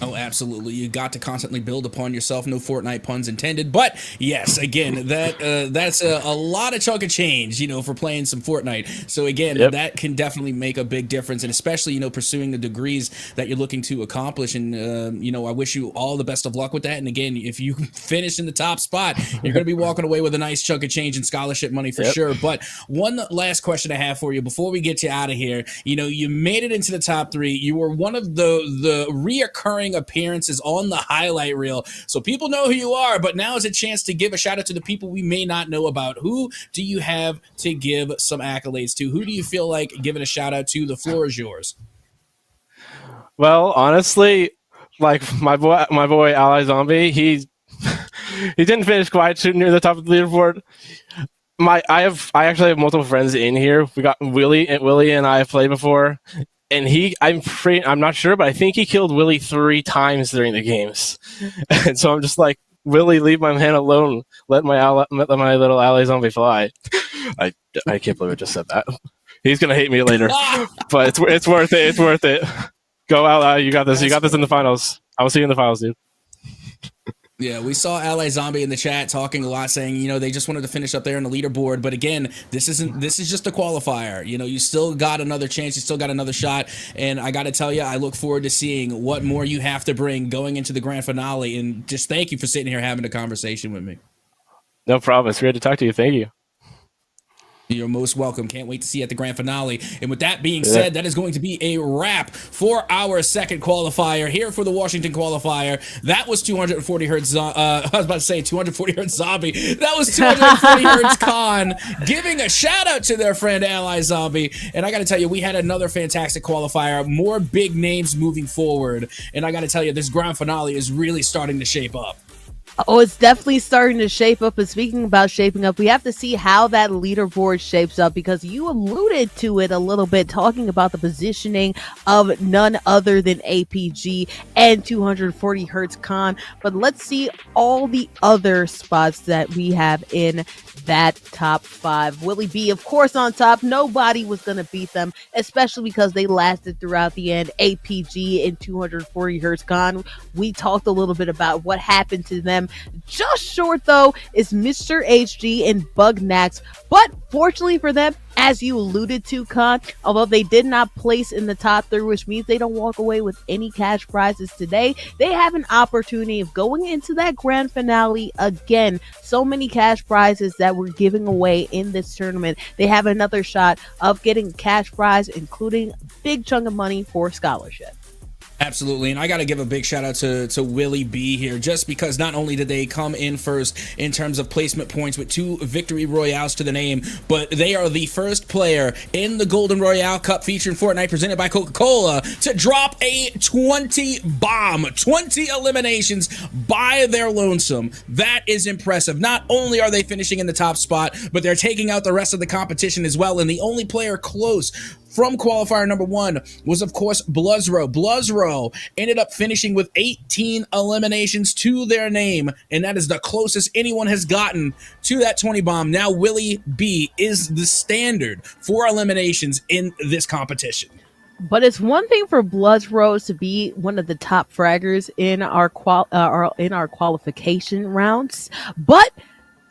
S2: Oh, absolutely. You got to constantly build upon yourself. No Fortnite puns intended. But yes, again, that's a lot of chunk of change, for playing some Fortnite. So again, that can definitely make a big difference. And especially, pursuing the degrees that you're looking to accomplish. And, I wish you all the best of luck with that. And again, if you finish in the top spot, you're going to be walking away with a nice chunk of change in scholarship money for sure. But one last question I have for you before we get you out of here. You made it into the top 3. You were one of the reoccurring appearances on the highlight reel, so people know who you are. But now is a chance to give a shout out to the people we may not know about. Who do you have to give some accolades to? Who do you feel like giving a shout out to? The floor is yours.
S6: Well, honestly, like my boy Ally Zombie, he didn't finish quite too near the top of the leaderboard. I actually have multiple friends in here. We got Willie and I have played before. And I'm not sure, but I think he killed Willie 3 times during the games. And so I'm just like, Willie, leave my man alone. Let my little ally zombie fly. I can't believe I just said that. He's gonna hate me later, but it's worth it. It's worth it. Go out, you got this. You got this in the finals. I will see you in the finals, dude.
S2: Yeah, we saw Ally Zombie in the chat talking a lot, saying, they just wanted to finish up there on the leaderboard. But again, this is just a qualifier. You still got another chance, you still got another shot. And I got to tell you, I look forward to seeing what more you have to bring going into the grand finale. And just thank you for sitting here having a conversation with me.
S6: No problem. It's great to talk to you. Thank you.
S2: You're most welcome. Can't wait to see you at the grand finale. And with that being said, that is going to be a wrap for our second qualifier here for the Washington qualifier. That was 240 hertz. I was about to say 240 hertz zombie. That was 240 hertz con giving a shout out to their friend Ally Zombie. And I got to tell you, we had another fantastic qualifier. More big names moving forward. And I got to tell you, this grand finale is really starting to shape up.
S1: Oh, it's definitely starting to shape up. And speaking about shaping up, we have to see how that leaderboard shapes up, because you alluded to it a little bit, talking about the positioning of none other than APG and 240 hertz con. But let's see all the other spots that we have in that top 5. Willie B, of course, on top. Nobody was going to beat them, especially because they lasted throughout the end. APG and 240 hertz con. We talked a little bit about what happened to them. Just short, though, is Mr. HG and Bugnax. But fortunately for them, as you alluded to, Con, although they did not place in the top 3, which means they don't walk away with any cash prizes today, they have an opportunity of going into that grand finale again. So many cash prizes that we're giving away in this tournament. They have another shot of getting a cash prize, including a big chunk of money for scholarship.
S2: Absolutely, and I got to give a big shout out to Willie B here, just because not only did they come in first in terms of placement points with 2 victory royales to the name, but they are the first player in the Golden Royale Cup featuring Fortnite presented by Coca-Cola to drop a 20 bomb, 20 eliminations by their lonesome. That is impressive. Not only are they finishing in the top spot, but they're taking out the rest of the competition as well, and the only player close from qualifier number 1 was, of course, Bluzro. Bluzro ended up finishing with 18 eliminations to their name, and that is the closest anyone has gotten to that 20 bomb. Now Willie B is the standard for eliminations in this competition.
S1: But it's one thing for Bluzro to be one of the top fraggers in our qualification rounds, but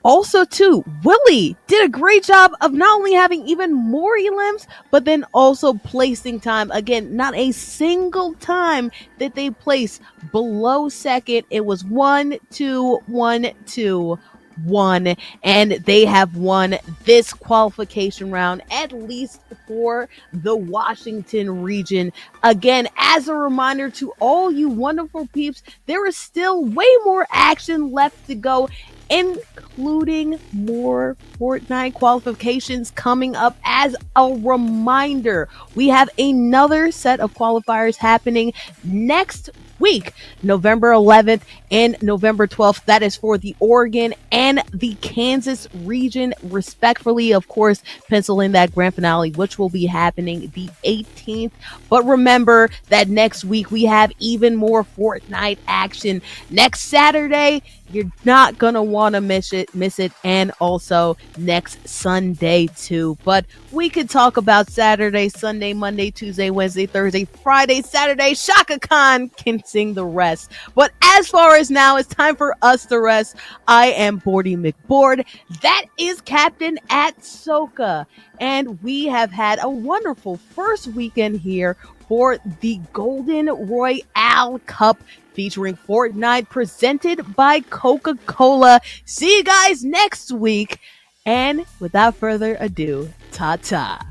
S1: also, too, Willie did a great job of not only having even more elims, but then also placing time. Again, not a single time that they placed below second. It was 1, 2, 1, 2, 1, and they have won this qualification round, at least for the Washington region. Again, as a reminder to all you wonderful peeps, there is still way more action left to go, including more Fortnite qualifications coming up. As a reminder, we have another set of qualifiers happening next week, November 11th and November 12th. That is for the Oregon and the Kansas region, respectfully. Of course, pencil in that grand finale, which will be happening the 18th. But remember that next week we have even more Fortnite action. Next Saturday, you're not going to want to miss it. And also next Sunday too. But we could talk about Saturday, Sunday, Monday, Tuesday, Wednesday, Thursday, Friday, Saturday. Shaka Khan can sing the rest. But as far as now, it's time for us to rest. I am Bordy McBoard. That is Captain at Soka. And we have had a wonderful first weekend here for the Golden Royale Cup featuring Fortnite, presented by Coca-Cola. See you guys next week. And without further ado, ta-ta.